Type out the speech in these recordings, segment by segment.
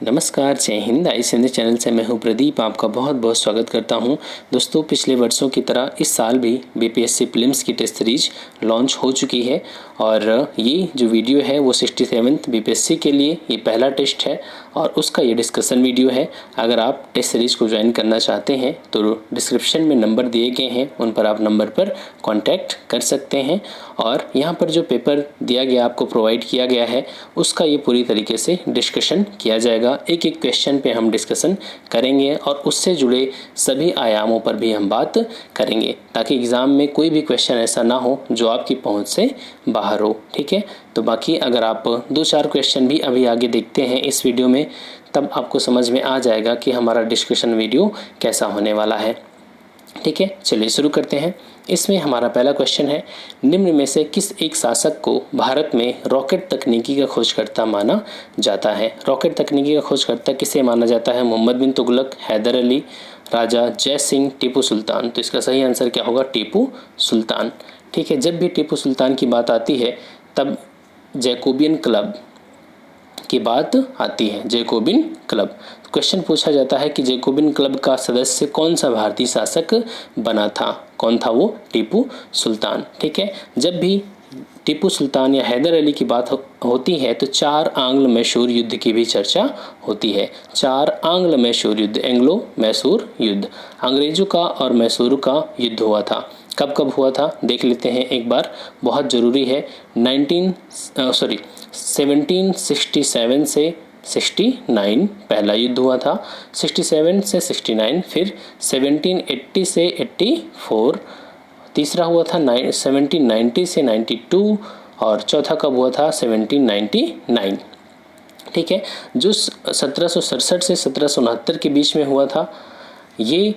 नमस्कार, जय Hind. ICNS channel से मैं हूं प्रदीप, आपका बहुत बहुत स्वागत करता हूं। दोस्तों, पिछले वर्षों की तरह इस साल भी BPSC प्रीलिम्स की टेस्ट सीरीज लॉन्च हो चुकी है और ये जो वीडियो है वो 67th BPSC के लिए ये पहला टेस्ट है और उसका ये डिस्कशन वीडियो है। अगर आप टेस्ट सीरीज को ज्वाइन करना चाहते हैं तो डिस्क्रिप्शन में नंबर दिए गए हैं, उन पर आप नंबर पर कॉन्टैक्ट कर सकते हैं और यहाँ पर जो पेपर दिया गया आपको प्रोवाइड किया गया है उसका ये पूरी तरीके से डिस्कशन किया जाएगा। एक एक क्वेश्चन पे हम डिस्कशन करेंगे और उससे जुड़े सभी आयामों पर भी हम बात करेंगे ताकि एग्ज़ाम में कोई भी क्वेश्चन ऐसा ना हो जो आपकी पहुंच से बाहर हो। ठीक है, तो बाकी अगर आप 2-4 क्वेश्चन भी अभी आगे देखते हैं इस वीडियो में तब आपको समझ में आ जाएगा कि हमारा डिस्कशन वीडियो कैसा होने वाला है। ठीक है, चलिए शुरू करते हैं। इसमें हमारा पहला क्वेश्चन है, निम्न में से किस एक शासक को भारत में रॉकेट तकनीकी का खोजकर्ता माना जाता है? रॉकेट तकनीकी का खोजकर्ता किसे माना जाता है? मोहम्मद बिन तुगलक, हैदर अली, राजा जय सिंह, टीपू सुल्तान। तो इसका सही आंसर क्या होगा? टीपू सुल्तान। ठीक है, जब भी टीपू सुल्तान की बात आती है तब जैकोबियन क्लब की बात आती है। जैकोबिन क्लब क्वेश्चन पूछा जाता है कि जैकोबिन क्लब का सदस्य कौन सा भारतीय शासक बना था? कौन था वो? टीपू सुल्तान। ठीक है, जब भी टीपू सुल्तान या हैदर अली की बात होती है तो 4 आंग्ल मैसूर युद्ध की भी चर्चा होती है। 4 आंग्ल मैसूर युद्ध, एंग्लो मैसूर युद्ध, अंग्रेजों का और मैसूर का युद्ध हुआ था। कब कब हुआ था देख लेते हैं एक बार, बहुत ज़रूरी है। 1767 से 69 पहला युद्ध हुआ था, 67 से 69, फिर 1780 से 84 तीसरा हुआ था, 1790 से 92 और चौथा कब हुआ था? 1799। ठीक है, जो 1767 से 1769 के बीच में हुआ था, ये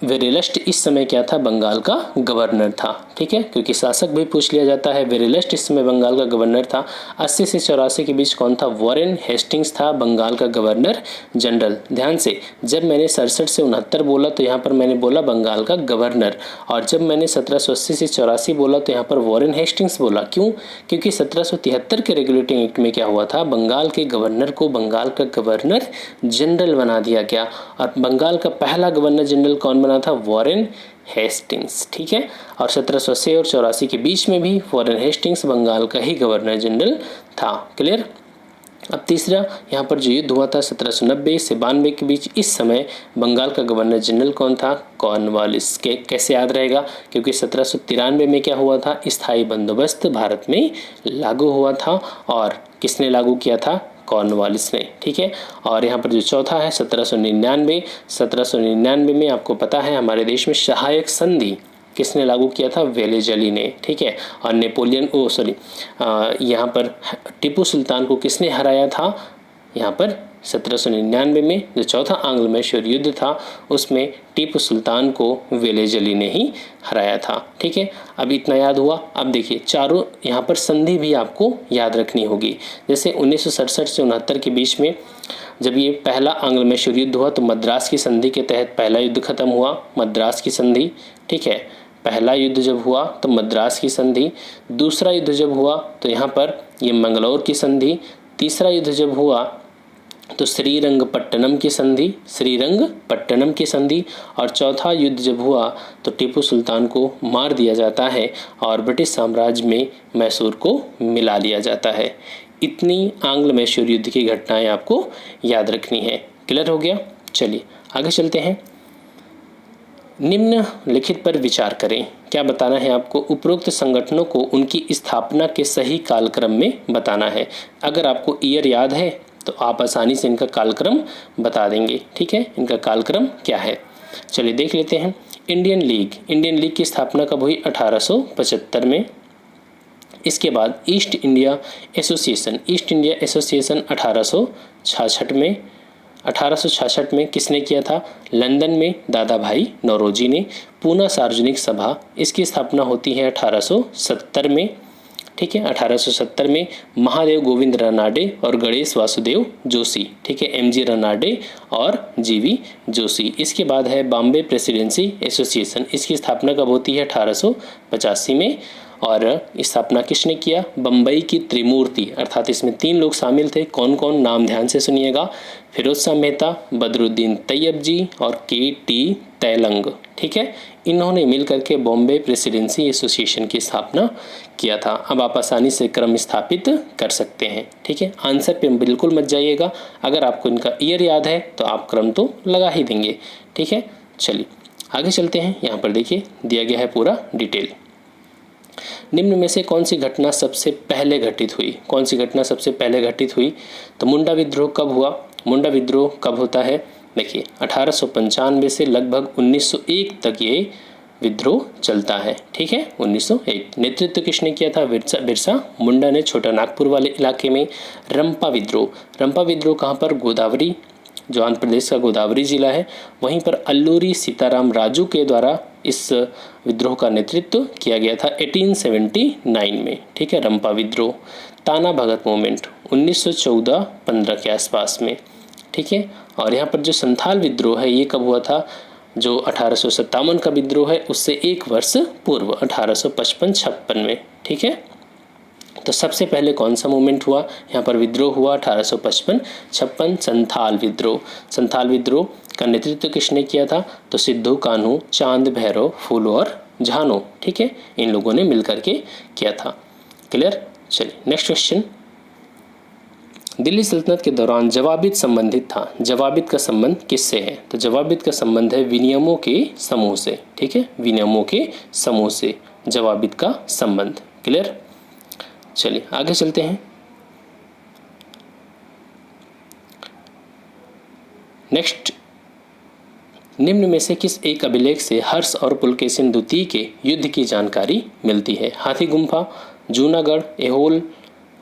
वेरेलस्ट इस समय क्या था? बंगाल का गवर्नर था। ठीक है, क्योंकि शासक भी पूछ लिया जाता है। वेरेलस्ट इस समय बंगाल का गवर्नर था। 80 से 84 के बीच कौन था? वॉरेन हेस्टिंग्स था बंगाल का गवर्नर जनरल। ध्यान से, जब मैंने 67 से 69 बोला तो यहाँ पर मैंने बोला बंगाल का गवर्नर, और जब मैंने 1780 से 84 बोला तो यहाँ पर वॉरेन हेस्टिंग्स बोला। क्यों? क्योंकि 1773 के रेगुलेटिंग एक्ट में क्या हुआ था? बंगाल के गवर्नर को बंगाल का गवर्नर जनरल बना दिया गया और बंगाल का पहला गवर्नर जनरल कौन बना था? Warren Hastings. ठीक है, और 1780 और 84 के बीच में भी वॉरेन हेस्टिंग्स बंगाल का ही गवर्नर जनरल था। क्लियर? अब तीसरा यहाँ पर जो युद्ध हुआ था 1790 से 92 के बीच, इस समय बंगाल का गवर्नर जनरल कौन था? कॉर्नवालिस। के कैसे याद रहेगा? क्योंकि 1793 में क्या हुआ था? स्थायी बंदोबस्त भारत में लागू हुआ था और किसने लागू किया था? कॉर्नवालिस ने। ठीक है, और यहाँ पर जो चौथा है 1799 में आपको पता है हमारे देश में सहायक संधि किसने लागू किया था? वेलेजली ने। ठीक है, और यहाँ पर टीपू सुल्तान को किसने हराया था? यहाँ पर 1799 में जो चौथा आंग्ल मैसूर युद्ध था उसमें टीपू सुल्तान को वेलेजली ने ही हराया था। ठीक है, अब इतना याद हुआ। अब देखिए चारों यहाँ पर संधि भी आपको याद रखनी होगी। जैसे 1967 से 69 के बीच में जब ये पहला आंग्ल मैसूर युद्ध हुआ तो मद्रास की संधि के तहत पहला युद्ध खत्म हुआ, मद्रास की संधि। ठीक है, पहला युद्ध जब हुआ तो मद्रास की संधि, दूसरा युद्ध जब हुआ तो यहाँ पर ये मंगलौर की संधि, तीसरा युद्ध जब हुआ तो श्रीरंगपट्टनम की संधि, श्रीरंगपट्टनम की संधि, और चौथा युद्ध जब हुआ तो टीपू सुल्तान को मार दिया जाता है और ब्रिटिश साम्राज्य में मैसूर को मिला लिया जाता है। इतनी आंग्ल मैसूर युद्ध की घटनाएं आपको याद रखनी है। क्लियर हो गया? चलिए आगे चलते हैं। निम्नलिखित पर विचार करें। क्या बताना है आपको? उपरोक्त संगठनों को उनकी स्थापना के सही कालक्रम में बताना है। अगर आपको ईयर याद है तो आप आसानी से इनका कालक्रम बता देंगे। ठीक है, इनका कालक्रम क्या है? चलिए देख लेते हैं। इंडियन लीग की स्थापना कब हुई? 1875 में। इसके बाद ईस्ट इंडिया एसोसिएशन 1866 में। 1866 में किसने किया था? लंदन में दादा भाई नौरोजी ने। पूना सार्वजनिक सभा, इसकी स्थापना होती है 1870 में। ठीक है, 1870 में महादेव गोविंद रानाडे और गणेश वासुदेव जोशी। ठीक है, MG रानाडे और GV जोशी। इसके बाद है बॉम्बे प्रेसिडेंसी एसोसिएशन, इसकी स्थापना कब होती है? 1885 में। और स्थापना किसने किया? बम्बई की त्रिमूर्ति, अर्थात इसमें 3 लोग शामिल थे। कौन कौन? नाम ध्यान से सुनिएगा, फिरोज शाह मेहता, बदरुद्दीन तैयब जी और के.टी. तैलंग। ठीक है, इन्होंने मिलकर के बॉम्बे प्रेसिडेंसी एसोसिएशन की स्थापना किया था। अब आप आसानी से क्रम स्थापित कर सकते हैं। ठीक है, आंसर पे बिल्कुल मत जाइएगा, अगर आपको इनका ईयर याद है तो आप क्रम तो लगा ही देंगे। ठीक है, चलिए आगे चलते हैं। यहाँ पर देखिए दिया गया है पूरा डिटेल। निम्न में से कौन सी घटना सबसे पहले घटित हुई? कौन सी घटना सबसे पहले घटित हुई? तो मुंडा विद्रोह कब हुआ? मुंडा विद्रोह कब होता है? देखिए 1895 से लगभग 1901 तक ये विद्रोह चलता है। ठीक है, 1901। नेतृत्व किसने किया था? बिरसा मुंडा ने छोटा नागपुर वाले इलाके में। रंपा विद्रोह, रंपा विद्रोह कहाँ पर? गोदावरी, जो आंध्र प्रदेश का गोदावरी जिला है, वहीं पर अल्लूरी सीताराम राजू के द्वारा इस विद्रोह का नेतृत्व किया गया था 1879 में। ठीक है, रंपा विद्रोह। ताना भगत मूवमेंट 1914-15 के आसपास में। ठीक है, और यहाँ पर जो संथाल विद्रोह है ये कब हुआ था? जो 1857 का विद्रोह है उससे 1 वर्ष पूर्व 1855-56 में। ठीक है, तो सबसे पहले कौन सा मूवमेंट हुआ? यहाँ पर विद्रोह हुआ 1855-56 संथाल विद्रोह। संथाल विद्रोह का नेतृत्व किसने किया था? तो सिद्धू कान्हू, चांद भैरव, फूलो और झानो। ठीक है, इन लोगों ने मिलकर के किया था। क्लियर? चलिए नेक्स्ट क्वेश्चन। दिल्ली सल्तनत के दौरान जवाबित संबंधित था। जवाबित का संबंध किससे है? तो जवाबित का संबंध है विनियमों के समूह से। ठीक है, विनियमों के समूह से जवाबित का संबंध। क्लियर? चलिए आगे चलते हैं। नेक्स्ट, निम्न में से किस एक अभिलेख से हर्ष और पुलकेशिन द्वितीय के युद्ध की जानकारी मिलती है? हाथी गुम्फा, जूनागढ़, ऐहोल,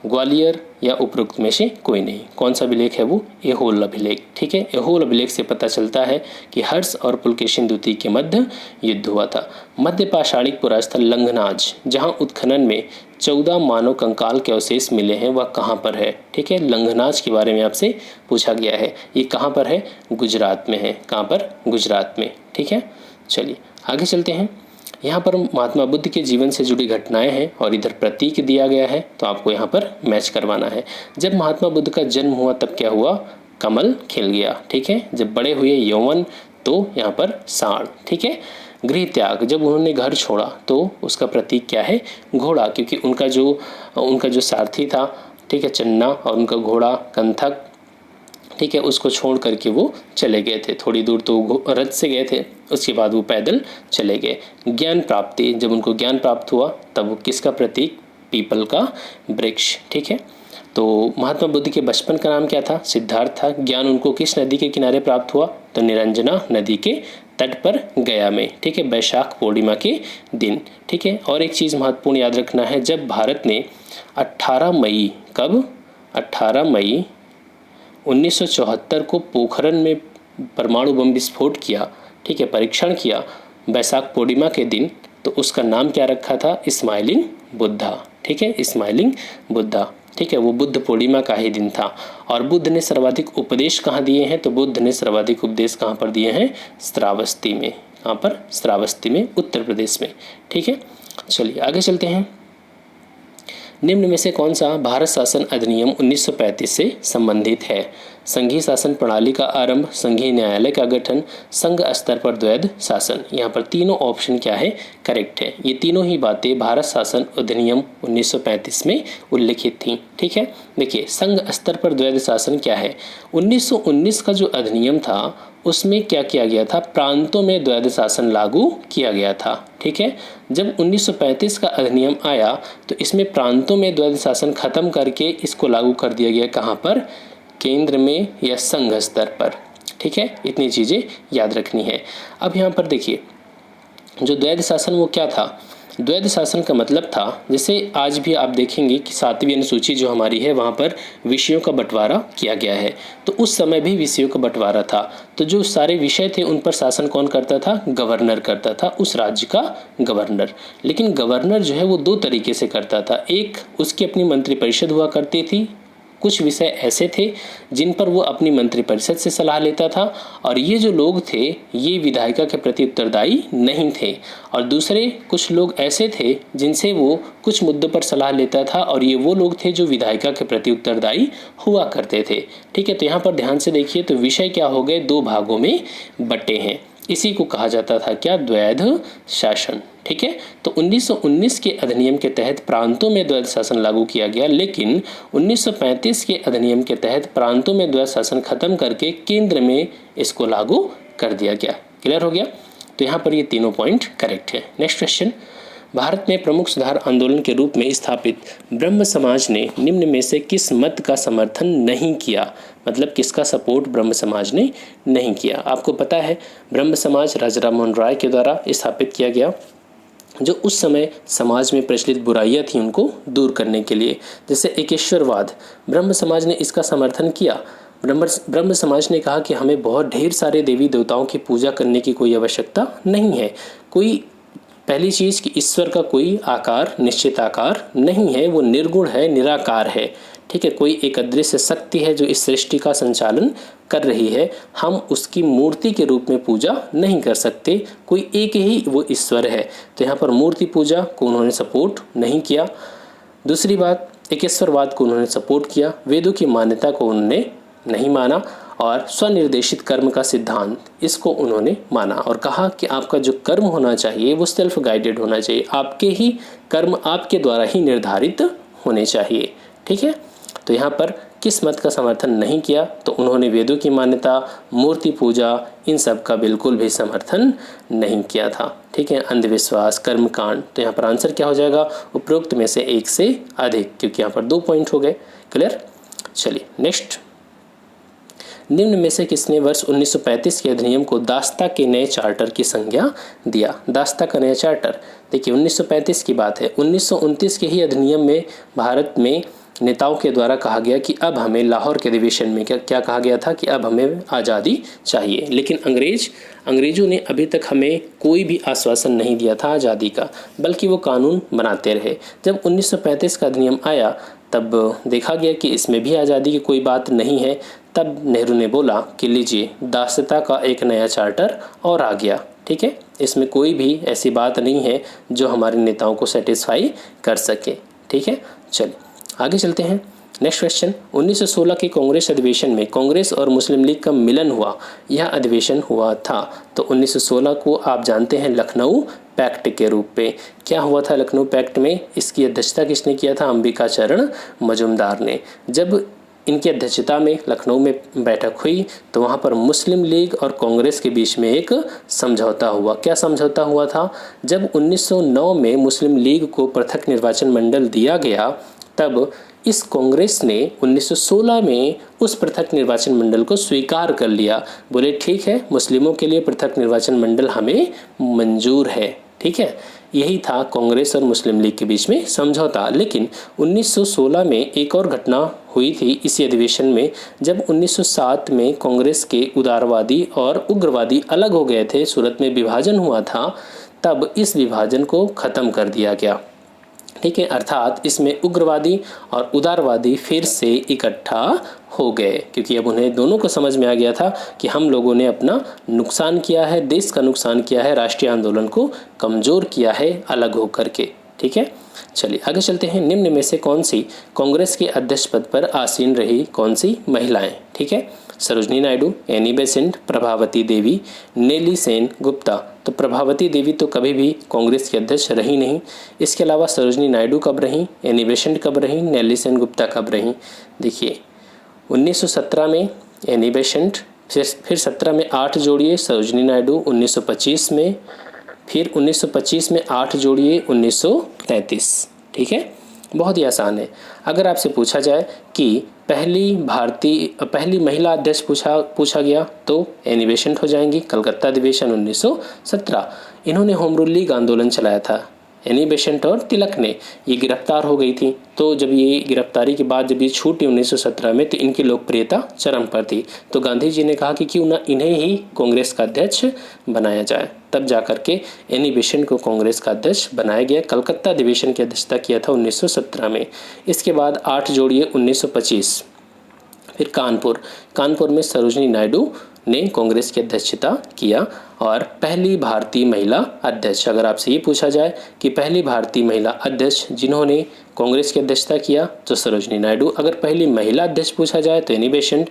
ग्वालियर या उपरोक्त में से कोई नहीं। कौन सा अभिलेख है वो? ऐहोल अभिलेख। ठीक है, ऐहोल अभिलेख से पता चलता है कि हर्ष और पुलकेशिन द्वितीय के मध्य युद्ध हुआ था। मध्य पाषाणिक पुरास्थल लंघनाज, जहां उत्खनन में 14 मानव कंकाल के अवशेष मिले हैं, वह कहाँ पर है? ठीक है, लंघनाज के बारे में आपसे पूछा गया है। ये कहाँ पर है? गुजरात में है। कहाँ पर? गुजरात में। ठीक है, चलिए आगे चलते हैं। यहाँ पर महात्मा बुद्ध के जीवन से जुड़ी घटनाएं हैं और इधर प्रतीक दिया गया है, तो आपको यहाँ पर मैच करवाना है। जब महात्मा बुद्ध का जन्म हुआ तब क्या हुआ? कमल खिल गया। ठीक है, जब बड़े हुए यौवन तो यहाँ पर सांड। ठीक है, गृह त्याग, जब उन्होंने घर छोड़ा तो उसका प्रतीक क्या है? घोड़ा, क्योंकि उनका जो सारथी था, ठीक है, चन्ना, और उनका घोड़ा कंथक, ठीक है, उसको छोड़ करके वो चले गए थे। थोड़ी दूर तो रथ से गए थे, उसके बाद वो पैदल चले गए। ज्ञान प्राप्ति, जब उनको ज्ञान प्राप्त हुआ तब वो किसका प्रतीक? पीपल का वृक्ष। ठीक है, तो महात्मा बुद्ध के बचपन का नाम क्या था? सिद्धार्थ था। ज्ञान उनको किस नदी के किनारे प्राप्त हुआ? तो निरंजना नदी के तट पर गया में। ठीक है, वैशाख पूर्णिमा के दिन। ठीक है, और एक चीज़ महत्वपूर्ण याद रखना है, जब भारत ने 18 मई, कब? 18 मई 1974 को पोखरण में परमाणु बम विस्फोट किया, ठीक है, परीक्षण किया वैशाख पूर्णिमा के दिन, तो उसका नाम क्या रखा था? स्माइलिंग बुद्धा। ठीक है, स्माइलिंग बुद्धा। ठीक है, वो बुद्ध पूर्णिमा का ही दिन था। और बुद्ध ने सर्वाधिक उपदेश कहाँ दिए हैं? तो बुद्ध ने सर्वाधिक उपदेश कहाँ पर दिए हैं? श्रावस्ती में। कहाँ पर? श्रावस्ती में, उत्तर प्रदेश में। ठीक है, चलिए आगे चलते हैं। निम्न में से कौन सा भारत शासन अधिनियम 1935 से संबंधित है? संघीय शासन प्रणाली का आरंभ, संघीय न्यायालय का गठन, संघ स्तर पर द्वैध शासन। यहाँ पर तीनों ऑप्शन क्या है? करेक्ट है। ये तीनों ही बातें भारत शासन अधिनियम 1935 में उल्लिखित थी। ठीक है, देखिए संघ स्तर पर द्वैध शासन क्या है? 1919 का जो अधिनियम था उसमें क्या किया गया था? प्रांतों में द्वैध शासन लागू किया गया था। ठीक है, जब 1935 का अधिनियम आया तो इसमें प्रांतों में द्वैध शासन खत्म करके इसको लागू कर दिया गया। कहाँ पर? केंद्र में या संघ स्तर पर। ठीक है, इतनी चीज़ें याद रखनी है। अब यहाँ पर देखिए, जो द्वैध शासन वो क्या था? द्वैध शासन का मतलब था, जैसे आज भी आप देखेंगे कि 7वीं अनुसूची जो हमारी है वहाँ पर विषयों का बंटवारा किया गया है, तो उस समय भी विषयों का बंटवारा था। तो जो सारे विषय थे उन पर शासन कौन करता था? गवर्नर करता था, उस राज्य का गवर्नर। लेकिन गवर्नर जो है वो 2 तरीके से करता था। एक, उसकी अपनी मंत्रिपरिषद हुआ करती थी, कुछ विषय ऐसे थे जिन पर वो अपनी मंत्रिपरिषद से सलाह लेता था और ये जो लोग थे ये विधायिका के प्रति उत्तरदायी नहीं थे, और दूसरे कुछ लोग ऐसे थे जिनसे वो कुछ मुद्दों पर सलाह लेता था और ये वो लोग थे जो विधायिका के प्रति उत्तरदायी हुआ करते थे। ठीक है, तो यहाँ पर ध्यान से देखिए, तो विषय क्या हो गए, दो भागों में बटे हैं। इसी को कहा जाता था क्या, द्वैध शासन। ठीक है, तो 1919 के अधिनियम के तहत प्रांतों में द्वैध शासन लागू किया गया, लेकिन 1935 के अधिनियम के तहत प्रांतों में द्वैध शासन खत्म करके केंद्र में इसको लागू कर दिया गया। क्लियर हो गया, तो यहाँ पर ये तीनों पॉइंट करेक्ट है। नेक्स्ट क्वेश्चन, भारत में प्रमुख सुधार आंदोलन के रूप में स्थापित ब्रह्म समाज ने निम्न में से किस मत का समर्थन नहीं किया, मतलब किसका सपोर्ट ब्रह्म समाज ने नहीं किया। आपको पता है ब्रह्म समाज राजा राममोहन राय के द्वारा स्थापित किया गया, जो उस समय समाज में प्रचलित बुराइयां थी उनको दूर करने के लिए। जैसे एकेश्वरवाद, ब्रह्म समाज ने इसका समर्थन किया। ब्रह्म समाज ने कहा कि हमें बहुत ढेर सारे देवी देवताओं की पूजा करने की कोई आवश्यकता नहीं है। कोई पहली चीज़ कि ईश्वर का कोई आकार, निश्चित आकार नहीं है, वो निर्गुण है, निराकार है। ठीक है, कोई एक अदृश्य शक्ति है जो इस सृष्टि का संचालन कर रही है, हम उसकी मूर्ति के रूप में पूजा नहीं कर सकते, कोई एक ही वो ईश्वर है। तो यहाँ पर मूर्ति पूजा को उन्होंने सपोर्ट नहीं किया। दूसरी बात, एकेश्वरवाद को उन्होंने सपोर्ट किया, वेदों की मान्यता को उन्होंने नहीं माना, और स्वनिर्देशित कर्म का सिद्धांत इसको उन्होंने माना और कहा कि आपका जो कर्म होना चाहिए वो सेल्फ गाइडेड होना चाहिए, आपके ही कर्म आपके द्वारा ही निर्धारित होने चाहिए। ठीक है, तो यहाँ पर किस मत का समर्थन नहीं किया, तो उन्होंने वेदों की मान्यता, मूर्ति पूजा, इन सब का बिल्कुल भी समर्थन नहीं किया था। ठीक है, अंधविश्वास, कर्मकांड, तो यहाँ पर आंसर क्या हो जाएगा, उपरोक्त में से एक से अधिक, क्योंकि यहाँ पर 2 पॉइंट हो गए। क्लियर, चलिए नेक्स्ट, निम्न में से किसने वर्ष 1935 के अधिनियम को दास्ता के नए चार्टर की संज्ञा दिया। दास्ता का नया चार्टर, देखिए 1935 की बात है, 1929 के ही अधिनियम में भारत में नेताओं के द्वारा कहा गया कि अब हमें लाहौर के अधिवेशन में क्या कहा गया था कि अब हमें आज़ादी चाहिए, लेकिन अंग्रेजों ने अभी तक हमें कोई भी आश्वासन नहीं दिया था आज़ादी का, बल्कि वो कानून बनाते रहे। जब 1935 का अधिनियम आया तब देखा गया कि इसमें भी आज़ादी की कोई बात नहीं है। तब नेहरू ने बोला कि लीजिए दास्ता का एक नया चार्टर और आ गया। ठीक है, इसमें कोई भी ऐसी बात नहीं है जो हमारे नेताओं को सेटिस्फाई कर सके। ठीक है, चलिए आगे चलते हैं। नेक्स्ट क्वेश्चन, 1916 के कांग्रेस अधिवेशन में कांग्रेस और मुस्लिम लीग का मिलन हुआ, यह अधिवेशन हुआ था। तो 1916 को आप जानते हैं लखनऊ पैक्ट के रूप में। क्या हुआ था लखनऊ पैक्ट में, इसकी अध्यक्षता किसने किया था, अंबिकाचरण मजुमदार ने। जब इनकी अध्यक्षता में लखनऊ में बैठक हुई तो वहाँ पर मुस्लिम लीग और कांग्रेस के बीच में एक समझौता हुआ। क्या समझौता हुआ था, जब 1909 में मुस्लिम लीग को पृथक निर्वाचन मंडल दिया गया, तब इस कांग्रेस ने 1916 में उस पृथक निर्वाचन मंडल को स्वीकार कर लिया। बोले ठीक है, मुस्लिमों के लिए पृथक निर्वाचन मंडल हमें मंजूर है। ठीक है, यही था कांग्रेस और मुस्लिम लीग के बीच में समझौता। लेकिन 1916 में एक और घटना हुई थी इसी अधिवेशन में, जब 1907 में कांग्रेस के उदारवादी और उग्रवादी अलग हो गए थे, सूरत में विभाजन हुआ था, तब इस विभाजन को ख़त्म कर दिया गया। ठीक है, अर्थात इसमें उग्रवादी और उदारवादी फिर से इकट्ठा हो गए, क्योंकि अब उन्हें दोनों को समझ में आ गया था कि हम लोगों ने अपना नुकसान किया है, देश का नुकसान किया है, राष्ट्रीय आंदोलन को कमज़ोर किया है अलग होकर के। ठीक है, चलिए आगे चलते हैं। निम्न में से कौन सी कांग्रेस के अध्यक्ष पद पर आसीन रही, कौन सी महिलाएं। ठीक है, सरोजनी नायडू, एनी बेसेंट, प्रभावती देवी, नेली सेन गुप्ता। तो प्रभावती देवी तो कभी भी कांग्रेस की अध्यक्ष रही नहीं। इसके अलावा सरोजनी नायडू कब रहीं, एनी बेसेंट कब रहीं, नेली सेन गुप्ता कब रहीं। देखिए 1917 में एनी बेसेंट, फिर 17 में 8 जोड़िए सरोजनी नायडू, 1925 में, फिर 1925 में 8 जोड़िए 1933। ठीक है, बहुत ही आसान है। अगर आपसे पूछा जाए कि पहली महिला अध्यक्ष पूछा गया तो एनी बेसेंट हो जाएंगी, कलकत्ता अधिवेशन 1917। इन्होंने होम रूल लीग आंदोलन चलाया था, एनी बेसेंट और तिलक ने। ये गिरफ्तार हो गई थी, तो जब ये गिरफ्तारी के बाद जब ये छूटी 1917 में, तो इनकी लोकप्रियता चरम पर थी। तो गांधी जी ने कहा कि क्यों ना इन्हें ही कांग्रेस का अध्यक्ष बनाया जाए। तब जाकर के एनी बेसेंट को कांग्रेस का अध्यक्ष बनाया गया। कलकत्ता अधिवेशन की अध्यक्षता किया था 1917 में। इसके बाद 8 जोड़िए 1925, फिर कानपुर में सरोजिनी नायडू ने कांग्रेस की अध्यक्षता किया। और पहली भारतीय महिला अध्यक्ष, अगर आपसे ये पूछा जाए कि पहली भारतीय महिला अध्यक्ष जिन्होंने कांग्रेस की अध्यक्षता किया तो सरोजिनी नायडू। अगर पहली महिला अध्यक्ष पूछा जाए तो एनी बेसेंट।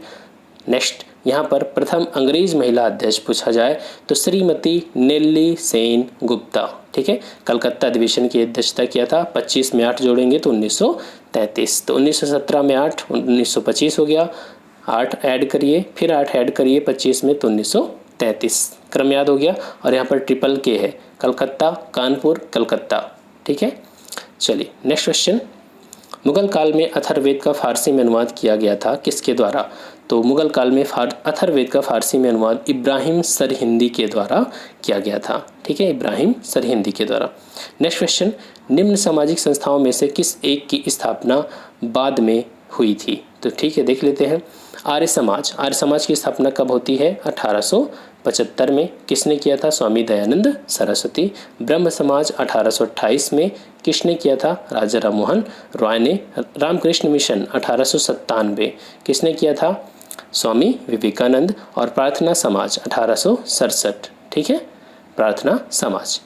नेक्स्ट यहाँ पर प्रथम अंग्रेज महिला अध्यक्ष पूछा जाए तो श्रीमती नेल्ली सेन गुप्ता। ठीक है, कलकत्ता अधिवेशन की अध्यक्षता किया था। 25 में 8 जोड़ेंगे तो 1933। तो 1917 में 8, 1925 हो गया। 8 ऐड करिए, फिर 8 ऐड करिए 25 में तो 1933। क्रम याद हो गया। और यहाँ पर ट्रिपल के है, कलकत्ता, कानपुर, कलकत्ता। ठीक है, चलिए नेक्स्ट क्वेश्चन। मुगल काल में अथर्ववेद का फारसी में अनुवाद किया गया था, किसके द्वारा? तो मुगल काल में अथर्ववेद का फारसी में अनुवाद इब्राहिम सरहिंदी के द्वारा किया गया था। ठीक है, इब्राहिम सरहिंदी के द्वारा। नेक्स्ट क्वेश्चन, निम्न सामाजिक संस्थाओं में से किस एक की स्थापना बाद में हुई थी? तो ठीक है, देख लेते हैं। आर्य समाज की स्थापना कब होती है? 1875 में। किसने किया था? स्वामी दयानंद सरस्वती। ब्रह्म समाज 1828 में। किसने किया था? राजा राममोहन रॉय ने। रामकृष्ण मिशन 1897। किसने किया था? स्वामी विवेकानंद। और प्रार्थना समाज 1867। ठीक है, प्रार्थना समाज।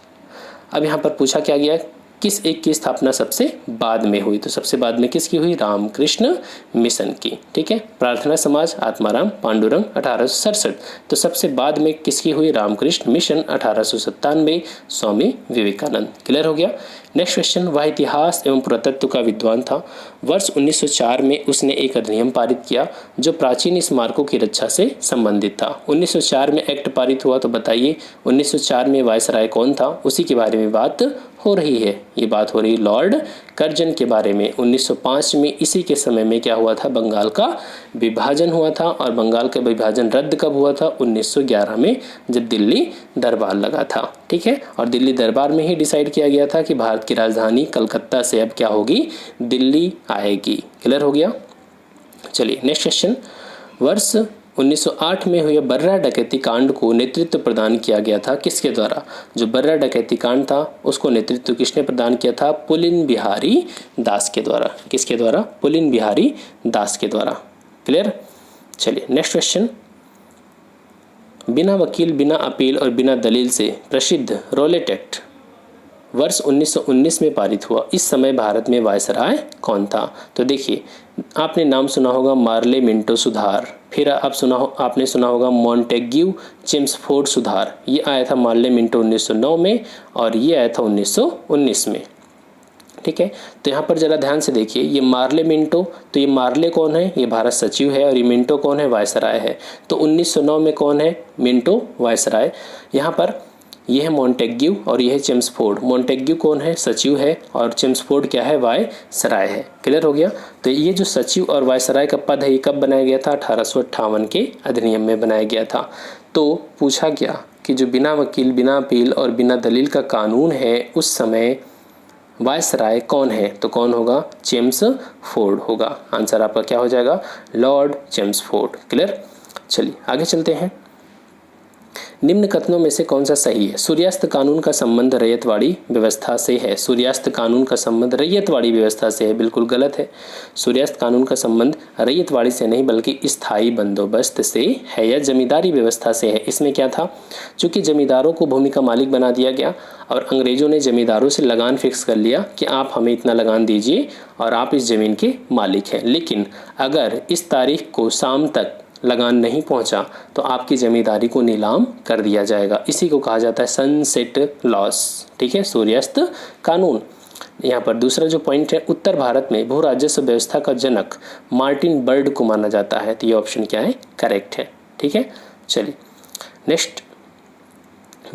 अब यहाँ पर पूछा क्या गया, किस एक की स्थापना सबसे बाद में हुई? तो सबसे बाद में किसकी हुई? रामकृष्ण मिशन की। ठीक है, प्रार्थना समाज आत्माराम पांडुरंग 1867। तो सबसे बाद में किसकी हुई? रामकृष्ण मिशन 1897, स्वामी विवेकानंद। क्लियर हो गया। नेक्स्ट क्वेश्चन, वह इतिहास एवं पुरातत्व का विद्वान था। वर्ष 1904 में उसने एक अधिनियम पारित किया जो प्राचीन स्मारकों की रक्षा से संबंधित था। 1904 में एक्ट पारित हुआ, तो बताइए 1904 में वायसराय कौन था? उसी के बारे में बात हो रही है। ये बात हो रही लॉर्ड कर्जन के बारे में। 1905 में इसी के समय में क्या हुआ था? बंगाल का विभाजन हुआ था। और बंगाल का विभाजन रद्द कब हुआ था? 1911 में, जब दिल्ली दरबार लगा था। ठीक है, और दिल्ली दरबार में ही डिसाइड किया गया था कि भारत की राजधानी कलकत्ता से अब क्या होगी? दिल्ली आएगी। क्लियर हो गया। चलिए नेक्स्ट क्वेश्चन, वर्ष 1908 में हुए बर्रा डकैती कांड को नेतृत्व प्रदान किया गया था, किसके द्वारा? जो बर्रा डकैती कांड था उसको नेतृत्व किसने प्रदान किया था? पुलिन बिहारी दास के द्वारा। किसके द्वारा? पुलिन बिहारी दास के द्वारा। क्लियर। चलिए नेक्स्ट क्वेश्चन, बिना वकील, बिना अपील और बिना दलील से प्रसिद्ध रॉलेट एक्ट वर्ष 1919 में पारित हुआ। इस समय भारत में वायसराय कौन था? तो देखिए, आपने नाम सुना होगा मार्ले मिंटो सुधार, फिर आपने सुना होगा मॉन्टेग्यू चेम्सफोर्ड सुधार। ये आया था मार्ले मिंटो 1909 में और ये आया था 1919 में। ठीक है, तो यहाँ पर जरा ध्यान से देखिए, ये मार्ले मिंटो, तो ये मार्ले कौन है? ये भारत सचिव है। और ये मिंटो कौन है? वायसराय है। तो 1909 में कौन है? Minto viceroy. यहाँ पर ये है मॉन्टेग्यू और ये है चेम्सफोर्ड। मॉन्टेग्यू कौन है? सचिव है। और चेम्सफोर्ड क्या है? वायसराय है। क्लियर हो गया। तो ये जो सचिव और वायसराय का पद है ये कब बनाया गया था? 1858 के अधिनियम में बनाया गया था। तो पूछा गया कि जो बिना वकील, बिना अपील और बिना दलील का कानून है उस समय वायसराय कौन है? तो कौन होगा? चेम्सफोर्ड होगा। आंसर आपका क्या हो जाएगा? Lord Chelmsford. क्लियर। चलिए आगे चलते हैं। निम्न कथनों में से कौन सा सही है? सूर्यास्त कानून का संबंध रैयतवाड़ी व्यवस्था से है। सूर्यास्त कानून का संबंध रैयतवाड़ी व्यवस्था से है, बिल्कुल गलत है। सूर्यास्त कानून का संबंध रैयतवाड़ी से नहीं बल्कि स्थायी बंदोबस्त से है या जमींदारी व्यवस्था से है। इसमें क्या था? चूंकि जमींदारों को भूमि का मालिक बना दिया गया और अंग्रेजों ने जमींदारों से लगान फिक्स कर लिया कि आप हमें इतना लगान दीजिए और आप इस जमीन के मालिक हैं। लेकिन अगर इस तारीख को शाम तक लगान नहीं पहुंचा तो आपकी जमींदारी को नीलाम कर दिया जाएगा। इसी को कहा जाता है सनसेट लॉस। ठीक है, सूर्यास्त कानून। यहाँ पर दूसरा जो पॉइंट है, उत्तर भारत में भू राजस्व व्यवस्था का जनक मार्टिन बर्ड को माना जाता है। तो ये ऑप्शन क्या है? करेक्ट है। ठीक है, चलिए नेक्स्ट।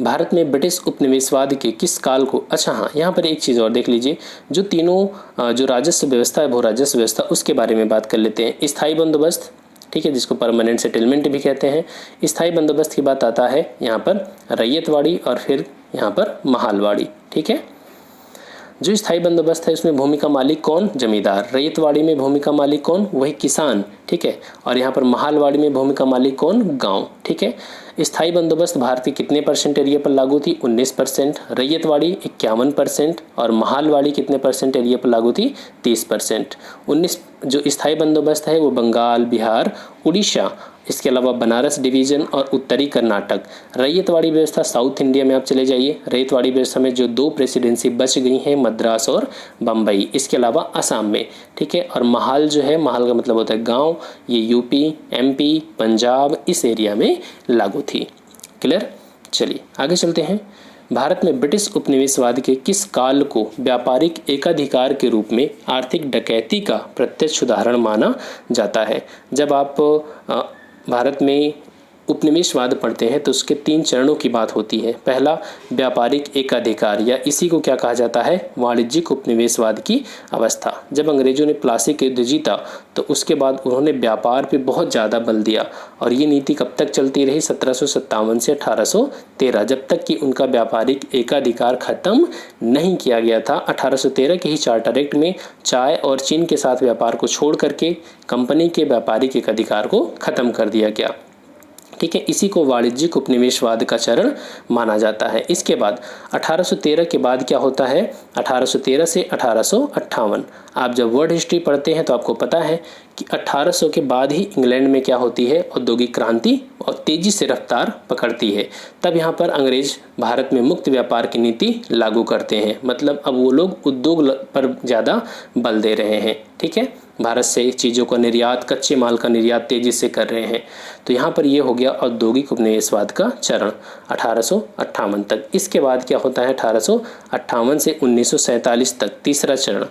भारत में ब्रिटिश उपनिवेशवाद के किस काल को, अच्छा हाँ, यहाँ पर एक चीज़ और देख लीजिए, जो तीनों जो राजस्व व्यवस्था है, भू राजस्व व्यवस्था, उसके बारे में बात कर लेते हैं। स्थायी बंदोबस्त, ठीक है, जिसको परमानेंट सेटलमेंट भी कहते हैं। स्थायी बंदोबस्त की बात आता है यहाँ पर रैयतवाड़ी और फिर यहाँ पर महालवाड़ी। ठीक है, जो स्थायी बंदोबस्त है उसमें भूमि का मालिक कौन? जमींदार। रैयतवाड़ी में भूमि का मालिक कौन? वही किसान, ठीक है। और यहाँ पर महालवाड़ी में भूमि का मालिक कौन? गांव, ठीक है। स्थायी बंदोबस्त भारत के कितने परसेंट एरिया पर लागू थी? 19%। रैयतवाड़ी 51% और महालवाड़ी कितने परसेंट एरिया पर लागू थी? 30%। 19 जो स्थायी बंदोबस्त है वो बंगाल, बिहार, उड़ीसा, इसके अलावा बनारस डिवीजन और उत्तरी कर्नाटक। रैयतवाड़ी व्यवस्था साउथ इंडिया में आप चले जाइए, रैयतवाड़ी व्यवस्था में जो 2 प्रेसिडेंसी बच गई हैं, मद्रास और बम्बई, इसके अलावा असम में, ठीक है। और महाल जो है, महाल का मतलब होता है गांव, ये यूपी, एमपी, पंजाब, इस एरिया में लागू थी। क्लियर? चलिए आगे चलते हैं। भारत में ब्रिटिश उपनिवेशवाद के किस काल को व्यापारिक एकाधिकार के रूप में आर्थिक डकैती का प्रत्यक्ष उदाहरण माना जाता है? जब आप भारत में उपनिवेशवाद पढ़ते हैं तो उसके 3 चरणों की बात होती है। पहला व्यापारिक एकाधिकार, या इसी को क्या कहा जाता है? वाणिज्यिक उपनिवेशवाद की अवस्था। जब अंग्रेजों ने प्लासी युद्ध जीता तो उसके बाद उन्होंने व्यापार पे बहुत ज़्यादा बल दिया, और ये नीति कब तक चलती रही? 1757 से 1813, जब तक कि उनका व्यापारिक एकाधिकार खत्म नहीं किया गया था। 1813 के ही चार्टर एक्ट में चाय और चीन के साथ व्यापार को छोड़ करके कंपनी के व्यापारिक एकाधिकार को खत्म कर दिया गया, ठीक है। इसी को वाणिज्यिक उपनिवेशवाद का चरण माना जाता है। इसके बाद 1813 के बाद क्या होता है? 1813 से 1858, आप जब वर्ल्ड हिस्ट्री पढ़ते हैं तो आपको पता है कि 1800 के बाद ही इंग्लैंड में क्या होती है? औद्योगिक क्रांति, और तेजी से रफ्तार पकड़ती है। तब यहाँ पर अंग्रेज भारत में मुक्त व्यापार की नीति लागू करते हैं, मतलब अब वो लोग उद्योग पर ज़्यादा बल दे रहे हैं, ठीक है। भारत से चीज़ों का निर्यात, कच्चे माल का निर्यात तेजी से कर रहे हैं। तो यहाँ पर ये हो गया औद्योगिक उपनिवेशवाद का चरण 1858 तक। इसके बाद क्या होता है? 1858 से 1947 तक तीसरा चरण।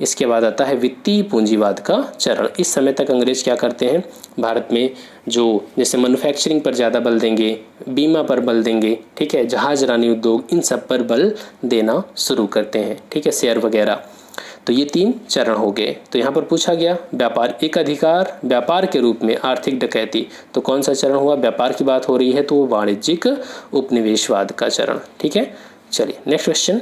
इसके बाद आता है वित्तीय पूंजीवाद का चरण। इस समय तक अंग्रेज क्या करते हैं? भारत में जो जैसे मैन्युफैक्चरिंग पर ज़्यादा बल देंगे, बीमा पर बल देंगे, ठीक है, जहाजरानी उद्योग, इन सब पर बल देना शुरू करते हैं, ठीक है, शेयर वगैरह। तो ये 3 चरण हो गए। तो यहाँ पर पूछा गया व्यापार एकाधिकार, व्यापार के रूप में आर्थिक डकैती, तो कौन सा चरण हुआ? व्यापार की बात हो रही है तो वो वाणिज्यिक उपनिवेशवाद का चरण, ठीक है। चलिए नेक्स्ट क्वेश्चन।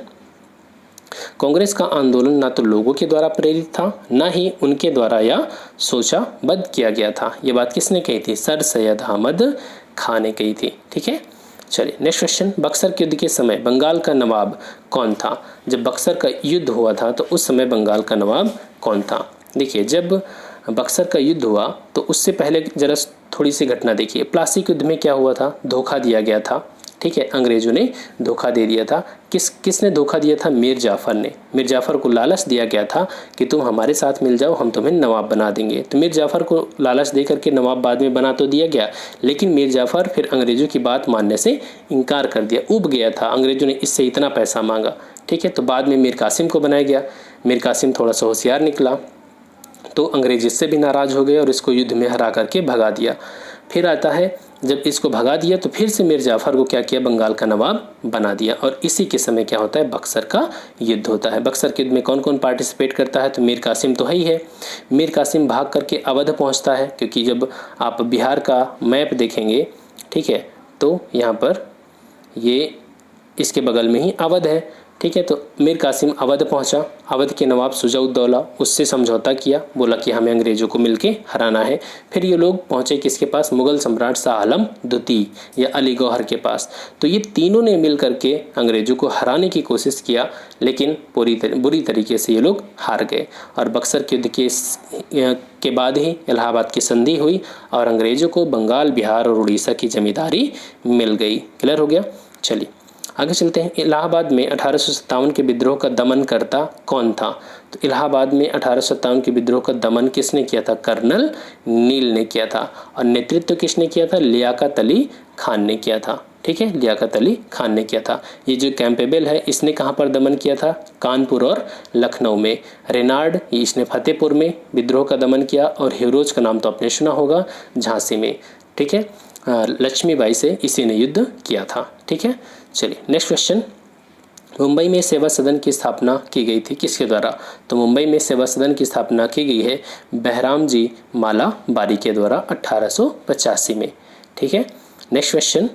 कांग्रेस का आंदोलन ना तो लोगों के द्वारा प्रेरित था, ना ही उनके द्वारा या सोचाबद्ध किया गया था। ये बात किसने कही थी? सर सैयद अहमद खान ने कही थी, ठीक है। चलिए नेक्स्ट क्वेश्चन। बक्सर के युद्ध के समय बंगाल का नवाब कौन था? जब बक्सर का युद्ध हुआ था तो उस समय बंगाल का नवाब कौन था? देखिए, जब बक्सर का युद्ध हुआ तो उससे पहले जरा थोड़ी सी घटना देखिए। प्लासी युद्ध में क्या हुआ था? धोखा दिया गया था, ठीक है, अंग्रेजों ने धोखा दे दिया था। किसने धोखा दिया था? मीर जाफ़र ने। मीर जाफ़र को लालच दिया गया था कि तुम हमारे साथ मिल जाओ, हम तुम्हें नवाब बना देंगे। तो मीर जाफ़र को लालच दे करके नवाब बाद में बना तो दिया गया, लेकिन मीर जाफ़र फिर अंग्रेजों की बात मानने से इनकार कर दिया, ऊब गया था। अंग्रेजों ने इससे इतना पैसा मांगा, ठीक है। तो बाद में मीर कासिम को बनाया गया। मीर कासिम थोड़ा सा होशियार निकला, तो अंग्रेज इससे भी नाराज़ हो गए और इसको युद्ध में हरा करके भगा दिया। फिर आता है, जब इसको भगा दिया तो फिर से मीर जाफ़र को क्या किया? बंगाल का नवाब बना दिया। और इसी के समय क्या होता है? बक्सर का युद्ध होता है। बक्सर के युद्ध में कौन कौन पार्टिसिपेट करता है? तो मीर कासिम तो है ही है। मीर कासिम भाग करके अवध पहुंचता है, क्योंकि जब आप बिहार का मैप देखेंगे, ठीक है, तो यहाँ पर ये इसके बगल में ही अवध है, ठीक है। तो मीर कासिम अवध पहुंचा। अवध के नवाब सुजा-उद-दौला उससे समझौता किया, बोला कि हमें अंग्रेजों को मिलके हराना है। फिर ये लोग पहुंचे किसके पास? मुगल सम्राट शाह आलम द्वितीय या अली गौहर के पास। तो ये तीनों ने मिल करके अंग्रेजों को हराने की कोशिश किया, लेकिन बुरी तरीके से ये लोग हार गए। और बक्सर के युद्ध के बाद ही इलाहाबाद की संधि हुई और अंग्रेजों को बंगाल, बिहार और उड़ीसा की जमींदारी मिल गई। क्लियर हो गया? चलिए आगे चलते हैं। इलाहाबाद में 1857 के विद्रोह का दमन करता कौन था? तो इलाहाबाद में 1857 के विद्रोह का दमन किसने किया था? कर्नल नील ने किया था। और नेतृत्व किसने किया था? लियाकत अली खान ने किया था, ठीक है, लियाकत अली खान ने किया था। ये जो कैंपेबल है, इसने कहाँ पर दमन किया था? कानपुर और लखनऊ में। रेनार्ड, इसने फतेहपुर में विद्रोह का दमन किया। और हीरोज का नाम तो आपने सुना होगा, झांसी में, ठीक है। लक्ष्मीबाई से इसी ने युद्ध किया था, ठीक है। चलिए नेक्स्ट क्वेश्चन। मुंबई में सेवा सदन की स्थापना की गई थी किसके द्वारा? तो मुंबई में सेवा सदन की स्थापना की गई है बहराम जी माला बारी के द्वारा 1885 में, ठीक है। Next question.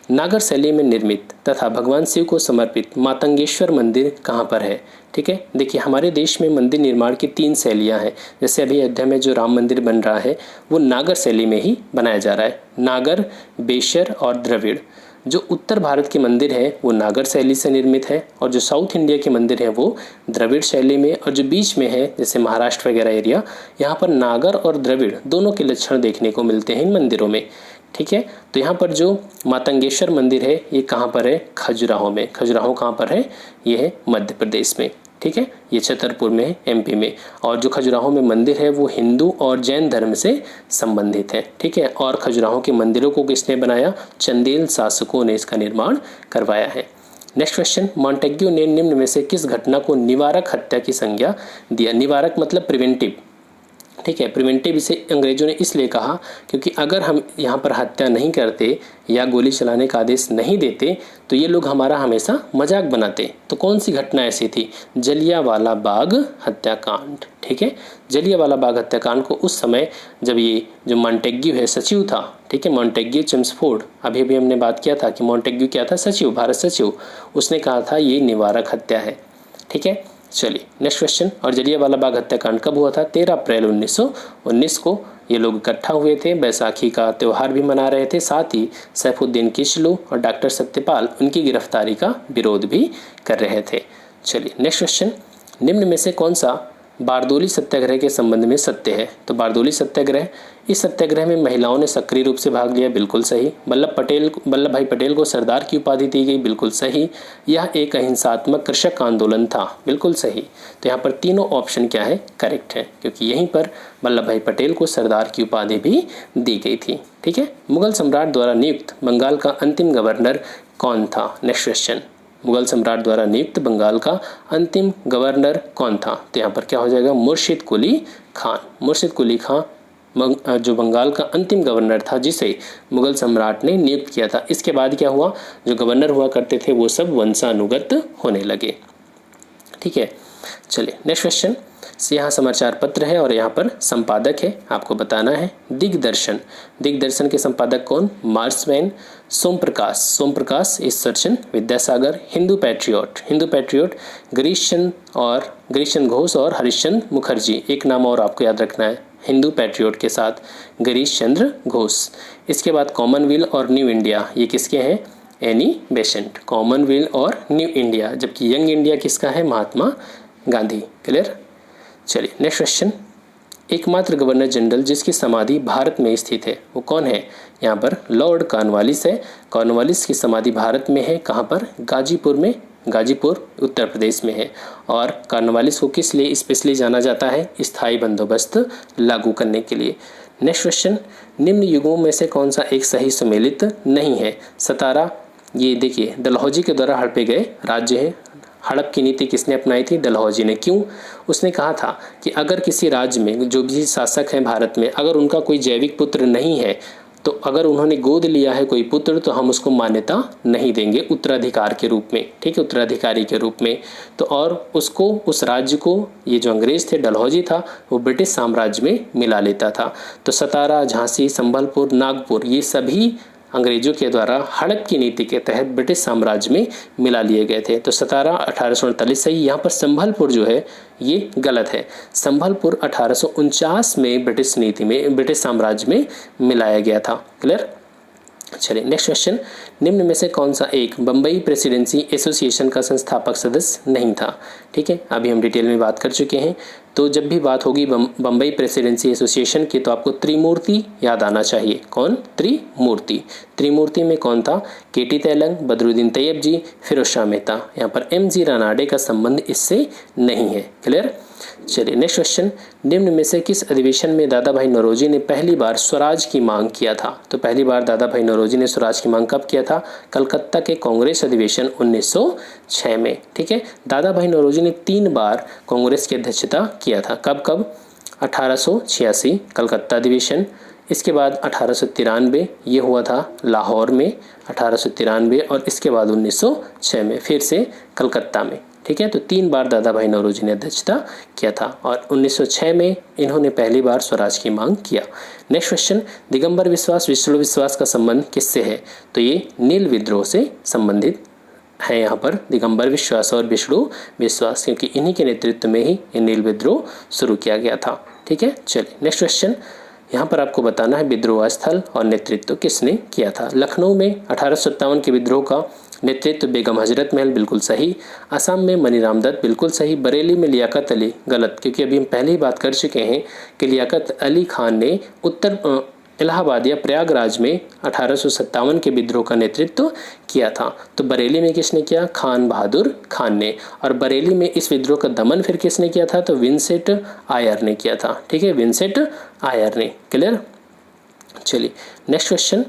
नागर शैली में निर्मित तथा भगवान शिव को समर्पित मातंगेश्वर मंदिर कहाँ पर है? ठीक है, देखिए हमारे देश में मंदिर निर्माण की 3 शैलियाँ हैं। जैसे अभी अयोध्या में जो राम मंदिर बन रहा है वो नागर शैली में ही बनाया जा रहा है। नागर, बेशर और द्रविड़। जो उत्तर भारत के मंदिर है वो नागर शैली से निर्मित है और जो साउथ इंडिया के मंदिर है वो द्रविड़ शैली में, और जो बीच में है जैसे महाराष्ट्र वगैरह एरिया, यहाँ पर नागर और द्रविड़ दोनों के लक्षण देखने को मिलते हैं इन मंदिरों में। ठीक है, तो यहाँ पर जो मातंगेश्वर मंदिर है ये कहाँ पर है? खजुराहो में। खजुराहो कहाँ पर है? ये है मध्य प्रदेश में। ठीक है, ये छतरपुर में है, एमपी में। और जो खजुराहो में मंदिर है वो हिंदू और जैन धर्म से संबंधित है। ठीक है, और खजुराहो के मंदिरों को किसने बनाया? चंदेल शासकों ने इसका निर्माण करवाया है। नेक्स्ट क्वेश्चन, मॉन्टेग्यू ने निम्न में से किस घटना को निवारक हत्या की संज्ञा दिया? निवारक मतलब प्रिवेंटिव। ठीक है, प्रिवेंटिव इसे अंग्रेजों ने इसलिए कहा क्योंकि अगर हम यहाँ पर हत्या नहीं करते या गोली चलाने का आदेश नहीं देते तो ये लोग हमारा हमेशा मजाक बनाते। तो कौन सी घटना ऐसी थी? जलियांवाला बाग हत्याकांड। ठीक है, जलियांवाला बाग हत्याकांड को उस समय जब ये जो मॉन्टेग्यू है सचिव था, ठीक है, मॉन्टेग्यू चेम्सफोर्ड, अभी अभी हमने बात किया था कि मॉन्टेग्यू क्या था? सचिव, भारत सचिव। उसने कहा था ये निवारक हत्या है। ठीक है, चलिए नेक्स्ट क्वेश्चन। और जलियांवाला बाग हत्याकांड कब हुआ था? 13 अप्रैल 1919 को ये लोग इकट्ठा हुए थे। बैसाखी का त्यौहार भी मना रहे थे। साथ ही सैफुद्दीन किचलू और डॉक्टर सत्यपाल उनकी गिरफ्तारी का विरोध भी कर रहे थे। चलिए नेक्स्ट क्वेश्चन, निम्न में से कौन सा बारदोली सत्याग्रह के संबंध में सत्य है? तो बारदोली सत्याग्रह, इस सत्याग्रह में महिलाओं ने सक्रिय रूप से भाग लिया, बिल्कुल सही। वल्लभ भाई पटेल को सरदार की उपाधि दी गई, बिल्कुल सही। यह एक अहिंसात्मक कृषक आंदोलन था, बिल्कुल सही। तो यहाँ पर तीनों ऑप्शन क्या है? करेक्ट है, क्योंकि यहीं पर वल्लभ भाई पटेल को सरदार की उपाधि भी दी गई थी। ठीक है, मुगल सम्राट द्वारा नियुक्त बंगाल का अंतिम गवर्नर कौन था? नेक्स्ट क्वेश्चन, मुगल सम्राट द्वारा नियुक्त बंगाल का अंतिम गवर्नर कौन था? तो यहाँ पर क्या हो जाएगा? मुर्शिद कुली खान। मुर्शिद कुली खान जो बंगाल का अंतिम गवर्नर था जिसे मुगल सम्राट ने नियुक्त किया था। इसके बाद क्या हुआ? जो गवर्नर हुआ करते थे वो सब वंशानुगत होने लगे। ठीक है, चलिए नेक्स्ट क्वेश्चन। यहाँ समाचार पत्र है और यहाँ पर संपादक है, आपको बताना है। दिग्दर्शन, दिग्दर्शन के संपादक कौन? मार्समैन। सोम प्रकाश ईश्वरचंद विद्यासागर। हिंदू पैट्रियट, गिरीश चंद्र घोष और हरिश्चंद्र मुखर्जी। एक नाम और आपको याद रखना है हिंदू पैट्रियट के साथ, गिरीश चंद्र घोष। इसके बाद कॉमनवेल्थ और न्यू इंडिया, ये किसके हैं? Annie Besant. कॉमनवेल्थ और न्यू इंडिया, जबकि यंग इंडिया किसका है? महात्मा गांधी। क्लियर? चलिए नेक्स्ट क्वेश्चन। एकमात्र गवर्नर जनरल जिसकी समाधि भारत में स्थित है वो कौन है? यहाँ पर लॉर्ड कॉर्नवालिस है। कॉर्नवालिस की समाधि भारत में है, कहाँ पर? गाजीपुर में। गाजीपुर उत्तर प्रदेश में है। और कॉर्नवालिस को किस लिए स्पेशली जाना जाता है? स्थायी बंदोबस्त लागू करने के लिए। नेक्स्ट क्वेश्चन, निम्न युगों में से कौन सा एक सही सुमेलित नहीं है? सतारा, ये देखिए डलहौजी के द्वारा हड़पे गए राज्य है। हड़प की नीति किसने अपनाई थी? डलहौजी ने। क्यों? उसने कहा था कि अगर किसी राज्य में जो भी शासक हैं भारत में, अगर उनका कोई जैविक पुत्र नहीं है तो अगर उन्होंने गोद लिया है कोई पुत्र तो हम उसको मान्यता नहीं देंगे उत्तराधिकार के रूप में। ठीक है, उत्तराधिकारी के रूप में। तो और उसको, उस राज्य को, ये जो अंग्रेज थे, डलहौजी था, वो ब्रिटिश साम्राज्य में मिला लेता था। तो सतारा, झांसी, संबलपुर, नागपुर, ये सभी अंग्रेजों के द्वारा हड़प की नीति के तहत ब्रिटिश साम्राज्य में मिला लिए गए थे। तो सतारा 1848 सही। यहाँ पर संबलपुर जो है ये गलत है। संबलपुर 1849 में ब्रिटिश नीति में, ब्रिटिश साम्राज्य में मिलाया गया था। क्लियर? चलिए नेक्स्ट क्वेश्चन। निम्न में से कौन सा एक बम्बई प्रेसिडेंसी एसोसिएशन का संस्थापक सदस्य नहीं था? ठीक है, अभी हम डिटेल में बात कर चुके हैं। तो जब भी बात होगी बम्बई प्रेसिडेंसी एसोसिएशन की तो आपको त्रिमूर्ति याद आना चाहिए। कौन? त्रिमूर्ति। त्रिमूर्ति में कौन था? केटी तेलंग, बदरुद्दीन तैयब जी, फिरोज शाह मेहता। यहाँ पर एमजी रानाडे का संबंध इससे नहीं है। क्लियर? चलिए नेक्स्ट क्वेश्चन। निम्न में से किस अधिवेशन में दादा भाई नौरोजी ने पहली बार स्वराज की मांग किया था? तो पहली बार दादा भाई नौरोजी ने स्वराज की मांग कब किया था? कलकत्ता के कांग्रेस अधिवेशन 1906 में। ठीक है, दादा भाई नौरोजी ने 3 बार कांग्रेस की अध्यक्षता किया था। कब कब? 1886 कलकत्ता अधिवेशन, इसके बाद 1893 ये हुआ था लाहौर में 1893, और इसके बाद 1906 में फिर से कलकत्ता में। ठीक है। तो 3 बार दादा भाई नौरोजी ने अध्यक्षता किया था और 1906 में इन्होंने पहली बार स्वराज की मांग किया। नेक्स्ट क्वेश्चन, दिगंबर विश्वास विष्णु विश्वास का संबंध किससे है? तो ये नील विद्रोह से संबंधित है यहाँ पर दिगंबर विश्वास और विष्णु विश्वास, क्योंकि इन्हीं के नेतृत्व में ही ये नील विद्रोह शुरू किया गया था। ठीक है, चलिए नेक्स्ट क्वेश्चन, यहाँ पर आपको बताना है विद्रोह स्थल और नेतृत्व किसने किया था। लखनऊ में 1857 के विद्रोह का नेतृत्व बेगम हजरत महल, बिल्कुल सही। असम में मनीराम दत्त, बिल्कुल सही। बरेली में लियाकत अली, गलत, क्योंकि अभी हम पहले ही बात कर चुके हैं कि लियाकत अली खान ने उत्तर इलाहाबाद या प्रयागराज में 1857 के विद्रोह का नेतृत्व किया था। तो बरेली में किसने किया? खान बहादुर खान ने। और बरेली में इस विद्रोह का दमन फिर किसने किया था? तो विंसेंट आयर ने किया था। ठीक है, विंसेंट आयर ने। क्लियर? चलिए नेक्स्ट क्वेश्चन,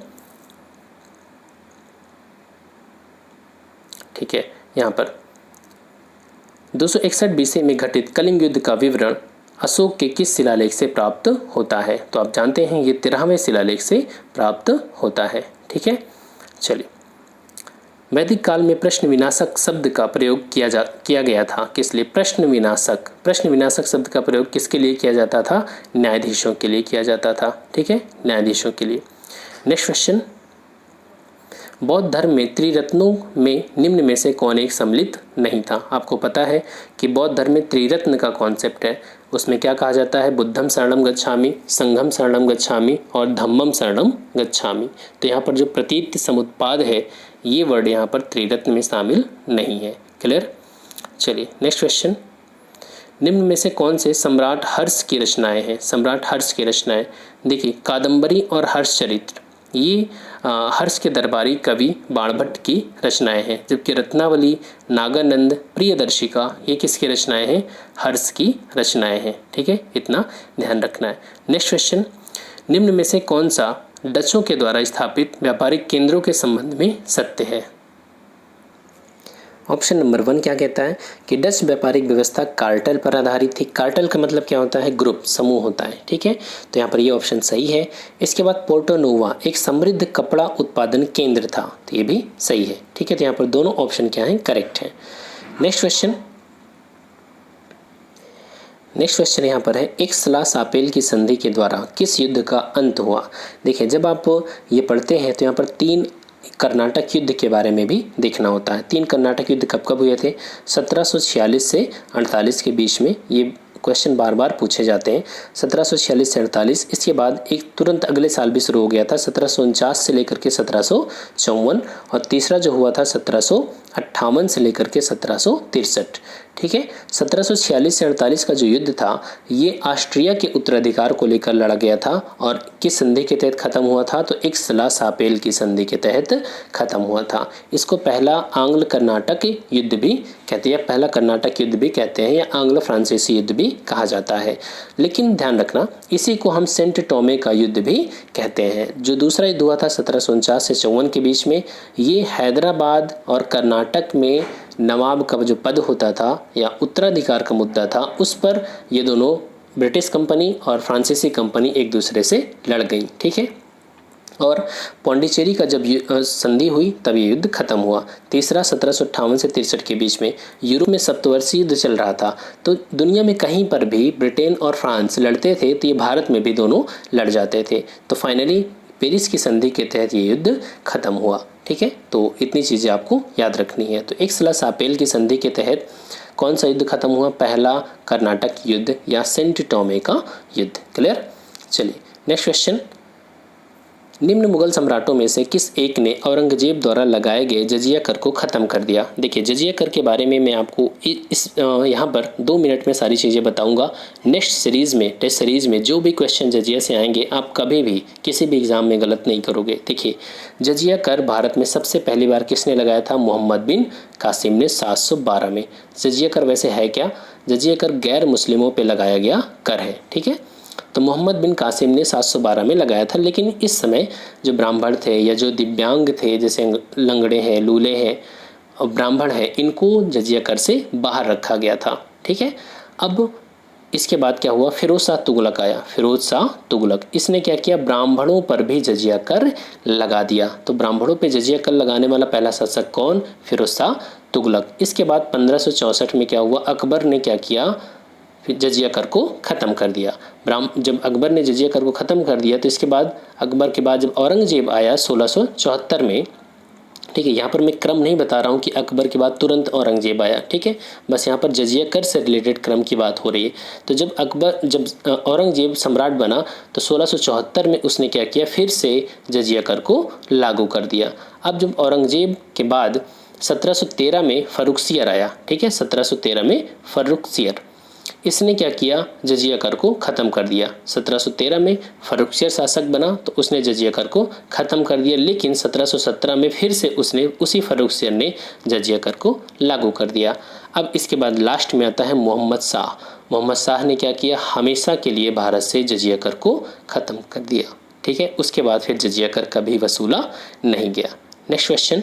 ठीक है, यहाँ पर 261 BC में घटित कलिंग युद्ध का विवरण अशोक के किस शिलालेख से प्राप्त होता है? तो आप जानते हैं ये 13वें शिलालेख से प्राप्त होता है। ठीक है, चलिए, वैदिक काल में प्रश्न विनाशक शब्द का प्रयोग किया गया था। किस लिए? प्रश्न विनाशक शब्द का प्रयोग किसके लिए किया जाता था? न्यायाधीशों के लिए किया जाता था। ठीक है, न्यायाधीशों के लिए। नेक्स्ट क्वेश्चन, बौद्ध धर्म में त्रिरत्नों में निम्न में से कौन एक सम्मिलित नहीं था? आपको पता है कि बौद्ध धर्म में त्रिरत्न का कॉन्सेप्ट है। उसमें क्या कहा जाता है? बुद्धम शरणम गच्छामि, संघम शरणम गच्छामि और धम्मम शरणम गच्छामि। तो यहाँ पर जो प्रतीत समुत्पाद है, ये वर्ड यहाँ पर त्रिरत्न में शामिल नहीं है। क्लियर? चलिए नेक्स्ट क्वेश्चन, निम्न में से कौन से सम्राट हर्ष की रचनाएं हैं? सम्राट हर्ष की रचनाएं, देखिए, कादम्बरी और हर्ष चरित्र, ये हर्ष के दरबारी कवि बाणभट्ट की रचनाएं हैं। जबकि रत्नावली, नागानंद, प्रियदर्शिका, ये किसकी रचनाएं हैं? हर्ष की रचनाएं हैं। ठीक है, इतना ध्यान रखना है। नेक्स्ट क्वेश्चन, निम्न में से कौन सा डचों के द्वारा स्थापित व्यापारिक केंद्रों के संबंध में सत्य है? ऑप्शन नंबर 1 क्या कहता है कि डच व्यापारिक व्यवस्था कार्टेल पर आधारित थी। कार्टेल का मतलब क्या होता है? ग्रुप, समूह होता है। ठीक है, तो यहाँ पर ये ऑप्शन सही है। इसके बाद पोर्टो नोवा एक समृद्ध कपड़ा उत्पादन केंद्र था, तो ये भी सही है। ठीक है, तो यहाँ पर दोनों ऑप्शन क्या हैं? करेक्ट है। नेक्स्ट क्वेश्चन यहाँ पर है, एक्सला-शापेल की संधि के द्वारा किस युद्ध का अंत हुआ? देखिए, जब आप ये पढ़ते हैं तो यहाँ पर 3 कर्नाटक युद्ध के बारे में भी देखना होता है। 3 कर्नाटक युद्ध कब कब हुए थे? 1746 से 48 के बीच में। ये क्वेश्चन बार बार पूछे जाते हैं। 1746 से 48। इसके बाद एक तुरंत अगले साल भी शुरू हो गया था, 1749 से लेकर के 1754। और तीसरा जो हुआ था 1758 से लेकर के 1763। ठीक है, 1746 से 48 का जो युद्ध था, ये ऑस्ट्रिया के उत्तराधिकार को लेकर लड़ा गया था। और किस संधि के तहत खत्म हुआ था? तो एक्सला-शापेल की संधि के तहत खत्म हुआ था। इसको पहला आंग्ल कर्नाटक युद्ध भी कहते हैं, पहला कर्नाटक युद्ध भी कहते हैं, या आंग्ल फ्रांसीसी युद्ध भी कहा जाता है। लेकिन ध्यान रखना, इसी को हम सेंट टोमे का युद्ध भी कहते हैं। जो दूसरा युद्ध हुआ था 1749 से 54 के बीच में, ये हैदराबाद और कर्नाटक में नवाब का जो पद होता था या उत्तराधिकार का मुद्दा था, उस पर ये दोनों ब्रिटिश कंपनी और फ्रांसीसी कंपनी एक दूसरे से लड़ गई। ठीक है, और पौंडीचेरी का जब संधि हुई तब ये युद्ध खत्म हुआ। तीसरा 1758 से 63 के बीच में यूरोप में सप्तवर्षीय युद्ध चल रहा था। तो दुनिया में कहीं पर भी ब्रिटेन और फ्रांस लड़ते थे तो ये भारत में भी दोनों लड़ जाते थे। तो फाइनली पेरिस की संधि के तहत ये युद्ध खत्म हुआ। ठीक है, तो इतनी चीज़ें आपको याद रखनी है। तो एक्सला-शापेल की संधि के तहत कौन सा युद्ध खत्म हुआ? पहला कर्नाटक युद्ध या सेंट टोमे का युद्ध। क्लियर? चलिए नेक्स्ट क्वेश्चन, निम्न मुगल सम्राटों में से किस एक ने औरंगजेब द्वारा लगाए गए जजिया कर को ख़त्म कर दिया? देखिए, जजिया कर के बारे में मैं आपको यहाँ पर 2 मिनट में सारी चीज़ें बताऊंगा। नेक्स्ट सीरीज़ में, टेस्ट सीरीज़ में जो भी क्वेश्चन जजिया से आएंगे, आप कभी भी किसी भी एग्ज़ाम में गलत नहीं करोगे। देखिए, जजिया कर भारत में सबसे पहली बार किसने लगाया था? मोहम्मद बिन कासिम ने 712 में। जजिया कर वैसे है क्या? जजिया कर गैर मुस्लिमों पर लगाया गया कर है। ठीक है, तो मोहम्मद बिन कासिम ने 712 में लगाया था। लेकिन इस समय जो ब्राह्मण थे या जो दिव्यांग थे, जैसे लंगड़े हैं, लूले हैं और ब्राह्मण हैं, इनको जजिया कर से बाहर रखा गया था। ठीक है, अब इसके बाद क्या हुआ? फिरोज शाह तुगलक आया। फिरोज शाह तुगलक, इसने क्या किया? ब्राह्मणों पर भी जजिया कर लगा दिया। तो ब्राह्मणों पर जजिया कर लगाने वाला पहला शासक कौन? फिरोज शाह तुगलक। इसके बाद 1564 में क्या हुआ, अकबर ने क्या किया, फिर जजिया कर को ख़त्म कर दिया। जब अकबर ने जजिया कर को ख़त्म कर दिया तो इसके बाद अकबर के बाद जब औरंगजेब आया 1674 में, ठीक है, यहाँ पर मैं क्रम नहीं बता रहा हूँ कि अकबर के बाद तुरंत औरंगजेब आया, ठीक है, बस यहाँ पर जजिया कर से रिलेटेड क्रम की बात हो रही है। तो जब औरंगजेब सम्राट बना तो 1674 में उसने क्या किया, फिर से जजिया कर को लागू कर दिया। अब जब औरंगजेब के बाद 1713 में फर्रुखसियर आया, ठीक है, 1713 में फर्रुखसियर, इसने क्या किया, जजिया कर को ख़त्म कर दिया। 1713 में फर्रुखसियर शासक बना तो उसने जजिया कर को ख़त्म कर दिया, लेकिन 1717 में फिर से उसने उसी फर्रुखसियर ने जजिया कर को लागू कर दिया। अब इसके बाद लास्ट में आता है मोहम्मद शाह। मोहम्मद शाह ने क्या किया, हमेशा के लिए भारत से जजिया कर को ख़त्म कर दिया, ठीक है। उसके बाद फिर जजिया कर कभी वसूला नहीं गया। नेक्स्ट क्वेश्चन,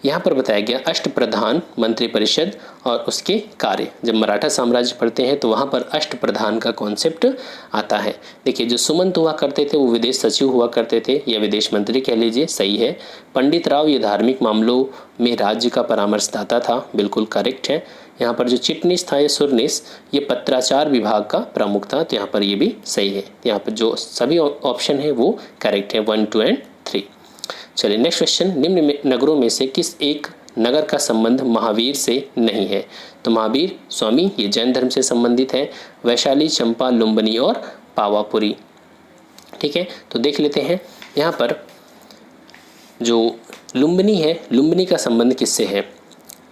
यहाँ पर बताया गया अष्टप्रधान मंत्रिपरिषद और उसके कार्य। जब मराठा साम्राज्य पढ़ते हैं तो वहाँ पर अष्टप्रधान का कॉन्सेप्ट आता है। देखिए, जो सुमंत हुआ करते थे वो विदेश सचिव हुआ करते थे, या विदेश मंत्री कह लीजिए, सही है। पंडित राव ये धार्मिक मामलों में राज्य का परामर्शदाता था, बिल्कुल करेक्ट है। यहाँ पर जो चिटनीस था या सुरनीस, ये पत्राचार विभाग का प्रमुख था, तो यहाँ पर ये भी सही है। यहाँ पर जो सभी ऑप्शन है वो करेक्ट है, 1, 2 एंड 3। चलिए नेक्स्ट क्वेश्चन, निम्न नगरों में से किस एक नगर का संबंध महावीर से नहीं है। तो महावीर स्वामी ये जैन धर्म से संबंधित है। वैशाली, चंपा, लुम्बिनी और पावापुरी, ठीक है। तो देख लेते हैं यहाँ पर जो लुम्बिनी है, लुम्बिनी का संबंध किससे है।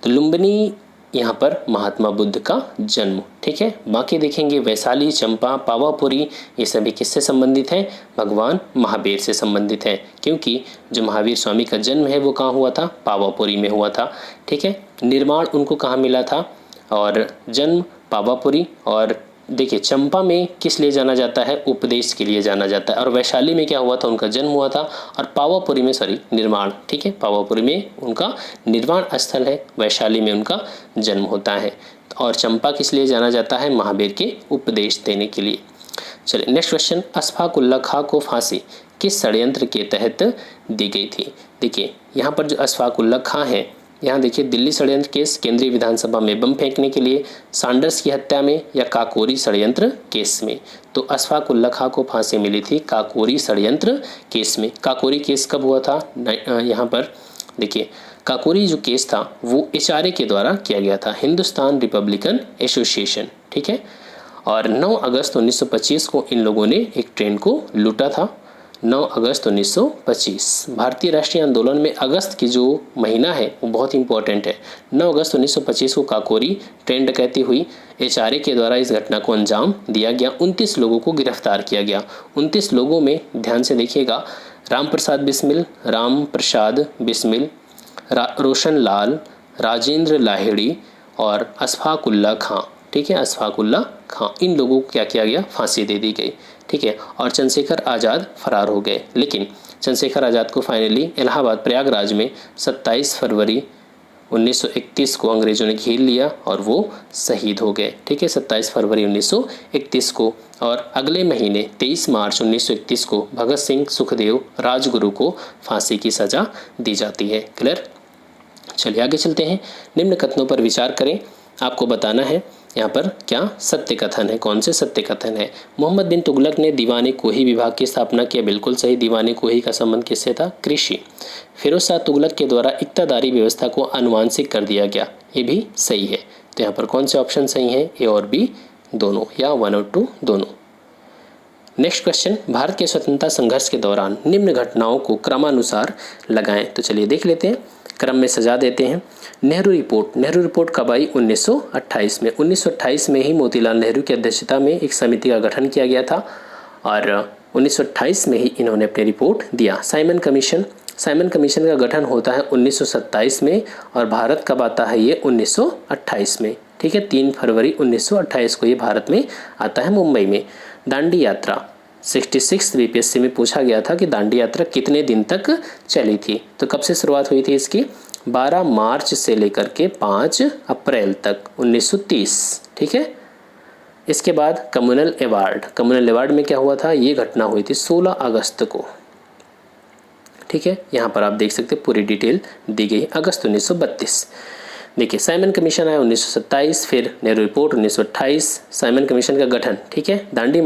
तो लुम्बिनी यहाँ पर महात्मा बुद्ध का जन्म, ठीक है। बाकी देखेंगे वैशाली, चंपा, पावापुरी ये सभी किससे संबंधित हैं, भगवान महावीर से संबंधित हैं, क्योंकि जो महावीर स्वामी का जन्म है वो कहाँ हुआ था, पावापुरी में हुआ था, ठीक है। निर्माण उनको कहाँ मिला था, और जन्म पावापुरी। और देखिए चंपा में किस लिए जाना जाता है, उपदेश के लिए जाना जाता है। और वैशाली में क्या हुआ था, उनका जन्म हुआ था। और पावापुरी में निर्माण, ठीक है, पावापुरी में उनका निर्माण स्थल है, वैशाली में उनका जन्म होता है। और चंपा किस लिए जाना जाता है, महावीर के उपदेश देने के लिए। चलिए नेक्स्ट क्वेश्चन, अशफाक उल्लाह खां को फांसी किस षड्यंत्र के तहत दी गई थी। देखिए यहाँ पर जो अशफाक उल्लाह खां है, यहाँ देखिए दिल्ली षड्यंत्र केस, केंद्रीय विधानसभा में बम फेंकने के लिए, सैंडर्स की हत्या में, या काकोरी षड्यंत्र केस में। तो अशफाक उल्लाह खां को फांसी मिली थी काकोरी षड्यंत्र केस में। काकोरी केस कब हुआ था, यहाँ पर देखिए काकोरी जो केस था वो HRA के द्वारा किया गया था, हिंदुस्तान रिपब्लिकन एसोसिएशन, ठीक है। और 9 अगस्त 1925 को इन लोगों ने एक ट्रेन को लूटा था। 9 अगस्त 1925 भारतीय राष्ट्रीय आंदोलन में अगस्त की जो महीना है वो बहुत इंपॉर्टेंट है। 9 अगस्त 1925 को काकोरी ट्रेन डकैती हुई, HRA के द्वारा इस घटना को अंजाम दिया गया। 29 लोगों को गिरफ्तार किया गया। 29 लोगों में ध्यान से देखिएगा, राम प्रसाद बिस्मिल, रोशन लाल, राजेंद्र लाहिड़ी और अशफाक उल्लाह खां, ठीक है, अशफाक उल्लाह खां, इन लोगों को क्या किया गया, फांसी दे दी गई, ठीक है। और चंद्रशेखर आज़ाद फरार हो गए, लेकिन चंद्रशेखर आज़ाद को फाइनली इलाहाबाद प्रयागराज में 27 फरवरी 1931 को अंग्रेजों ने घेर लिया और वो शहीद हो गए, ठीक है, 27 फरवरी 1931 को। और अगले महीने 23 मार्च 1931 को भगत सिंह, सुखदेव, राजगुरु को फांसी की सज़ा दी जाती है। क्लियर। चलिए आगे चलते हैं। निम्न कथनों पर विचार करें। आपको बताना है यहाँ पर क्या सत्य कथन है, कौन से सत्य कथन है। मोहम्मद बिन तुगलक ने दीवाने कोही विभाग की स्थापना किया, बिल्कुल सही। दीवाने कोही का संबंध किससे था, कृषि। फिरोज शाह तुगलक के द्वारा इक्तादारी व्यवस्था को अनुवांशिक कर दिया गया, ये भी सही है। तो यहाँ पर कौन से ऑप्शन सही हैं, ए और बी दोनों, या 1 और 2 दोनों। नेक्स्ट क्वेश्चन, भारत के स्वतंत्रता संघर्ष के दौरान निम्न घटनाओं को क्रमानुसार लगाएं। तो चलिए देख लेते हैं, क्रम में सजा देते हैं। नेहरू रिपोर्ट कब आई, 1928 में। 1928 में ही मोतीलाल नेहरू की अध्यक्षता में एक समिति का गठन किया गया था और 1928 में ही इन्होंने अपनी रिपोर्ट दिया। साइमन कमीशन का गठन होता है 1927 में और भारत कब आता है, ये 1928 में, ठीक है, 3 फरवरी 1928 को ये भारत में आता है, मुंबई में। दांडी यात्रा 66 बीपीएससी में पूछा गया था कि दांडी यात्रा कितने दिन तक चली थी। तो कब से शुरुआत हुई थी इसकी, 12 मार्च से लेकर के 5 अप्रैल तक 1930, ठीक है। इसके बाद कम्युनल अवार्ड में क्या हुआ था, ये घटना हुई थी 16 अगस्त को, ठीक है, यहाँ पर आप देख सकते हैं पूरी डिटेल दी गई। अगस्त 1932 देखिए साइमन कमीशन आया 1927, फिर नेहरू रिपोर्ट 1928, साइमन कमीशन का गठन, ठीक है, दांडी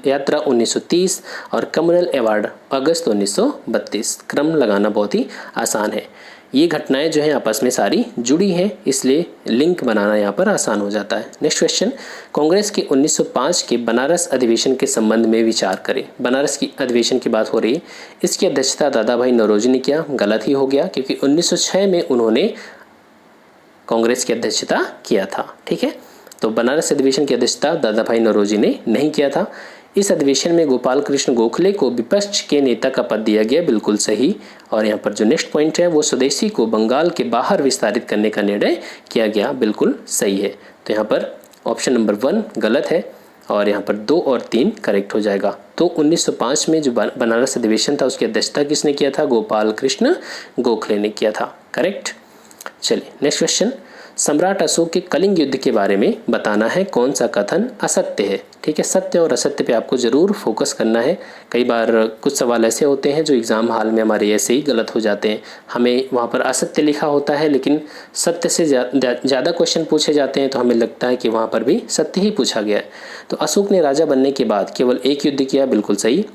यात्रा 1930 और कम्युनल अवार्ड अगस्त 1932। क्रम लगाना बहुत ही आसान है। ये घटनाएं जो हैं आपस में सारी जुड़ी हैं, इसलिए लिंक बनाना यहाँ पर आसान हो जाता है। नेक्स्ट क्वेश्चन, कांग्रेस के 1905 के बनारस अधिवेशन के संबंध में विचार करें। बनारस की अधिवेशन की बात हो रही है, इसकी अध्यक्षता दादा भाई नौरोजी ने किया। गलत ही हो गया क्योंकि 1906 में उन्होंने कांग्रेस की अध्यक्षता किया था, ठीक है। तो बनारस अधिवेशन की अध्यक्षता दादा भाई नौरोजी ने नहीं किया था। इस अधिवेशन में गोपाल कृष्ण गोखले को विपक्ष के नेता का पद दिया गया, बिल्कुल सही। और यहाँ पर जो नेक्स्ट पॉइंट है वो स्वदेशी को बंगाल के बाहर विस्तारित करने का निर्णय किया गया, बिल्कुल सही है। तो यहाँ पर ऑप्शन नंबर 1 गलत है और यहाँ पर 2 और 3 करेक्ट हो जाएगा। तो 1905 में जो बनारस अधिवेशन था उसकी अध्यक्षता किसने किया था? गोपाल कृष्ण गोखले ने किया था, करेक्ट। चलिए नेक्स्ट क्वेश्चन, सम्राट अशोक के कलिंग युद्ध के बारे में बताना है, कौन सा कथन असत्य है? ठीक है, सत्य और असत्य पे आपको जरूर फोकस करना है। कई बार कुछ सवाल ऐसे होते हैं जो एग्जाम हाल में हमारे ऐसे ही गलत हो जाते हैं, हमें वहाँ पर असत्य लिखा होता है लेकिन सत्य से ज़्यादा क्वेश्चन पूछे जाते हैं तो हमें लगता है कि वहाँ पर भी सत्य ही पूछा गया है। तो अशोक ने राजा बनने के बाद केवल एक युद्ध किया, बिल्कुल सही।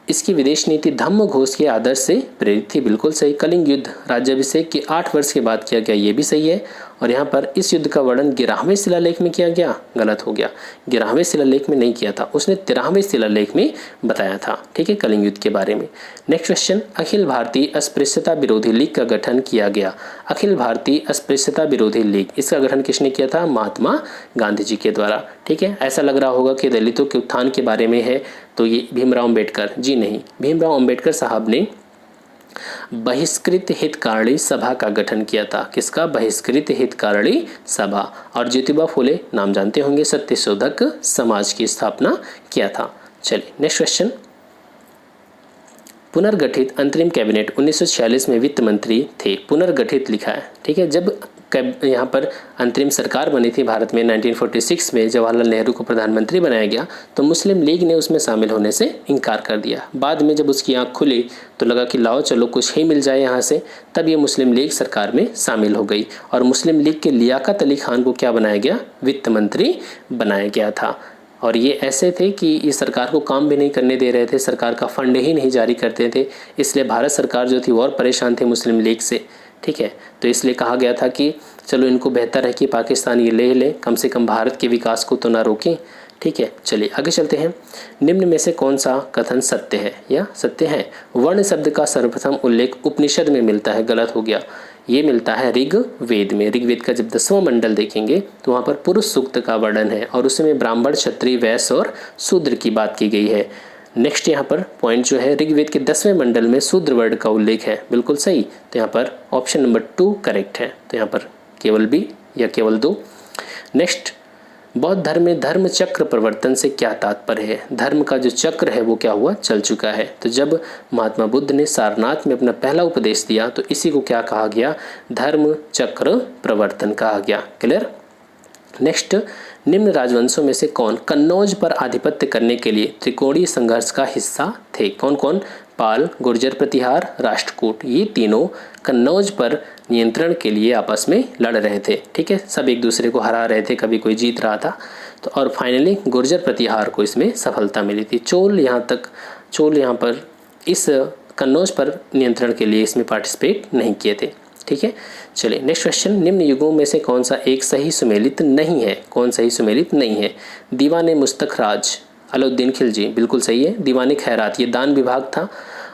इसकी विदेश नीति धम्म घोष के आदर्श से प्रेरित थी, बिल्कुल सही। कलिंग युद्ध राज्याभिषेक के 8 वर्ष के बाद किया गया, ये भी सही है। और यहाँ पर इस युद्ध का वर्णन 11वें शिलालेख में किया गया, गलत हो गया। 11वें शिलालेख में नहीं किया था, उसने 13वें शिलालेख में बताया था, ठीक है, कलिंग युद्ध के बारे में। नेक्स्ट क्वेश्चन, अखिल भारतीय अस्पृश्यता विरोधी लीग का गठन किया गया। अखिल भारतीय अस्पृश्यता विरोधी लीग, इसका गठन किसने किया था? महात्मा गांधी जी के द्वारा, ठीक है। ऐसा लग रहा होगा कि दलितों के उत्थान के बारे में है तो ये भीमराव अम्बेडकर जी नहीं, भीमराव अम्बेडकर साहब ने बहिष्कृत हितकारिणी सभा का गठन किया था। किसका? बहिष्कृत हितकारिणी सभा। और ज्योतिबा फुले नाम जानते होंगे, सत्यशोधक समाज की स्थापना किया था। चलिए नेक्स्ट क्वेश्चन, पुनर्गठित अंतरिम कैबिनेट 1946 में वित्त मंत्री थे। पुनर्गठित लिखा है, ठीक है। जब यहाँ पर अंतरिम सरकार बनी थी भारत में 1946 में, जवाहरलाल नेहरू को प्रधानमंत्री बनाया गया तो मुस्लिम लीग ने उसमें शामिल होने से इनकार कर दिया। बाद में जब उसकी आंख खुली तो लगा कि लाओ चलो कुछ ही मिल जाए यहाँ से, तब ये मुस्लिम लीग सरकार में शामिल हो गई और मुस्लिम लीग के लियाकत अली खान को क्या बनाया गया? वित्त मंत्री बनाया गया था। और ये ऐसे थे कि इस सरकार को काम भी नहीं करने दे रहे थे, सरकार का फंड ही नहीं जारी करते थे, इसलिए भारत सरकार जो थी वो और परेशान थे मुस्लिम लीग से, ठीक है। तो इसलिए कहा गया था कि चलो इनको बेहतर है कि पाकिस्तान ये ले ले, कम से कम भारत के विकास को तो ना रोकें, ठीक है। चलिए आगे चलते हैं। निम्न में से कौन सा कथन सत्य है या सत्य है? वर्ण शब्द का सर्वप्रथम उल्लेख उपनिषद में मिलता है, गलत हो गया। ये मिलता है ऋग्वेद में। ऋग्वेद का जब 10वां मंडल देखेंगे तो वहाँ पर पुरुष सूक्त का वर्णन है और उसमें ब्राह्मण, क्षत्रिय, वैश्य और शूद्र की बात की गई है। नेक्स्ट यहाँ पर पॉइंट जो है, ऋग्वेद के 10वें मंडल में शूद्र वर्ड का उल्लेख है, बिल्कुल सही। तो यहाँ पर ऑप्शन नंबर 2 करेक्ट है। तो यहाँ पर केवल बी या केवल 2। नेक्स्ट, बौद्ध धर्म में धर्म चक्र प्रवर्तन से क्या तात्पर्य है? धर्म का जो चक्र है वो क्या हुआ? चल चुका है। तो जब महात्मा बुद्ध ने सारनाथ में अपना पहला उपदेश दिया तो इसी को क्या कहा गया? धर्म चक्र प्रवर्तन कहा गया। क्लियर? नेक्स्ट, निम्न राजवंशों में से कौन कन्नौज पर आधिपत्य करने के लिए त्रिकोणीय संघर्ष का हिस्सा थे? कौन कौन? पाल, गुर्जर प्रतिहार, राष्ट्रकूट, ये तीनों कन्नौज पर नियंत्रण के लिए आपस में लड़ रहे थे, ठीक है। सब एक दूसरे को हरा रहे थे, कभी कोई जीत रहा था। तो और फाइनली गुर्जर प्रतिहार को इसमें सफलता मिली थी। चोल यहाँ पर इस कन्नौज पर नियंत्रण के लिए इसमें पार्टिसिपेट नहीं किए थे, ठीक है। चलिए नेक्स्ट क्वेश्चन, निम्न युगों में से कौन सा एक सही सुमेलित नहीं है? कौन सही सुमेलित नहीं है? दीवाने मुस्तखराज अलाउद्दीन खिलजी, बिल्कुल सही है। दीवाने खैरात, ये दान विभाग था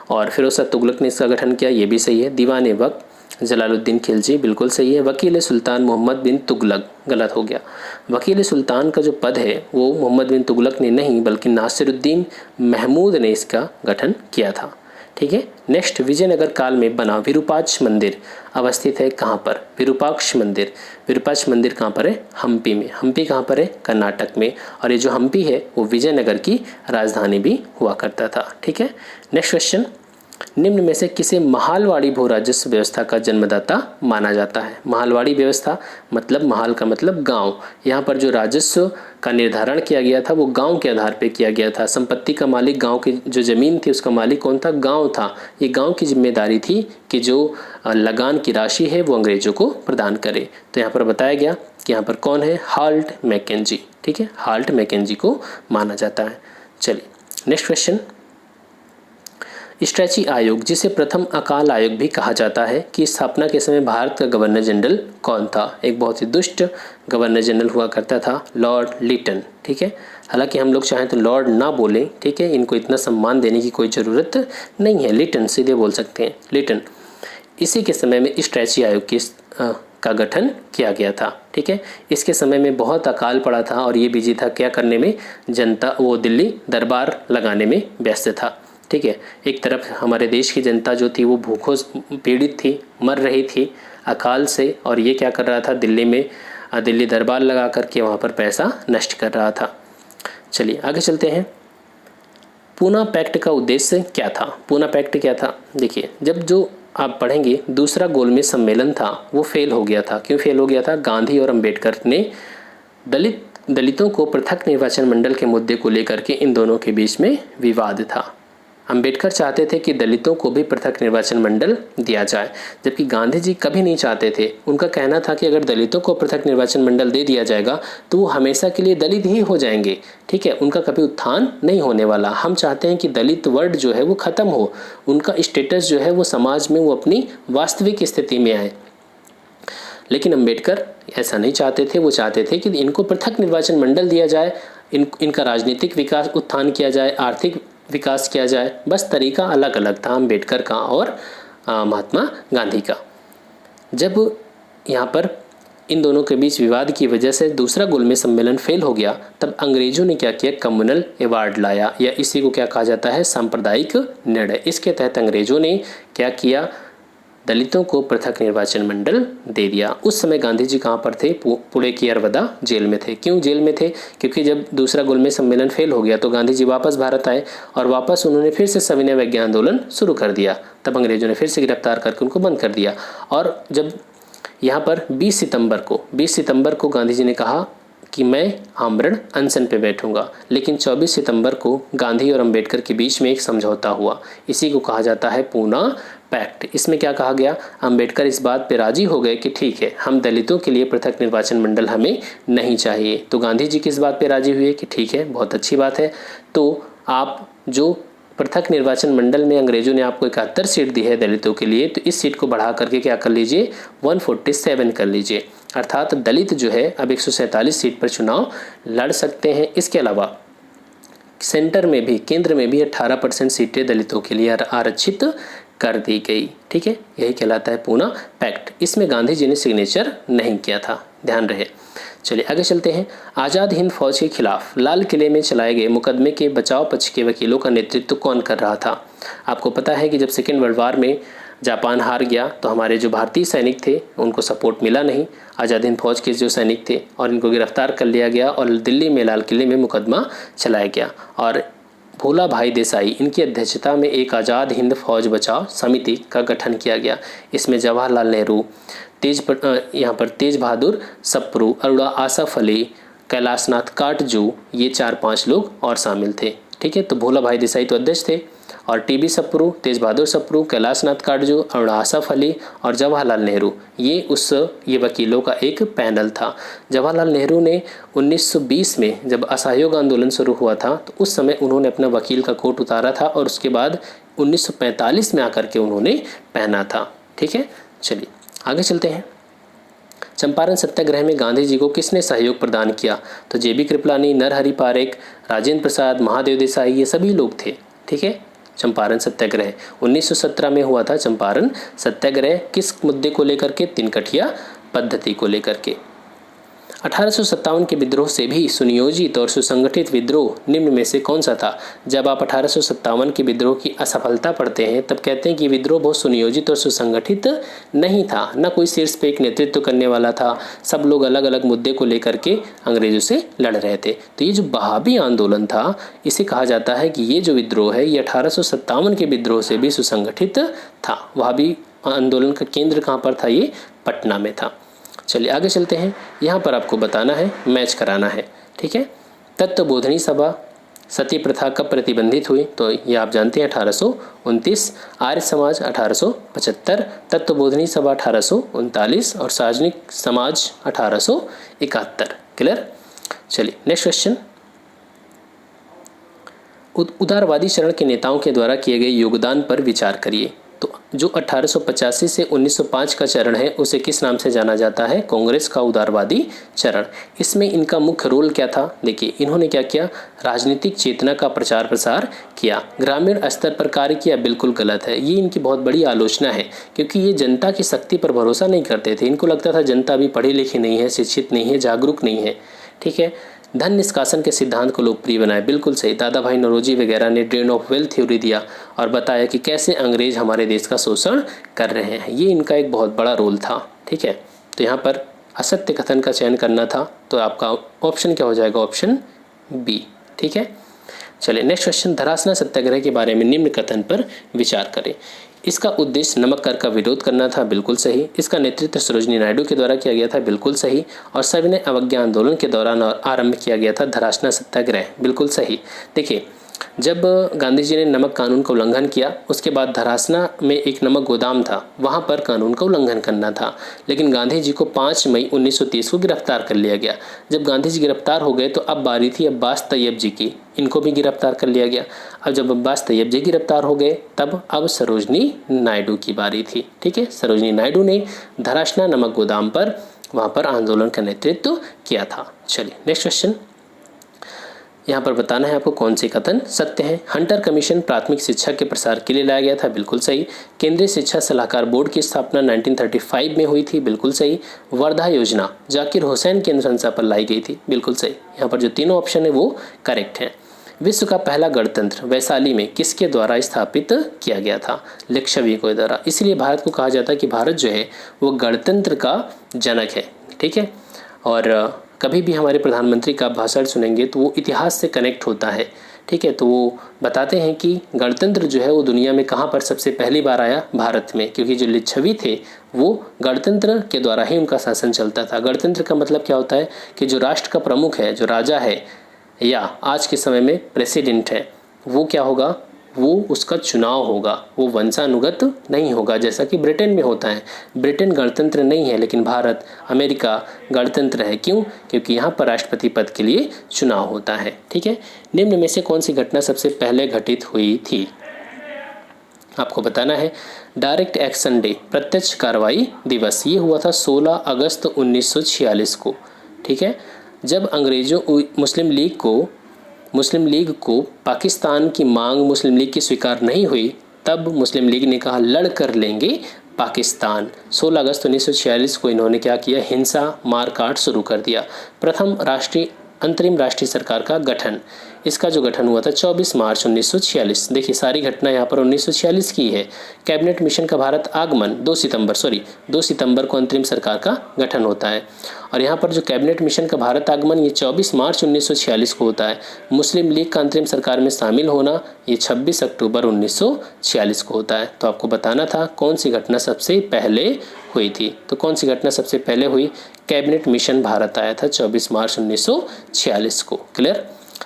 और फिरोज तुगलक ने इसका गठन किया, ये भी सही है। दीवाने वक्त जलालुद्दीन खिलजी, बिल्कुल सही है। वकील सुल्तान मोहम्मद बिन तुगलक, गलत हो गया। वकील सुल्तान का जो पद है वो मोहम्मद बिन तुगलक ने नहीं बल्कि नासिरुद्दीन महमूद ने इसका गठन किया था, ठीक है। नेक्स्ट, विजयनगर काल में बना विरूपाक्ष मंदिर अवस्थित है कहाँ पर? विरूपाक्ष मंदिर कहाँ पर है? हम्पी में। हम्पी कहाँ पर है? कर्नाटक में। और ये जो हम्पी है वो विजयनगर की राजधानी भी हुआ करता था, ठीक है। नेक्स्ट क्वेश्चन, निम्न में से किसे महालवाड़ी भू राजस्व व्यवस्था का जन्मदाता माना जाता है? महालवाड़ी व्यवस्था मतलब महाल का मतलब गांव। यहाँ पर जो राजस्व का निर्धारण किया गया था वो गांव के आधार पर किया गया था। संपत्ति का मालिक गांव की जो जमीन थी उसका मालिक कौन था? गांव था। ये गांव की जिम्मेदारी थी कि जो लगान की राशि है वो अंग्रेजों को प्रदान करे। तो यहाँ पर बताया गया कि यहाँ पर कौन है? Holt Mackenzie. ठीक है, हाल्ट मैकेंजी को माना जाता है। चलिए नेक्स्ट क्वेश्चन। स्ट्रैची आयोग, जिसे प्रथम अकाल आयोग भी कहा जाता है, की स्थापना के समय भारत का गवर्नर जनरल कौन था? एक बहुत ही दुष्ट गवर्नर जनरल हुआ करता था, लॉर्ड लिटन। ठीक है, हालांकि हम लोग चाहें तो लॉर्ड ना बोलें, ठीक है, इनको इतना सम्मान देने की कोई ज़रूरत नहीं है, लिटन सीधे बोल सकते हैं, लिटन। इसी के समय में स्ट्रैची आयोग का गठन किया गया था। ठीक है, इसके समय में बहुत अकाल पड़ा था और ये बिजी था क्या करने में? जनता वो दिल्ली दरबार लगाने में व्यस्त था। ठीक है, एक तरफ हमारे देश की जनता जो थी वो भूखों पीड़ित थी, मर रही थी अकाल से, और ये क्या कर रहा था? दिल्ली में दिल्ली दरबार लगा करके वहाँ पर पैसा नष्ट कर रहा था। चलिए आगे चलते हैं। पूना पैक्ट का उद्देश्य क्या था? पूना पैक्ट क्या था? देखिए, जब जो आप पढ़ेंगे दूसरा गोलमेज सम्मेलन था वो फेल हो गया था। क्यों फेल हो गया था? गांधी और अंबेडकर ने दलितों को पृथक निर्वाचन मंडल के मुद्दे को लेकर के इन दोनों के बीच में विवाद था। अंबेडकर चाहते थे कि दलितों को भी पृथक निर्वाचन मंडल दिया जाए, जबकि गांधी जी कभी नहीं चाहते थे। उनका कहना था कि अगर दलितों को पृथक निर्वाचन मंडल दे दिया जाएगा तो वो हमेशा के लिए दलित ही हो जाएंगे। ठीक है, उनका कभी उत्थान नहीं होने वाला। हम चाहते हैं कि दलित वर्ड जो है वो ख़त्म हो, उनका स्टेटस जो है वो समाज में वो अपनी वास्तविक स्थिति में आए। लेकिन अंबेडकर ऐसा नहीं चाहते थे। वो चाहते थे कि इनको पृथक निर्वाचन मंडल दिया जाए, इनका राजनीतिक विकास उत्थान किया जाए, आर्थिक विकास किया जाए। बस तरीका अलग अलग था अंबेडकर का और महात्मा गांधी का। जब यहाँ पर इन दोनों के बीच विवाद की वजह से दूसरा गोलमेज सम्मेलन फेल हो गया, तब अंग्रेजों ने क्या किया? कम्युनल अवार्ड लाया, या इसी को क्या कहा जाता है? सांप्रदायिक निर्णय। इसके तहत अंग्रेजों ने क्या किया? दलितों को पृथक निर्वाचन मंडल दे दिया। उस समय गांधी जी कहाँ पर थे? पुणे की अरवदा जेल में थे। क्यों जेल में थे? क्योंकि जब दूसरा गोलमेज सम्मेलन फेल हो गया तो गांधी जी वापस भारत आए और वापस उन्होंने फिर से सविनय अवज्ञा आंदोलन शुरू कर दिया। तब अंग्रेजों ने फिर से गिरफ्तार करके उनको बंद कर दिया। और जब यहाँ पर 20 सितंबर को गांधी जी ने कहा कि मैं आमरण अनशन पे बैठूंगा, लेकिन 24 सितंबर को गांधी और अंबेडकर के बीच में एक समझौता हुआ। इसी को कहा जाता है पूना पैक्ट। इसमें क्या कहा गया? अंबेडकर इस बात पे राजी हो गए कि ठीक है, हम दलितों के लिए पृथक निर्वाचन मंडल हमें नहीं चाहिए। तो गांधी जी किस बात पे राजी हुए कि ठीक है, बहुत अच्छी बात है, तो आप जो पृथक निर्वाचन मंडल में अंग्रेजों ने आपको 71 सीट दी है दलितों के लिए, तो इस सीट को बढ़ा करके क्या कर लीजिए? 147 कर लीजिए। अर्थात दलित जो है अब 147 सीट पर चुनाव लड़ सकते हैं। इसके अलावा सेंटर में भी, केंद्र में भी 18% सीटें दलितों के लिए आरक्षित कर दी गई। ठीक है, यही कहलाता है पूना पैक्ट। इसमें गांधी जी ने सिग्नेचर नहीं किया था, ध्यान रहे। चलिए आगे चलते हैं। आज़ाद हिंद फौज के खिलाफ लाल किले में चलाए गए मुकदमे के बचाव पक्ष के वकीलों का नेतृत्व कौन कर रहा था? आपको पता है कि जब सेकेंड वर्ल्ड वार में जापान हार गया तो हमारे जो भारतीय सैनिक थे उनको सपोर्ट मिला नहीं, आज़ाद हिंद फौज के जो सैनिक थे, और इनको गिरफ्तार कर लिया गया और दिल्ली में लाल किले में मुकदमा चलाया गया। और भोला भाई देसाई इनकी अध्यक्षता में एक आज़ाद हिंद फौज बचाव समिति का गठन किया गया। इसमें जवाहरलाल नेहरू, यहाँ पर तेज बहादुर सप्रू, अरोड़ा आसफ अली, कैलाशनाथ काटजू, ये 4-5 लोग और शामिल थे। ठीक है, तो भोला भाई देसाई तो अध्यक्ष थे, और टीबी सप्रू, तेज बहादुर सप्रू, कैलाशनाथ काटजू, अरोड़ा आसफ अली और जवाहरलाल नेहरू, ये वकीलों का एक पैनल था। जवाहरलाल नेहरू ने 1920 में जब असहयोग आंदोलन शुरू हुआ था तो उस समय उन्होंने अपना वकील का कोट उतारा था और उसके बाद 1945 में आकर के उन्होंने पहना था। ठीक है, चलिए आगे चलते हैं। चंपारण सत्याग्रह में गांधी जी को किसने सहयोग प्रदान किया? तो जेबी कृपलानी, नरहरि पारेख, राजेंद्र प्रसाद, महादेव देसाई, ये सभी लोग थे। ठीक है, चंपारण सत्याग्रह 1917 में हुआ था। चंपारण सत्याग्रह किस मुद्दे को लेकर के? तिनकठिया पद्धति को लेकर के। 1857 के विद्रोह से भी सुनियोजित और सुसंगठित विद्रोह निम्न में से कौन सा था? जब आप 1857 के विद्रोह की असफलता पढ़ते हैं तब कहते हैं कि विद्रोह बहुत सुनियोजित और सुसंगठित नहीं था, न कोई शीर्ष पे एक नेतृत्व करने वाला था, सब लोग अलग अलग मुद्दे को लेकर के अंग्रेजों से लड़ रहे थे। तो ये जो बहाबी आंदोलन था, इसे कहा जाता है कि ये जो विद्रोह है ये 1857 के विद्रोह से भी सुसंगठित था। वहाबी आंदोलन का केंद्र कहाँ पर था? ये पटना में था। चलिए आगे चलते हैं। यहाँ पर आपको बताना है, मैच कराना है, ठीक है। तत्वबोधिनी सभा सती प्रथा कब प्रतिबंधित हुई? तो ये आप जानते हैं 1829, आर्य समाज 1875, तत्वबोधिनी सभा 1839 और सार्वजनिक समाज 1871। क्लियर। चलिए नेक्स्ट क्वेश्चन। उदारवादी चरण के नेताओं के द्वारा किए गए योगदान पर विचार करिए। तो जो 1885 से 1905 का चरण है उसे किस नाम से जाना जाता है? कांग्रेस का उदारवादी चरण। इसमें इनका मुख्य रोल क्या था? देखिए इन्होंने क्या किया, राजनीतिक चेतना का प्रचार प्रसार किया, ग्रामीण स्तर पर कार्य किया। बिल्कुल गलत है, ये इनकी बहुत बड़ी आलोचना है, क्योंकि ये जनता की शक्ति पर भरोसा नहीं करते थे। इनको लगता था जनता अभी पढ़ी लिखी नहीं है, शिक्षित नहीं है, जागरूक नहीं है, ठीक है। धन निष्कासन के सिद्धांत को लोकप्रिय बनाया। बिल्कुल सही, दादा भाई नौरोजी वगैरह ने ड्रेन ऑफ वेल्थ थ्योरी दिया और बताया कि कैसे अंग्रेज हमारे देश का शोषण कर रहे हैं। ये इनका एक बहुत बड़ा रोल था, ठीक है। तो यहाँ पर असत्य कथन का चयन करना था, तो आपका ऑप्शन क्या हो जाएगा? ऑप्शन बी, ठीक है। चलिए नेक्स्ट क्वेश्चन। धरासना सत्याग्रह के बारे में निम्न कथन पर विचार करें। इसका उद्देश्य नमक कर का विरोध करना था। बिल्कुल सही। इसका नेतृत्व सरोजिनी नायडू के द्वारा किया गया था। बिल्कुल सही। और सविनय अवज्ञा आंदोलन के दौरान आरंभ किया गया था धरासना सत्याग्रह। बिल्कुल सही। देखिए जब गांधी जी ने नमक कानून का उल्लंघन किया, उसके बाद धरासना में एक नमक गोदाम था, वहां पर कानून का उल्लंघन करना था, लेकिन गांधी जी को 5 मई 1930 को गिरफ्तार कर लिया गया। जब गांधी जी गिरफ्तार हो गए तो अब बारी थी अब्बास तैयब जी की, इनको भी गिरफ्तार कर लिया गया। अब जब अब्बास तैयब जी गिरफ्तार हो गए तब अब सरोजनी नायडू की बारी थी, ठीक है। सरोजनी नायडू ने धरासना नमक गोदाम पर वहाँ पर आंदोलन का नेतृत्व किया था। चलिए नेक्स्ट क्वेश्चन। यहाँ पर बताना है आपको कौन से कथन सत्य है। हंटर कमीशन प्राथमिक शिक्षा के प्रसार के लिए लाया गया था। बिल्कुल सही। केंद्रीय शिक्षा सलाहकार बोर्ड की स्थापना 1935 में हुई थी। बिल्कुल सही। वर्धा योजना जाकिर हुसैन की अनुशंसा पर लाई गई थी। बिल्कुल सही। यहाँ पर जो तीनों ऑप्शन है वो करेक्ट हैं। विश्व का पहला गणतंत्र वैशाली में किसके द्वारा स्थापित किया गया था? लिच्छवी के द्वारा। इसलिए भारत को कहा जाता है कि भारत जो है वो गणतंत्र का जनक है, ठीक है। और कभी भी हमारे प्रधानमंत्री का भाषण सुनेंगे तो वो इतिहास से कनेक्ट होता है, ठीक है। तो वो बताते हैं कि गणतंत्र जो है वो दुनिया में कहाँ पर सबसे पहली बार आया? भारत में, क्योंकि जो लिच्छवी थे वो गणतंत्र के द्वारा ही उनका शासन चलता था। गणतंत्र का मतलब क्या होता है कि जो राष्ट्र का प्रमुख है, जो राजा है या आज के समय में प्रेसिडेंट है, वो क्या होगा? वो उसका चुनाव होगा, वो वंशानुगत नहीं होगा, जैसा कि ब्रिटेन में होता है। ब्रिटेन गणतंत्र नहीं है, लेकिन भारत, अमेरिका गणतंत्र है। क्यों? क्योंकि यहाँ पर राष्ट्रपति पद के लिए चुनाव होता है, ठीक है। निम्न में से कौन सी घटना सबसे पहले घटित हुई थी? आपको बताना है। डायरेक्ट एक्शन डे, प्रत्यक्ष कार्रवाई दिवस, ये हुआ था 16 अगस्त 1946 को, ठीक है। जब अंग्रेजों मुस्लिम लीग को पाकिस्तान की मांग मुस्लिम लीग की स्वीकार नहीं हुई, तब मुस्लिम लीग ने कहा लड़ कर लेंगे पाकिस्तान। 16 अगस्त 1946 को इन्होंने क्या किया? हिंसा, मारकाट शुरू कर दिया। प्रथम अंतरिम राष्ट्रीय सरकार का गठन, इसका जो गठन हुआ था 24 मार्च 1946। देखिए सारी घटना यहाँ पर 1946 की है। कैबिनेट मिशन का भारत आगमन 2 सितंबर को अंतरिम सरकार का गठन होता है। और यहाँ पर जो कैबिनेट मिशन का भारत आगमन ये 24 मार्च 1946 को होता है। मुस्लिम लीग का अंतरिम सरकार में शामिल होना ये 26 अक्टूबर 1946 को होता है। तो आपको बताना था कौन सी घटना सबसे पहले हुई थी। तो कौन सी घटना सबसे पहले हुई? कैबिनेट मिशन भारत आया था 24 मार्च 1946 को। क्लियर।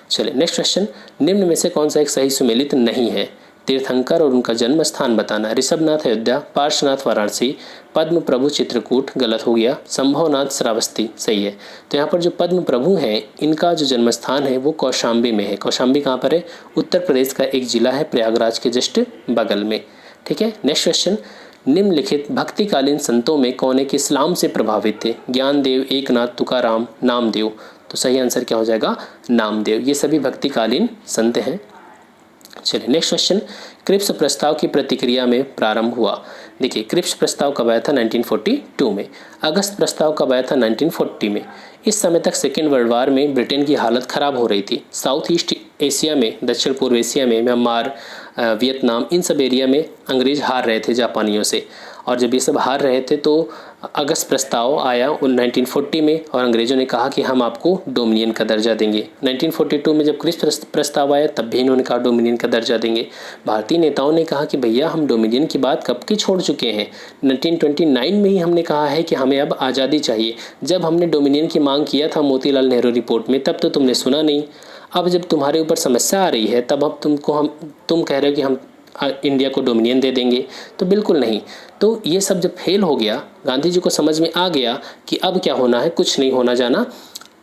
चलिए नेक्स्ट क्वेश्चन। निम्न में से कौन सा एक सही सुमेलित नहीं है? तीर्थंकर और उनका जन्म स्थान बताना। ऋषभनाथ अयोध्या, पार्श्वनाथ वाराणसी, पद्म प्रभु चित्रकूट, गलत हो गया। संभवनाथ श्रावस्ती, सही है। तो यहाँ पर जो पद्म प्रभु हैं इनका जो जन्म स्थान है वो कौशाम्बी में है। कौशाम्बी कहाँ पर है? उत्तर प्रदेश का एक जिला है, प्रयागराज के जस्ट बगल में, ठीक है। Next question. निम्नलिखित भक्तिकालीन संतों में कौन एक इस्लाम से प्रभावित थे? ज्ञानदेव, एकनाथ, तुकाराम, नामदेव। तो सही आंसर क्या हो जाएगा? नामदेव। ये सभी भक्तिकालीन संत हैं। चलिए नेक्स्ट क्वेश्चन, क्रिप्स प्रस्ताव की प्रतिक्रिया में प्रारंभ हुआ। देखिए क्रिप्स प्रस्ताव कब आया था? 1942 में। अगस्त प्रस्ताव कब आया था? 1940 में। इस समय तक सेकेंड वर्ल्ड वार में ब्रिटेन की हालत ख़राब हो रही थी। साउथ ईस्ट एशिया में, दक्षिण पूर्व एशिया में, म्यांमार, वियतनाम, इन सब एरिया में अंग्रेज हार रहे थे जापानियों से। और जब ये सब हार रहे थे तो अगस्त प्रस्ताव आया 1940 में और अंग्रेज़ों ने कहा कि हम आपको डोमिनियन का दर्जा देंगे। 1942 में जब क्रिप्स प्रस्ताव आया तब भी इन्होंने कहा डोमिनियन का दर्जा देंगे। भारतीय नेताओं ने कहा कि भैया हम डोमिनियन की बात कब की छोड़ चुके हैं, 1929 में ही हमने कहा है कि हमें अब आज़ादी चाहिए। जब हमने डोमिनियन की मांग किया था मोतीलाल नेहरू रिपोर्ट में तब तो तुमने सुना नहीं। अब जब तुम्हारे ऊपर समस्या आ रही है तब अब तुम कह रहे हो कि हम इंडिया को डोमिनियन दे देंगे, तो बिल्कुल नहीं। तो ये सब जब फेल हो गया, गांधी जी को समझ में आ गया कि अब क्या होना है, कुछ नहीं होना जाना।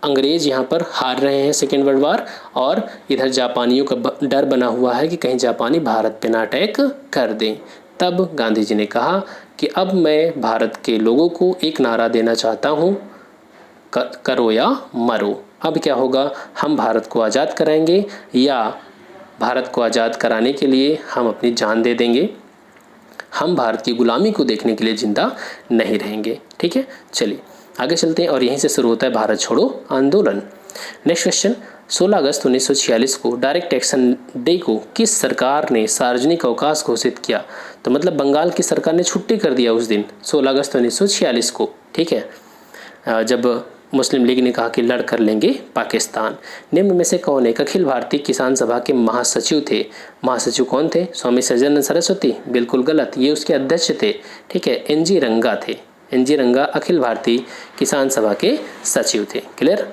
अंग्रेज यहाँ पर हार रहे हैं सेकेंड वर्ल्ड वार और इधर जापानियों का डर बना हुआ है कि कहीं जापानी भारत पे ना अटैक कर दें। तब गांधी जी ने कहा कि अब मैं भारत के लोगों को एक नारा देना चाहता हूँ, करो या मरो। अब क्या होगा, हम भारत को आज़ाद कराएंगे या भारत को आज़ाद कराने के लिए हम अपनी जान दे देंगे। हम भारत की गुलामी को देखने के लिए जिंदा नहीं रहेंगे। ठीक है, चलिए आगे चलते हैं और यहीं से शुरू होता है भारत छोड़ो आंदोलन। नेक्स्ट क्वेश्चन, 16 अगस्त 1946 को डायरेक्ट एक्शन डे को किस सरकार ने सार्वजनिक अवकाश घोषित किया? तो मतलब बंगाल की सरकार ने छुट्टी कर दिया उस दिन 16 अगस्त 1946 को। ठीक है, जब मुस्लिम लीग ने कहा कि लड़ कर लेंगे पाकिस्तान। निम्न में से कौन एक अखिल भारतीय किसान सभा के महासचिव थे? महासचिव कौन थे? स्वामी सज्जनानंद सरस्वती? बिल्कुल गलत, ये उसके अध्यक्ष थे। ठीक है, एनजी रंगा थे। एनजी रंगा अखिल भारतीय किसान सभा के सचिव थे। क्लियर?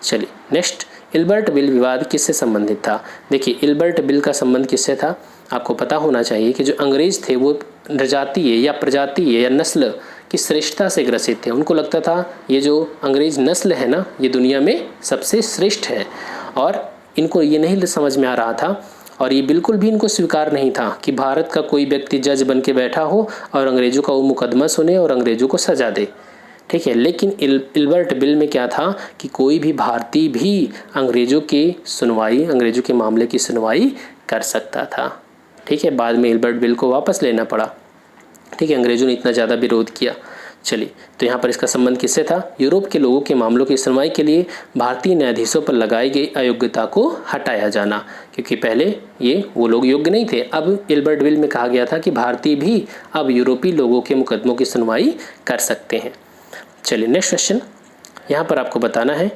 चलिए नेक्स्ट, इल्बर्ट बिल विवाद किससे संबंधित था? देखिए इल्बर्ट बिल का संबंध किससे था? आपको पता होना चाहिए कि जो अंग्रेज थे वो जातीय या प्रजातीय या नस्ल की श्रेष्ठता से ग्रसित थे। उनको लगता था ये जो अंग्रेज नस्ल है ना, ये दुनिया में सबसे श्रेष्ठ है, और इनको ये नहीं समझ में आ रहा था और ये बिल्कुल भी इनको स्वीकार नहीं था कि भारत का कोई व्यक्ति जज बन के बैठा हो और अंग्रेज़ों का वो मुकदमा सुने और अंग्रेज़ों को सजा दे। ठीक है, लेकिन इल्बर्ट बिल में क्या था कि कोई भी भारतीय भी अंग्रेज़ों के मामले की सुनवाई कर सकता था। ठीक है, बाद में इल्बर्ट बिल को वापस लेना पड़ा। ठीक है, अंग्रेज़ों ने इतना ज़्यादा विरोध किया। चलिए, तो यहाँ पर इसका संबंध किससे था? यूरोप के लोगों के मामलों की सुनवाई के लिए भारतीय न्यायाधीशों पर लगाई गई अयोग्यता को हटाया जाना, क्योंकि पहले वो लोग योग्य नहीं थे। अब इल्बर्ट बिल में कहा गया था कि भारतीय भी अब यूरोपीय लोगों के मुकदमों की सुनवाई कर सकते हैं। चलिए नेक्स्ट क्वेश्चन, यहाँ पर आपको बताना है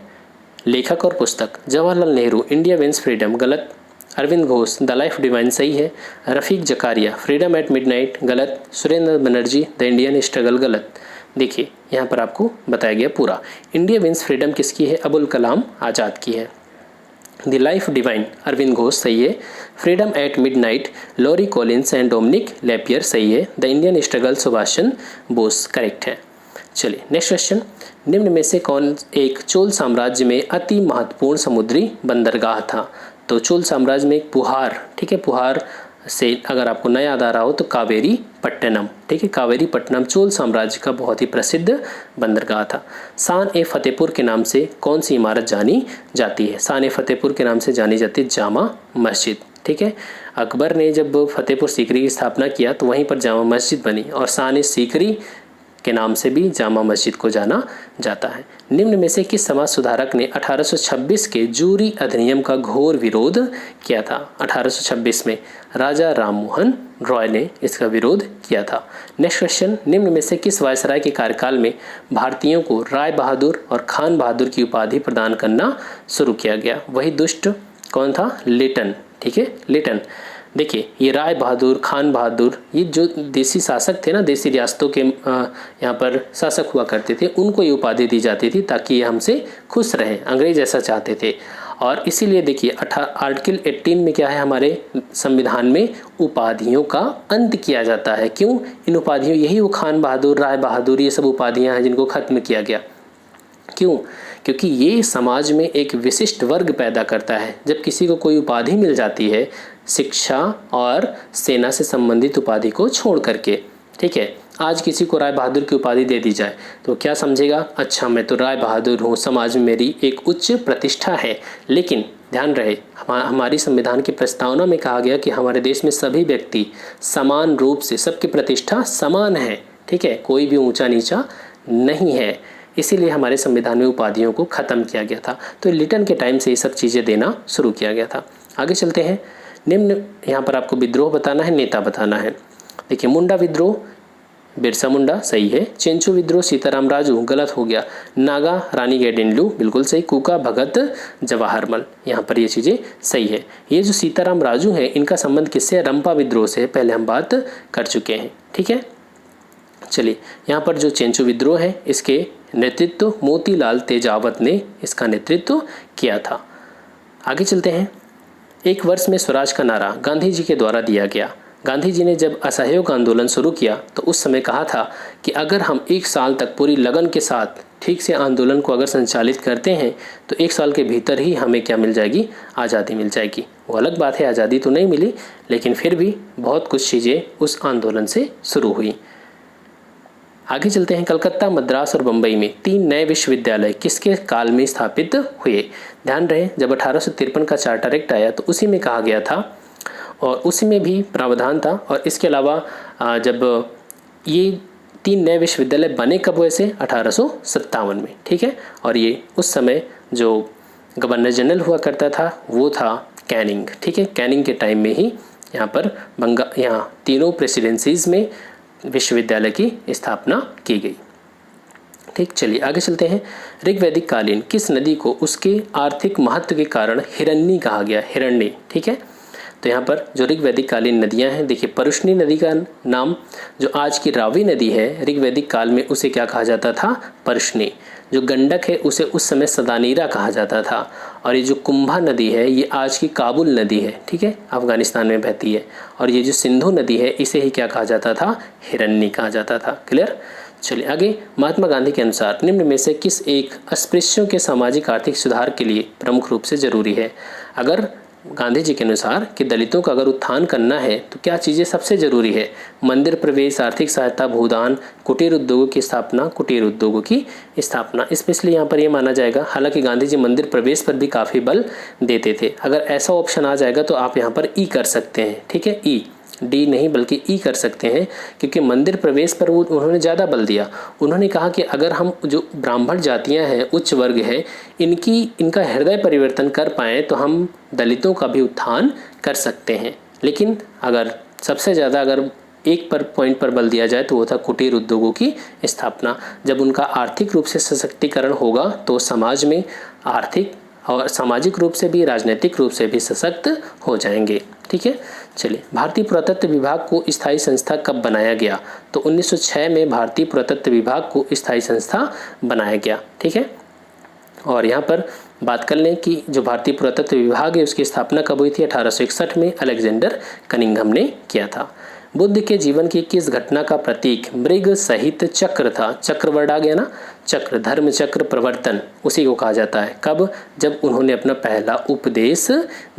लेखक और पुस्तक। Jawaharlal Nehru, India wins freedom, गलत। Arvind Ghosh, the life divine, सही है। Rafiq Zakaria, freedom at midnight, गलत। Surendra Banerjee, the Indian struggle, गलत। देखिए यहाँ पर आपको बताया गया पूरा। इंडिया विंस फ्रीडम किसकी है? अबुल कलाम आज़ाद की है। The life divine, Aurobindo Ghosh, सही है। Freedom at midnight, Larry Collins and Dominique Lapierre, सही है। The Indian struggle, Subhash Chandra Bose, correct है। चलिए नेक्स्ट क्वेश्चन, निम्न में से कौन एक चोल साम्राज्य में अति महत्वपूर्ण समुद्री बंदरगाह था? तो चोल साम्राज्य में एक पुहार, ठीक है, पुहार से अगर आपको न याद आ रहा हो तो कावेरी पट्टनम, ठीक है, कावेरी पट्टनम चोल साम्राज्य का बहुत ही प्रसिद्ध बंदरगाह था। शान ए फतेहपुर के नाम से कौन सी इमारत जानी जाती है? शान ए फतेहपुर के नाम से जानी जाती है जामा मस्जिद। ठीक है, अकबर ने जब फतेहपुर सीकरी की स्थापना किया तो वहीं पर जामा मस्जिद बनी और शान ए सीकरी के नाम से भी जामा मस्जिद को जाना जाता है। निम्न में से किस समाज सुधारक ने 1826 के जूरी अधिनियम का घोर विरोध किया था? 1826 में राजा राममोहन रॉय ने इसका विरोध किया था। नेक्स्ट क्वेश्चन, निम्न में से किस वायसराय के कार्यकाल में भारतीयों को राय बहादुर और खान बहादुर की उपाधि प्रदान करना शुरू किया गया? वही दुष्ट कौन था? लिटन। ठीक है, लिटन। देखिए ये राय बहादुर, खान बहादुर, ये जो देसी शासक थे ना, देसी रियासतों के यहाँ पर शासक हुआ करते थे, उनको ये उपाधि दी जाती थी ताकि ये हमसे खुश रहें। अंग्रेज ऐसा चाहते थे और इसीलिए देखिए आर्टिकल 18 में क्या है, हमारे संविधान में उपाधियों का अंत किया जाता है। क्यों? इन उपाधियों, यही वो खान बहादुर, राय बहादुर, ये सब उपाधियाँ हैं जिनको खत्म किया गया। क्यों? क्योंकि ये समाज में एक विशिष्ट वर्ग पैदा करता है। जब किसी को कोई उपाधि मिल जाती है शिक्षा और सेना से संबंधित उपाधि को छोड़ करके, ठीक है, आज किसी को राय बहादुर की उपाधि दे दी जाए तो क्या समझेगा, अच्छा मैं तो राय बहादुर हूँ, समाज में मेरी एक उच्च प्रतिष्ठा है। लेकिन ध्यान रहे हमारी संविधान की प्रस्तावना में कहा गया कि हमारे देश में सभी व्यक्ति समान रूप से, सबकी प्रतिष्ठा समान है, ठीक है, कोई भी ऊंचा नीचा नहीं है। इसीलिए हमारे संविधान में उपाधियों को ख़त्म किया गया था। तो लिटन के टाइम से ये सब चीज़ें देना शुरू किया गया था। आगे चलते हैं। निम्न, यहाँ पर आपको विद्रोह बताना है, नेता बताना है। देखिए, मुंडा विद्रोह बिरसा मुंडा सही है, चेंचू विद्रोह सीताराम राजू गलत हो गया, नागा रानी गेडिंडलू बिल्कुल सही, कुका भगत जवाहरमल, यहाँ पर ये चीज़ें सही है। ये जो सीताराम राजू हैं इनका संबंध किससे है, रंपा विद्रोह से, पहले हम बात कर चुके हैं, ठीक है। चलिए, यहाँ पर जो चेंचू विद्रोह है इसके नेतृत्व मोतीलाल तेजावत ने इसका नेतृत्व किया था। आगे चलते हैं। एक वर्ष में स्वराज का नारा गांधी जी के द्वारा दिया गया। गांधी जी ने जब असहयोग आंदोलन शुरू किया तो उस समय कहा था कि अगर हम 1 साल तक पूरी लगन के साथ ठीक से आंदोलन को अगर संचालित करते हैं तो 1 साल के भीतर ही हमें क्या मिल जाएगी, आज़ादी मिल जाएगी। वो अलग बात है, आज़ादी तो नहीं मिली, लेकिन फिर भी बहुत कुछ चीज़ें उस आंदोलन से शुरू हुई। आगे चलते हैं। कलकत्ता, मद्रास और बम्बई में 3 नए विश्वविद्यालय किसके काल में स्थापित हुए। ध्यान रहे, जब 1853 का चार्टर एक्ट आया तो उसी में कहा गया था और उसी में भी प्रावधान था। और इसके अलावा जब ये 3 नए विश्वविद्यालय बने कब हुए से 1857 में, ठीक है। और ये उस समय जो गवर्नर जनरल हुआ करता था वो था कैनिंग, ठीक है। कैनिंग के टाइम में ही यहाँ पर यहाँ तीनों प्रेसिडेंसीज में विश्वविद्यालय की स्थापना की गई, ठीक। चलिए आगे चलते हैं। ऋग्वैदिक कालीन किस नदी को उसके आर्थिक महत्व के कारण हिरण्य कहा गया, हिरण्य, ठीक है। तो यहाँ पर जो ऋग्वैदिक कालीन नदियाँ हैं, देखिए परुष्णी नदी का नाम जो आज की रावी नदी है, ऋग्वैदिक काल में उसे क्या कहा जाता था, परुष्णी। जो गंडक है उसे उस समय सदानीरा कहा जाता था। और ये जो कुंभा नदी है ये आज की काबुल नदी है, ठीक है, अफगानिस्तान में बहती है। और ये जो सिंधु नदी है इसे ही क्या कहा जाता था, हिरण्य कहा जाता था। क्लियर। चलिए आगे। महात्मा गांधी के अनुसार निम्न में से किस एक अस्पृश्यों के सामाजिक आर्थिक सुधार के लिए प्रमुख रूप से जरूरी है। अगर गांधी जी के अनुसार कि दलितों का अगर उत्थान करना है तो क्या चीज़ें सबसे ज़रूरी है, मंदिर प्रवेश, आर्थिक सहायता, भूदान, कुटीर उद्योगों की स्थापना, कुटीर उद्योगों की स्थापना। स्पेशली यहाँ पर यह माना जाएगा, हालांकि गांधी जी मंदिर प्रवेश पर भी काफ़ी बल देते थे। अगर ऐसा ऑप्शन आ जाएगा तो आप यहाँ पर ई कर सकते हैं, ठीक है, ई, डी नहीं बल्कि ई कर सकते हैं, क्योंकि मंदिर प्रवेश पर वो उन्होंने ज़्यादा बल दिया। उन्होंने कहा कि अगर हम जो ब्राह्मण जातियां हैं, उच्च वर्ग है, इनका हृदय परिवर्तन कर पाएँ तो हम दलितों का भी उत्थान कर सकते हैं। लेकिन अगर सबसे ज़्यादा अगर एक पॉइंट पर बल दिया जाए तो वो था कुटीर उद्योगों की स्थापना। जब उनका आर्थिक रूप से सशक्तिकरण होगा तो समाज में आर्थिक और सामाजिक रूप से भी, राजनीतिक रूप से भी सशक्त हो जाएंगे, ठीक है। चलिए, भारतीय पुरातत्व विभाग को स्थायी संस्था कब बनाया गया, तो 1906 में भारतीय पुरातत्व विभाग को स्थायी संस्था बनाया गया, ठीक है। और यहाँ पर बात कर लें कि जो भारतीय पुरातत्व विभाग है उसकी स्थापना कब हुई थी, 1861 में अलेक्जेंडर कनिंघम ने किया था। बुद्ध के जीवन की किस घटना का प्रतीक मृग सहित चक्र था, चक्र वर्ड आ गया ना, चक्र, धर्म चक्र प्रवर्तन, उसी को कहा जाता है। कब, जब उन्होंने अपना पहला उपदेश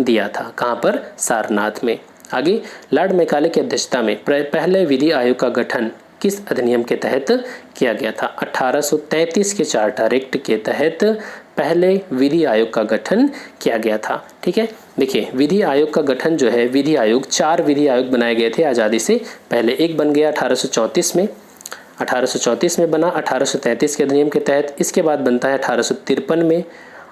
दिया था, कहाँ पर, सारनाथ में। आगे, लॉर्ड मैकाले की अध्यक्षता में पहले विधि आयोग का गठन किस अधिनियम के तहत किया गया था, 1833 के चार्टर एक्ट के तहत पहले विधि आयोग का गठन किया गया था, ठीक है। देखिए, विधि आयोग का गठन जो है, विधि आयोग, 4 विधि आयोग बनाए गए थे आज़ादी से पहले। एक बन गया 1834 में, 1834 में बना 1833 के अधिनियम के तहत। इसके बाद बनता है 1853 में,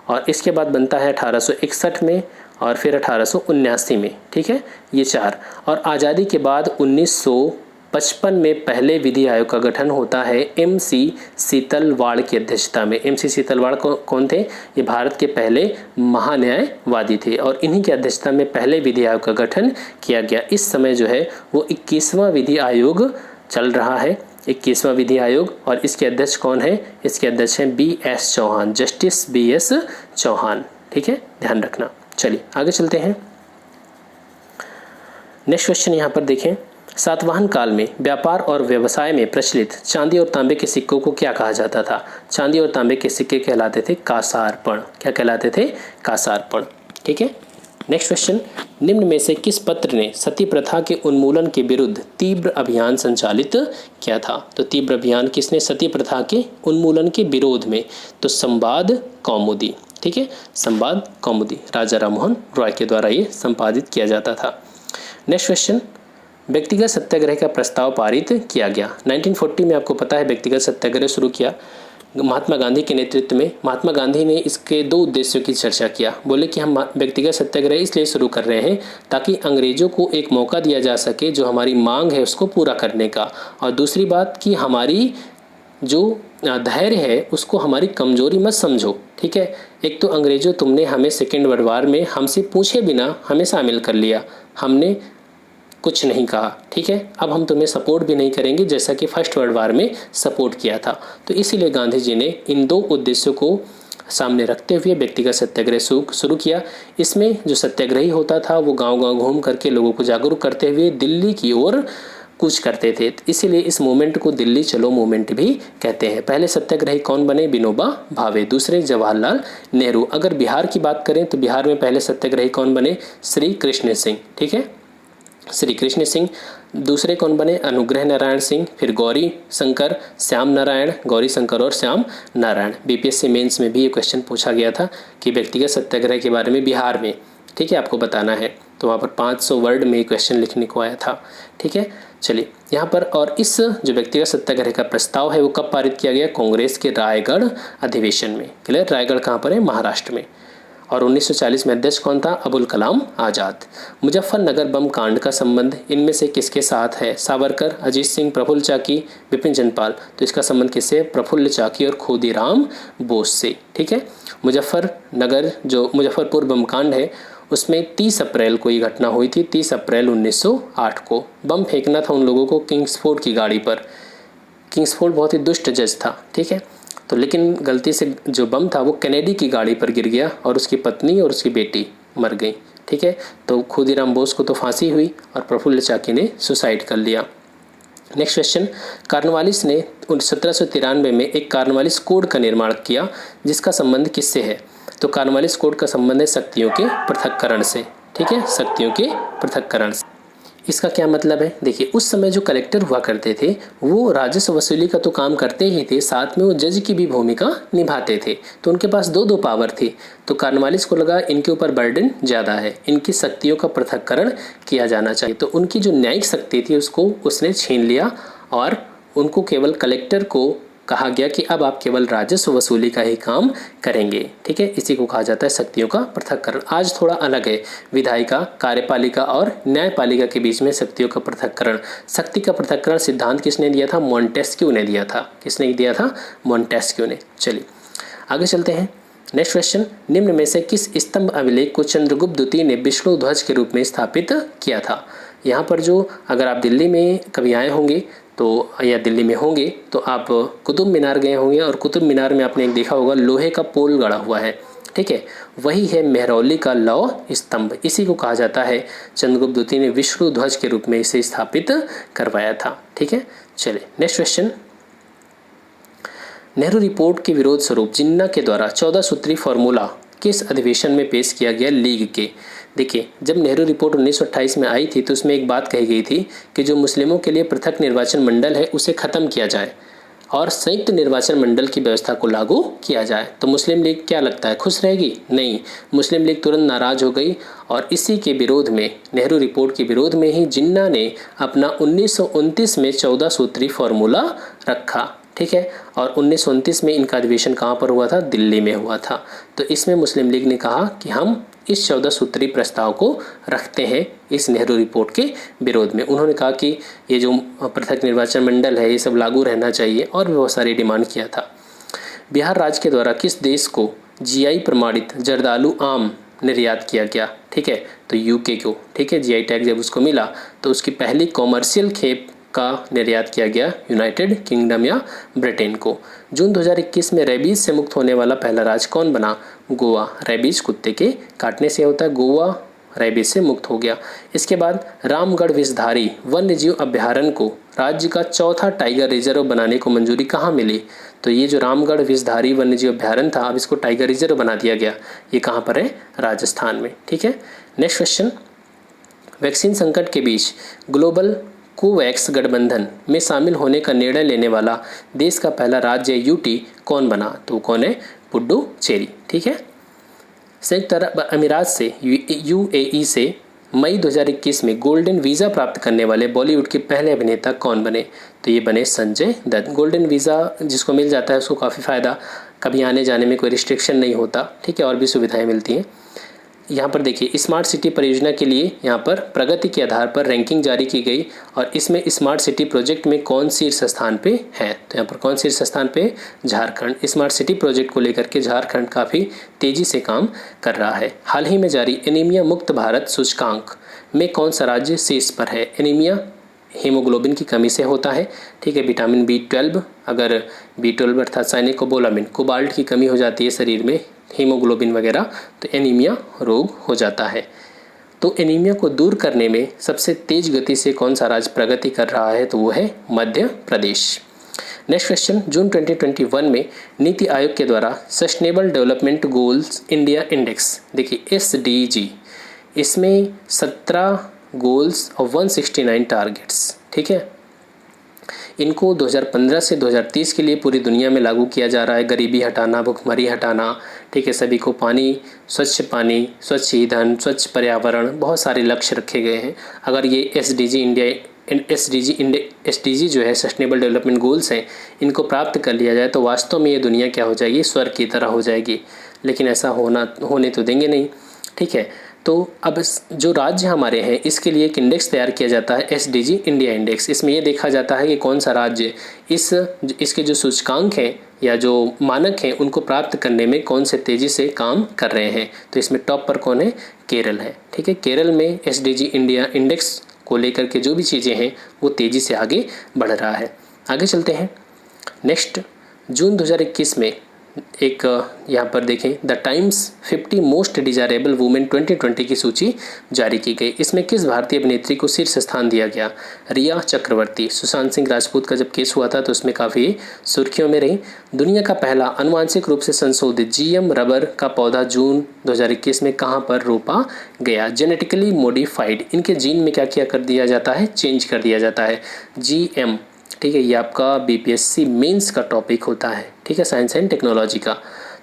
और इसके बाद बनता है 1861 में, और फिर 1879 में, ठीक है, ये 4। और आज़ादी के बाद 1955 में पहले विधि आयोग का गठन होता है MC सीतलवाड़ की अध्यक्षता में। MC सीतलवाड़ कौन थे, ये भारत के पहले महान्यायवादी थे, और इन्हीं की अध्यक्षता में पहले विधि आयोग का गठन किया गया। इस समय जो है वो 21वां विधि आयोग चल रहा है, 21वां विधि आयोग। और इसके अध्यक्ष कौन है, इसके अध्यक्ष हैं BS Chauhan, justice BS Chauhan, ठीक है, ध्यान रखना। चलिए आगे चलते हैं। नेक्स्ट क्वेश्चन यहाँ पर देखें, सातवाहन काल में व्यापार और व्यवसाय में प्रचलित चांदी और तांबे के सिक्कों को क्या कहा जाता था। चांदी और तांबे के सिक्के कहलाते थे कासारपण। क्या कहलाते थे, कासारपण, ठीक है। नेक्स्ट क्वेश्चन, निम्न में से किस पत्र ने सती प्रथा के उन्मूलन के विरुद्ध तीव्र अभियान संचालित किया था? तो तीव्र अभियान किसने सती प्रथा के उन्मूलन के विरोध में? तो संवाद कौमुदी। ठीक है, संवाद कौमुदी राजा राममोहन रॉय के द्वारा ये संपादित किया जाता था। नेक्स्ट क्वेश्चन, व्यक्तिगत सत्याग्रह का प्रस्ताव पारित किया गया। 1940 में आपको पता है व्यक्तिगत सत्याग्रह शुरू किया महात्मा गांधी के नेतृत्व में। महात्मा गांधी ने इसके दो उद्देश्यों की चर्चा किया। बोले कि हम व्यक्तिगत सत्याग्रह इसलिए शुरू कर रहे हैं ताकि अंग्रेजों को एक मौका दिया जा सके जो हमारी मांग है उसको पूरा करने का, और दूसरी बात कि हमारी जो धैर्य है उसको हमारी कमजोरी मत समझो। ठीक है, एक तो अंग्रेजों तुमने हमें सेकेंड वर्ल्ड वार में हमसे पूछे बिना हमें शामिल कर लिया, हमने कुछ नहीं कहा। ठीक है, अब हम तुम्हें सपोर्ट भी नहीं करेंगे जैसा कि फर्स्ट वर्ल्ड वार में सपोर्ट किया था। तो इसीलिए गांधी जी ने इन दो उद्देश्यों को सामने रखते हुए व्यक्तिगत सत्याग्रह शुरू किया। इसमें जो सत्याग्रही होता था वो गांव-गांव घूम करके लोगों को जागरूक करते हुए दिल्ली की ओर कूच करते थे। इसीलिए इस मूवमेंट को दिल्ली चलो मूवमेंट भी कहते हैं। पहले सत्याग्रही कौन बने? विनोबा भावे। दूसरे जवाहरलाल नेहरू। अगर बिहार की बात करें तो बिहार में पहले सत्याग्रही कौन बने? श्री कृष्ण सिंह। ठीक है, श्री कृष्ण सिंह। दूसरे कौन बने? अनुग्रह नारायण सिंह। फिर गौरी शंकर, श्याम नारायण, गौरी शंकर और श्याम नारायण। बीपीएससी मेंस में भी ये क्वेश्चन पूछा गया था कि व्यक्तिगत सत्याग्रह के बारे में बिहार में, ठीक है, आपको बताना है। तो वहाँ पर 500 वर्ड में क्वेश्चन लिखने को आया था। ठीक है, चलिए यहाँ पर, और इस जो व्यक्तिगत सत्याग्रह का प्रस्ताव है वो कब पारित किया गया? कांग्रेस के रायगढ़ अधिवेशन में। क्लियर, रायगढ़ कहाँ पर है? महाराष्ट्र में। और 1940 में अध्यक्ष कौन था? अबुल कलाम आज़ाद। मुजफ्फरनगर बम कांड का संबंध इनमें से किसके साथ है? सावरकर, अजीत सिंह, प्रफुल्ल चाकी, बिपिन चंद्रपाल। तो इसका संबंध किससे? प्रफुल्ल चाकी और खुदीराम बोस से। ठीक है, मुजफ्फरनगर जो मुजफ्फरपुर बम कांड है उसमें 30 अप्रैल को ये घटना हुई थी। 30 अप्रैल 1908 को बम फेंकना था उन लोगों को किंग्सफोर्ड की गाड़ी पर। किंग्सफोर्ड बहुत ही दुष्ट जज था। ठीक है, तो लेकिन गलती से जो बम था वो कैनेडी की गाड़ी पर गिर गया और उसकी पत्नी और उसकी बेटी मर गई। ठीक है, तो खुदीराम बोस को तो फांसी हुई और प्रफुल्ल चाकी ने सुसाइड कर लिया। नेक्स्ट क्वेश्चन, कार्नवालिस ने 1793 में एक कार्नवालिस कोड का निर्माण किया जिसका संबंध किससे है? तो कार्नवालिस कोड का संबंध है शक्तियों के पृथक्करण से। ठीक है, शक्तियों के पृथक्करण से। इसका क्या मतलब है? देखिए, उस समय जो कलेक्टर हुआ करते थे वो राजस्व वसूली का तो काम करते ही थे, साथ में वो जज की भी भूमिका निभाते थे। तो उनके पास दो पावर थी। तो कार्नवालिस को लगा इनके ऊपर बर्डन ज़्यादा है, इनकी शक्तियों का पृथक्करण किया जाना चाहिए। तो उनकी जो न्यायिक शक्ति थी उसको उसने छीन लिया और उनको केवल कलेक्टर को कहा गया कि अब आप केवल राजस्व वसूली का ही काम करेंगे। ठीक है, इसी को कहा जाता है शक्तियों का पृथक्करण। आज थोड़ा अलग है, विधायिका, कार्यपालिका और न्यायपालिका के बीच में शक्तियों का पृथक्करण। शक्ति का पृथक्करण सिद्धांत किसने दिया था? मॉन्टेस्क्यू ने दिया था। किसने दिया था? मॉन्टेस्क्यू ने। चलिए आगे चलते हैं। नेक्स्ट क्वेश्चन, निम्न में से किस स्तंभ अभिलेख को चंद्रगुप्त द्वितीय ने विष्णु ध्वज के रूप में स्थापित किया था? यहाँ पर जो, अगर आप दिल्ली में कभी आए होंगे तो या दिल्ली में होंगे तो आप कुतुब मीनार गए होंगे और कुतुब मीनार में आपने एक देखा होगा लोहे का पोल गड़ा हुआ है। ठीक है, वही है मेहरौली का लौह स्तंभ। इसी को कहा जाता है चंद्रगुप्त द्वितीय ने विष्णु ध्वज के रूप में इसे स्थापित करवाया था। ठीक है, चलिए नेक्स्ट क्वेश्चन, नेहरू रिपोर्ट के विरोध स्वरूप जिन्ना के द्वारा 14 सूत्री फॉर्मूला किस अधिवेशन में पेश किया गया लीग के? देखिए, जब नेहरू रिपोर्ट 1928 में आई थी तो उसमें एक बात कही गई थी कि जो मुस्लिमों के लिए पृथक निर्वाचन मंडल है उसे ख़त्म किया जाए और संयुक्त निर्वाचन मंडल की व्यवस्था को लागू किया जाए। तो मुस्लिम लीग क्या लगता है खुश रहेगी? नहीं, मुस्लिम लीग तुरंत नाराज हो गई और इसी के विरोध में, नेहरू रिपोर्ट के विरोध में ही जिन्ना ने अपना 1929 में 14 सूत्री फॉर्मूला रखा। ठीक है, और 1929 में इनका अधिवेशन कहाँ पर हुआ था? दिल्ली में हुआ था। तो इसमें मुस्लिम लीग ने कहा कि हम इस 14 सूत्री प्रस्ताव को रखते हैं इस नेहरू रिपोर्ट के विरोध में। उन्होंने कहा कि ये जो पृथक निर्वाचन मंडल है ये सब लागू रहना चाहिए और भी बहुत सारी डिमांड किया था। बिहार राज्य के द्वारा किस देश को जीआई प्रमाणित जर्दालू आम निर्यात किया गया? ठीक है, तो यूके को। ठीक है, जीआई टैग जब उसको मिला तो उसकी पहली कॉमर्शियल खेप का निर्यात किया गया यूनाइटेड किंगडम या ब्रिटेन को। जून 2021 में रेबीज से मुक्त होने वाला पहला राज्य कौन बना? गोवा। रेबीज कुत्ते के काटने से होता है, गोवा रेबीज से मुक्त हो गया। इसके बाद रामगढ़ विषधारी वन्यजीव अभ्यारण्य को राज्य का चौथा टाइगर रिजर्व बनाने को मंजूरी कहाँ मिली? तो ये जो रामगढ़ विषधारी वन्यजीव अभ्यारण्य था, अब इसको टाइगर रिजर्व बना दिया गया। ये कहाँ पर है? राजस्थान में। ठीक है, नेक्स्ट क्वेश्चन, वैक्सीन संकट के बीच ग्लोबल कोवैक्स गठबंधन में शामिल होने का निर्णय लेने वाला देश का पहला राज्य यूटी कौन बना? तो कौन है? पुडुचेरी। ठीक है, संयुक्त अरब अमीरात से यूएई से मई 2021 में गोल्डन वीज़ा प्राप्त करने वाले बॉलीवुड के पहले अभिनेता कौन बने? तो ये बने संजय दत्त। गोल्डन वीज़ा जिसको मिल जाता है उसको काफ़ी फ़ायदा, कभी आने जाने में कोई रिस्ट्रिक्शन नहीं होता। ठीक है, और भी सुविधाएं मिलती हैं। यहाँ पर देखिए, स्मार्ट सिटी परियोजना के लिए यहाँ पर प्रगति के आधार पर रैंकिंग जारी की गई और इसमें स्मार्ट सिटी प्रोजेक्ट में कौन शीर्ष स्थान पे है? तो यहाँ पर कौन शीर्ष स्थान पे? झारखंड। स्मार्ट सिटी प्रोजेक्ट को लेकर के झारखंड काफ़ी तेज़ी से काम कर रहा है। हाल ही में जारी एनीमिया मुक्त भारत सूचकांक में कौन सा राज्य शीर्ष पर है? एनीमिया हीमोग्लोबिन की कमी से होता है। ठीक है, विटामिन B12, अगर B12 अर्थात साइनिकोबोलामिन, कोबाल्ट की कमी हो जाती है शरीर में, हीमोग्लोबिन वगैरह, तो एनीमिया रोग हो जाता है। तो एनीमिया को दूर करने में सबसे तेज गति से कौन सा राज्य प्रगति कर रहा है? तो वो है मध्य प्रदेश। नेक्स्ट क्वेश्चन, जून 2021 में नीति आयोग के द्वारा sustainable development goals India index, देखिए SDG, इसमें 17 गोल्स और 169 टारगेट्स, ठीक है, इनको 2015 से 2030 के लिए पूरी दुनिया में लागू किया जा रहा है। गरीबी हटाना, भुखमरी हटाना, ठीक है, सभी को पानी, स्वच्छ ईंधन, स्वच्छ पर्यावरण, बहुत सारे लक्ष्य रखे गए हैं। अगर ये SDG जो है सस्टेनेबल डेवलपमेंट गोल्स हैं, इनको प्राप्त कर लिया जाए तो वास्तव में ये दुनिया क्या हो जाएगी? स्वर्ग की तरह हो जाएगी। लेकिन ऐसा होने तो देंगे नहीं। ठीक है, तो अब जो राज्य हमारे हैं इसके लिए एक इंडेक्स तैयार किया जाता है, SDG इंडिया इंडेक्स। इसमें यह देखा जाता है कि कौन सा राज्य इसके जो सूचकांक हैं या जो मानक हैं उनको प्राप्त करने में कौन से तेज़ी से काम कर रहे हैं। तो इसमें टॉप पर कौन है? केरल है। ठीक है, केरल में SDG इंडिया इंडेक्स को लेकर के जो भी चीज़ें हैं वो तेज़ी से आगे बढ़ रहा है। आगे चलते हैं। नेक्स्ट, जून 2021 में एक यहाँ पर देखें, the times 50 most desirable women 2020 की सूची जारी की गई। इसमें किस भारतीय अभिनेत्री को शीर्ष स्थान दिया गया? रिया चक्रवर्ती। सुशांत सिंह राजपूत का जब केस हुआ था तो उसमें काफ़ी सुर्खियों में रही। दुनिया का पहला अनुवांशिक रूप से संशोधित GM रबर का पौधा जून 2021 में कहाँ पर रोपा गया? जेनेटिकली मॉडिफाइड, इनके जीन में क्या किया कर दिया जाता है? चेंज कर दिया जाता है, GM। ठीक है, ये आपका BPSC मेंस का टॉपिक होता है। ठीक है, साइंस एंड टेक्नोलॉजी का।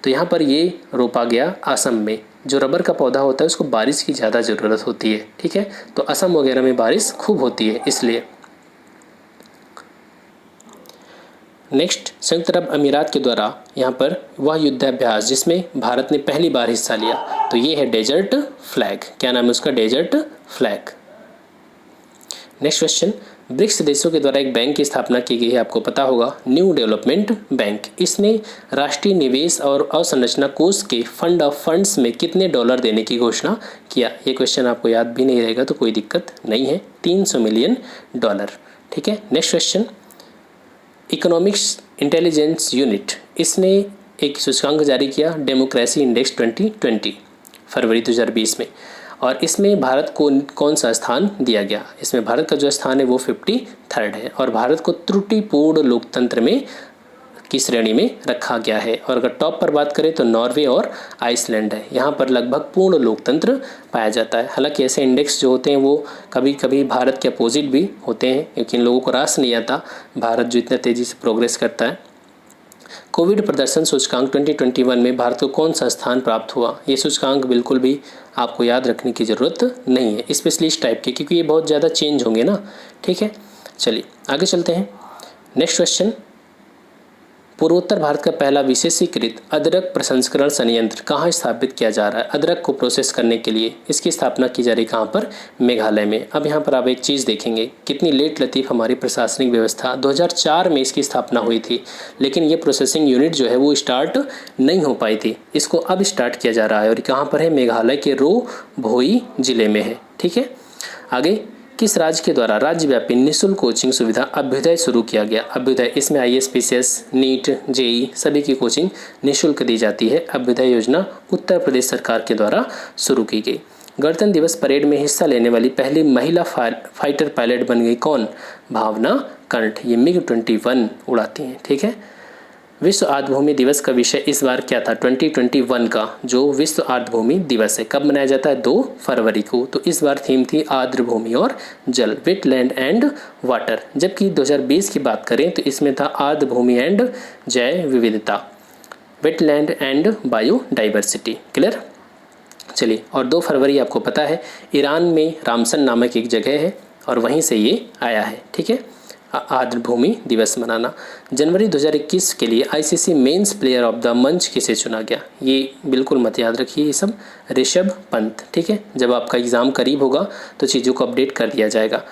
तो यहाँ पर ये रोपा गया असम में। जो रबर का पौधा होता है उसको बारिश की ज़्यादा ज़रूरत होती है। ठीक है, तो असम वगैरह में बारिश खूब होती है इसलिए। नेक्स्ट, संयुक्त अरब अमीरात के द्वारा यहाँ पर वह युद्धाभ्यास जिसमें भारत ने पहली बार हिस्सा लिया, तो ये है डेजर्ट फ्लैग। क्या नाम है उसका? Desert flag. Next question, BRICS देशों के द्वारा एक बैंक की स्थापना की गई है, आपको पता होगा, न्यू डेवलपमेंट बैंक। इसने राष्ट्रीय निवेश और अवसंरचना कोष के फंड ऑफ फंड्स में कितने डॉलर देने की घोषणा किया? ये क्वेश्चन आपको याद भी नहीं रहेगा तो कोई दिक्कत नहीं है, $300 मिलियन। ठीक है, next question, economics intelligence unit, इसने एक सूचकांक जारी किया, डेमोक्रेसी इंडेक्स 2020, फरवरी 2020 में, और इसमें भारत को कौन सा स्थान दिया गया? इसमें भारत का जो स्थान है वो 53rd है और भारत को त्रुटिपूर्ण लोकतंत्र में की श्रेणी में रखा गया है। और अगर टॉप पर बात करें तो नॉर्वे और आइसलैंड है, यहाँ पर लगभग पूर्ण लोकतंत्र पाया जाता है। हालांकि ऐसे इंडेक्स जो होते हैं वो कभी कभी भारत के अपोजिट भी होते हैं, क्योंकि इन लोगों को रास नहीं आता भारत जो इतना तेज़ी से प्रोग्रेस करता है। कोविड प्रदर्शन सूचकांक 2021 में भारत को कौन सा स्थान प्राप्त हुआ? ये सूचकांक बिल्कुल भी आपको याद रखने की ज़रूरत नहीं है, स्पेशलिस्ट टाइप के, क्योंकि ये बहुत ज़्यादा चेंज होंगे ना। ठीक है, चलिए आगे चलते हैं। नेक्स्ट क्वेश्चन, पूर्वोत्तर भारत का पहला विशेषीकृत अदरक प्रसंस्करण संयंत्र कहाँ स्थापित किया जा रहा है? अदरक को प्रोसेस करने के लिए इसकी स्थापना की जा रही, कहाँ पर? मेघालय में। अब यहाँ पर आप एक चीज़ देखेंगे, कितनी लेट लतीफ़ हमारी प्रशासनिक व्यवस्था। 2004 में इसकी स्थापना हुई थी, लेकिन ये प्रोसेसिंग यूनिट जो है वो स्टार्ट नहीं हो पाई थी। इसको अब स्टार्ट किया जा रहा है और कहाँ पर है? मेघालय के रो भोई जिले में है। ठीक है, आगे, किस राज्य के द्वारा राज्यव्यापी निःशुल्क कोचिंग सुविधा अभ्युदय शुरू किया गया? अभ्युदय, इसमें IAS, PCS, नीट, JEE सभी की कोचिंग निःशुल्क दी जाती है। अभ्युदय योजना उत्तर प्रदेश सरकार के द्वारा शुरू की गई। गणतंत्र दिवस परेड में हिस्सा लेने वाली पहली महिला फाइटर पायलट बन गई, कौन? भावना कंठ। ये MiG-21 उड़ाती हैं। ठीक है, विश्व आर्द्रभूमि दिवस का विषय इस बार क्या था? 2021 का जो विश्व आर्द्रभूमि दिवस है कब मनाया जाता है? 2 फरवरी को। तो इस बार थीम थी आर्द्रभूमि और जल, वेटलैंड एंड वाटर। जबकि 2020 की बात करें तो इसमें था आर्द्रभूमि एंड जैव विविधता, वेटलैंड एंड बायोडाइवर्सिटी। क्लियर? चलिए, और 2 फरवरी आपको पता है ईरान में रामसन नामक एक जगह है और वहीं से ये आया है। ठीक है, आर्द्रभूमि दिवस मनाना। जनवरी 2021 के लिए ICC men's player of the month किसे चुना गया? ये बिल्कुल मत याद रखिए ये सब, ऋषभ पंत। ठीक है, जब आपका एग्ज़ाम करीब होगा तो चीज़ों को अपडेट कर दिया जाएगा।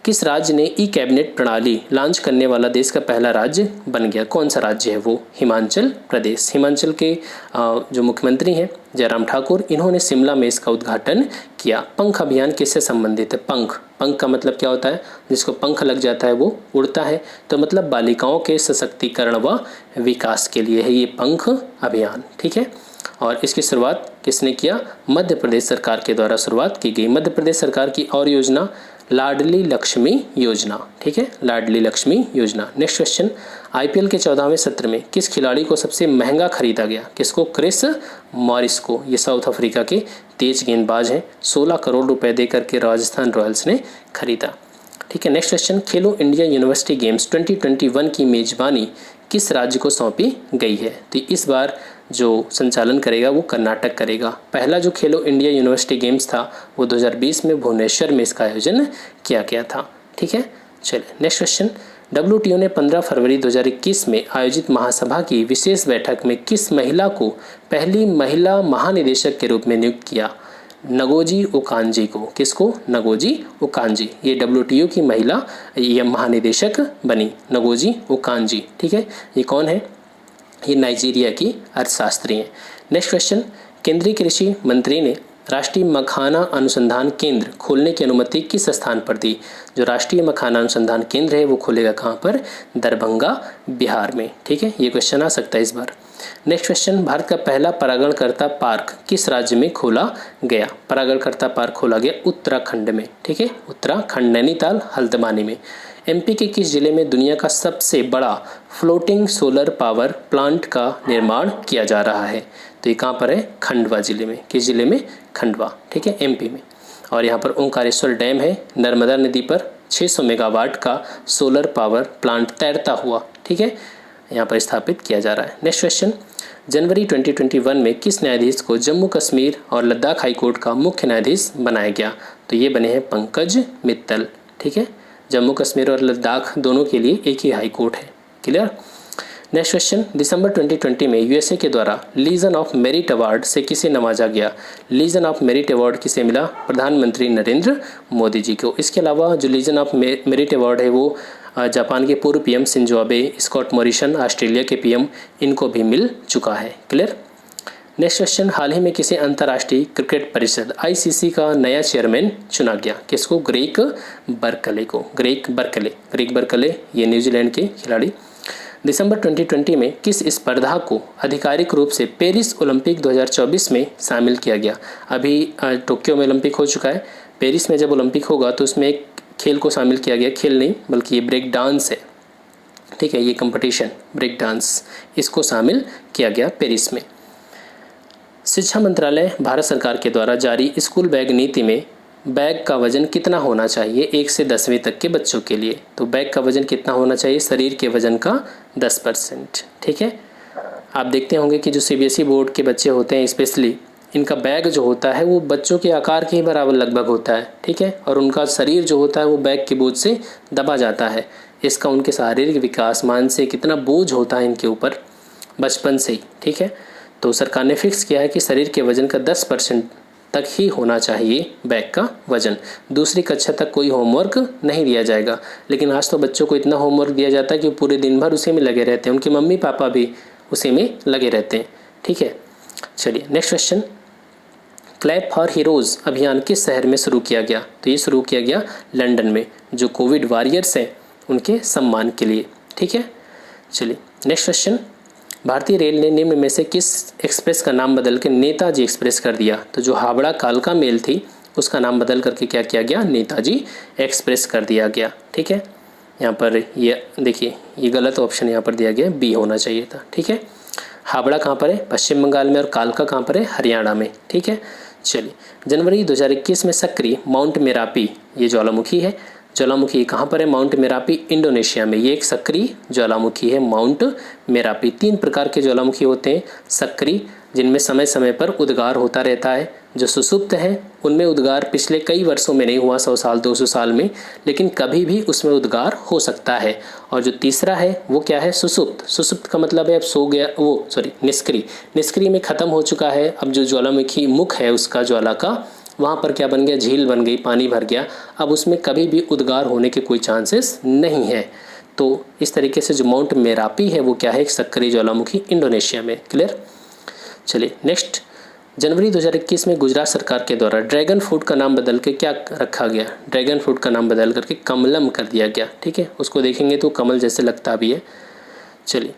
किस राज्य ने ई कैबिनेट प्रणाली लॉन्च करने वाला देश का पहला राज्य बन गया? कौन सा राज्य है वो? हिमाचल प्रदेश। हिमाचल के जो मुख्यमंत्री हैं जयराम ठाकुर, इन्होंने शिमला में इसका उद्घाटन किया। पंख अभियान किससे संबंधित है? पंख, पंख का मतलब क्या होता है? जिसको पंख लग जाता है वो उड़ता है, तो मतलब बालिकाओं के सशक्तिकरण व विकास के लिए है ये पंख अभियान। ठीक है, और इसकी शुरुआत किसने किया? मध्य प्रदेश सरकार के द्वारा शुरुआत की गई। मध्य प्रदेश सरकार की और योजना लाडली लक्ष्मी योजना। ठीक है, लाडली लक्ष्मी योजना। नेक्स्ट क्वेश्चन, आईपीएल के 14वें सत्र में किस खिलाड़ी को सबसे महंगा खरीदा गया? किसको? क्रिस मॉरिस को। ये साउथ अफ्रीका के तेज गेंदबाज हैं। 16 करोड़ रुपए देकर के राजस्थान रॉयल्स ने खरीदा। ठीक है, नेक्स्ट क्वेश्चन, खेलो इंडिया यूनिवर्सिटी गेम्स 2021 की मेजबानी किस राज्य को सौंपी गई है? तो इस बार जो संचालन करेगा वो कर्नाटक करेगा। पहला जो खेलो इंडिया यूनिवर्सिटी गेम्स था वो 2020 में भुवनेश्वर में इसका आयोजन किया गया था। ठीक है, चलिए नेक्स्ट क्वेश्चन, WTO ने 15 फरवरी 2021 में आयोजित महासभा की विशेष बैठक में किस महिला को पहली महिला महानिदेशक के रूप में नियुक्त किया? नगोजी ओकांजी को। किसको? नगोजी ओकांजी। ये WTO की महिला ये महानिदेशक बनी, नगोजी ओकांजी। ठीक है, ये कौन है? ये नाइजीरिया की अर्थशास्त्री हैं। नेक्स्ट क्वेश्चन, केंद्रीय कृषि मंत्री ने राष्ट्रीय मखाना अनुसंधान केंद्र खोलने की अनुमति किस स्थान पर दी? जो राष्ट्रीय मखाना अनुसंधान केंद्र है वो खोलेगा कहाँ पर? दरभंगा, बिहार में। ठीक है, ये क्वेश्चन आ सकता है इस बार। नेक्स्ट क्वेश्चन, भारत का पहला परागणकर्ता पार्क किस राज्य में खोला गया? परागणकर्ता पार्क खोला गया उत्तराखंड में। ठीक है, उत्तराखंड, नैनीताल, हल्द्वानी में। एमपी के किस जिले में दुनिया का सबसे बड़ा फ्लोटिंग सोलर पावर प्लांट का निर्माण किया जा रहा है? तो ये कहाँ पर है? खंडवा जिले में। किस जिले में? खंडवा। ठीक है, एमपी में। और यहाँ पर ओंकारेश्वर डैम है नर्मदा नदी पर, 600 मेगावाट का सोलर पावर प्लांट तैरता हुआ, ठीक है, यहाँ पर स्थापित किया जा रहा है। नेक्स्ट क्वेश्चन, जनवरी 2021 में किस न्यायाधीश को जम्मू कश्मीर और लद्दाख हाईकोर्ट का मुख्य न्यायाधीश बनाया गया? तो ये बने हैं पंकज मित्तल। ठीक है, जम्मू कश्मीर और लद्दाख दोनों के लिए एक ही हाई कोर्ट है। क्लियर? नेक्स्ट क्वेश्चन, दिसंबर 2020 में यूएसए के द्वारा लीजन ऑफ मेरिट अवार्ड से किसे नवाजा गया? लीजन ऑफ मेरिट अवार्ड किसे मिला? प्रधानमंत्री नरेंद्र मोदी जी को। इसके अलावा जो लीजन ऑफ मेरिट अवार्ड है वो जापान के पूर्व PM Shinzo Abe, Scott Morrison Australia के पीएम, इनको भी मिल चुका है। क्लियर? नेक्स्ट क्वेश्चन, हाल ही में किसे अंतर्राष्ट्रीय क्रिकेट परिषद आईसीसी का नया चेयरमैन चुना गया? किसको? ग्रेग बर्कले को। ग्रेग बर्कले ये न्यूजीलैंड के खिलाड़ी। दिसंबर 2020 में किस स्पर्धा को आधिकारिक रूप से पेरिस ओलंपिक 2024 में शामिल किया गया? अभी टोक्यो में ओलंपिक हो चुका है, पेरिस में जब ओलंपिक होगा तो उसमें एक खेल को शामिल किया गया। खेल नहीं बल्कि ये ब्रेक डांस है। ठीक है, ये कंपटीशन ब्रेक डांस, इसको शामिल किया गया पेरिस में। शिक्षा मंत्रालय भारत सरकार के द्वारा जारी स्कूल बैग नीति में बैग का वजन कितना होना चाहिए 1 से 10वीं तक के बच्चों के लिए? तो बैग का वजन कितना होना चाहिए? शरीर के वजन का 10%। ठीक है, आप देखते होंगे कि जो सीबीएसई बोर्ड के बच्चे होते हैं स्पेशली, इनका बैग जो होता है वो बच्चों के आकार के ही बराबर लगभग होता है। ठीक है, और उनका शरीर जो होता है वो बैग के बोझ से दबा जाता है। इसका उनके शारीरिक विकास, मानसिक कितना बोझ होता है इनके ऊपर बचपन से ही। ठीक है, तो सरकार ने फिक्स किया है कि शरीर के वजन का 10% तक ही होना चाहिए बैग का वजन। दूसरी कक्षा तक कोई होमवर्क नहीं दिया जाएगा, लेकिन आज तो बच्चों को इतना होमवर्क दिया जाता है कि पूरे दिन भर उसी में लगे रहते हैं, उनके मम्मी पापा भी उसी में लगे रहते हैं। ठीक है, चलिए next question, clap for heroes अभियान किस शहर में शुरू किया गया? तो ये शुरू किया गया लंदन में, जो कोविड वॉरियर्स हैं उनके सम्मान के लिए। ठीक है, चलिए नेक्स्ट क्वेश्चन, भारतीय रेल ने निम्न में से किस एक्सप्रेस का नाम बदल के नेताजी एक्सप्रेस कर दिया? तो जो हावड़ा कालका मेल थी उसका नाम बदल करके क्या किया गया? नेताजी एक्सप्रेस कर दिया गया। ठीक है, यहाँ पर ये देखिए, ये गलत ऑप्शन यहाँ पर दिया गया, बी होना चाहिए था। ठीक है, हावड़ा कहाँ पर है? पश्चिम बंगाल में। और कालका कहाँ पर है? हरियाणा में। ठीक है, चलिए जनवरी 2021 में सक्रिय माउंट मेरापी, ये ज्वालामुखी है। ज्वालामुखी कहाँ पर है? माउंट मेरापी इंडोनेशिया में। ये एक सक्रिय ज्वालामुखी है, माउंट मेरापी। 3 प्रकार के ज्वालामुखी होते हैं। सक्रिय, जिनमें समय समय पर उद्गार होता रहता है। जो सुसुप्त है उनमें उद्गार पिछले कई वर्षों में नहीं हुआ, 100 साल 200 साल में, लेकिन कभी भी उसमें उद्गार हो सकता है। और जो तीसरा है वो क्या है? सुसुप्त। सुसुप्त का मतलब है अब सो गया, वो सॉरी निष्क्रिय। निष्क्रिय में ख़त्म हो चुका है। अब जो ज्वालामुखी मुख है उसका, ज्वाला का, वहाँ पर क्या बन गया? झील बन गई, पानी भर गया। अब उसमें कभी भी उद्गार होने के कोई चांसेस नहीं है। तो इस तरीके से जो माउंट मेरापी है वो क्या है? एक सक्रिय ज्वालामुखी इंडोनेशिया में। क्लियर? चलिए नेक्स्ट, जनवरी 2021 में गुजरात सरकार के द्वारा ड्रैगन फ्रूट का नाम बदल के क्या रखा गया? ड्रैगन फ्रूट का नाम बदल करके कमलम कर दिया गया। ठीक है, उसको देखेंगे तो कमल जैसे लगता भी है। चलिए,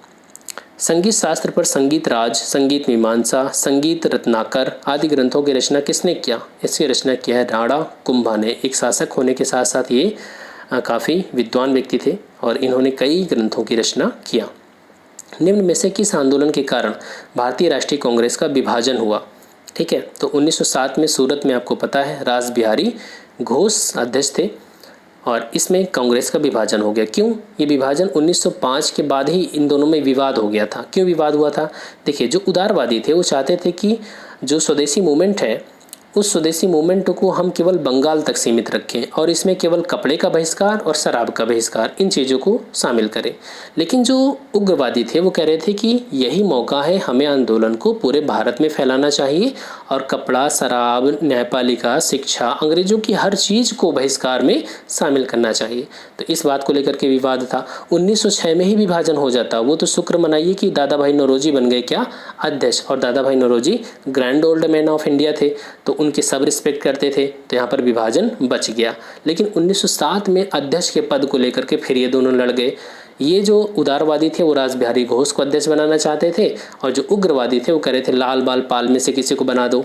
संगीत शास्त्र पर संगीत राज, संगीत मीमांसा, संगीत रत्नाकर आदि ग्रंथों की रचना किसने किया? इसकी रचना किया है राणा कुंभा ने। एक शासक होने के साथ साथ ये काफ़ी विद्वान व्यक्ति थे और इन्होंने कई ग्रंथों की रचना किया। निम्न में से किस आंदोलन के कारण भारतीय राष्ट्रीय कांग्रेस का विभाजन हुआ? ठीक है, तो 1907 में सूरत में, आपको पता है, रास बिहारी घोष अध्यक्ष थे और इसमें कांग्रेस का विभाजन हो गया। क्यों? ये विभाजन 1905 के बाद ही इन दोनों में विवाद हो गया था। क्यों विवाद हुआ था? देखिए, जो उदारवादी थे वो चाहते थे कि जो स्वदेशी मूवमेंट है उस स्वदेशी मूवमेंट को हम केवल बंगाल तक सीमित रखें और इसमें केवल कपड़े का बहिष्कार और शराब का बहिष्कार, इन चीज़ों को शामिल करें। लेकिन जो उग्रवादी थे वो कह रहे थे कि यही मौका है, हमें आंदोलन को पूरे भारत में फैलाना चाहिए और कपड़ा, शराब, न्यायपालिका, शिक्षा, अंग्रेजों की हर चीज़ को बहिष्कार में शामिल करना चाहिए। तो इस बात को लेकर के विवाद था। 1906 में ही विभाजन हो जाता। वो तो शुक्र मनाइए कि दादा भाई नौरोजी बन गए क्या? अध्यक्ष। और Dadabhai Naoroji grand old man of India थे, तो उनकी सब रिस्पेक्ट करते थे, तो यहाँ पर विभाजन बच गया। लेकिन 1907 में अध्यक्ष के पद को लेकर के फिर ये दोनों लड़ गए। ये जो उदारवादी थे वो रास बिहारी घोष को अध्यक्ष बनाना चाहते थे और जो उग्रवादी थे वो कह रहे थे लाल बाल पाल में से किसी को बना दो।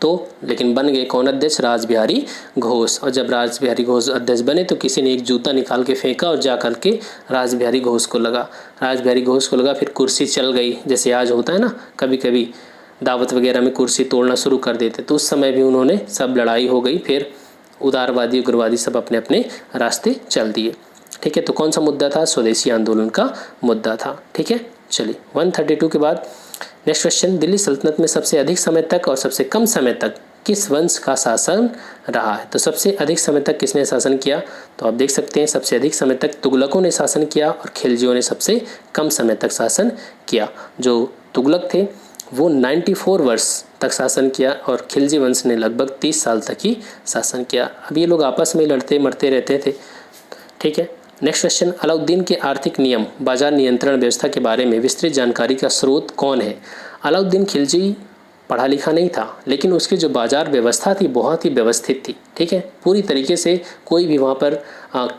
तो लेकिन बन गए कौन अध्यक्ष? रास बिहारी घोष। और जब रास बिहारी घोष अध्यक्ष बने तो किसी ने एक जूता निकाल के फेंका और जा कर के रास बिहारी घोष को लगा। रास बिहारी घोष को लगा, फिर कुर्सी चल गई। जैसे आज होता है ना, कभी कभी दावत वगैरह में कुर्सी तोड़ना शुरू कर देते, तो उस समय भी उन्होंने, सब लड़ाई हो गई। फिर उदारवादी उग्रवादी सब अपने अपने रास्ते चल दिए। ठीक है, तो कौन सा मुद्दा था? स्वदेशी आंदोलन का मुद्दा था। ठीक है, चलिए 132 के बाद नेक्स्ट क्वेश्चन, दिल्ली सल्तनत में सबसे अधिक समय तक और सबसे कम समय तक किस वंश का शासन रहा है? तो सबसे अधिक समय तक किसने शासन किया? तो आप देख सकते हैं सबसे अधिक समय तक तुगलकों ने शासन किया और खिलजियों ने सबसे कम समय तक शासन किया। जो तुगलक थे वो 94 वर्ष तक शासन किया और खिलजी वंश ने लगभग 30 साल तक ही शासन किया। अब ये लोग आपस में लड़ते मरते रहते थे। ठीक है, नेक्स्ट क्वेश्चन, अलाउद्दीन के आर्थिक नियम, बाजार नियंत्रण व्यवस्था के बारे में विस्तृत जानकारी का स्रोत कौन है? अलाउद्दीन खिलजी पढ़ा लिखा नहीं था, लेकिन उसकी जो बाजार व्यवस्था थी बहुत ही व्यवस्थित थी। ठीक है, पूरी तरीके से कोई भी वहाँ पर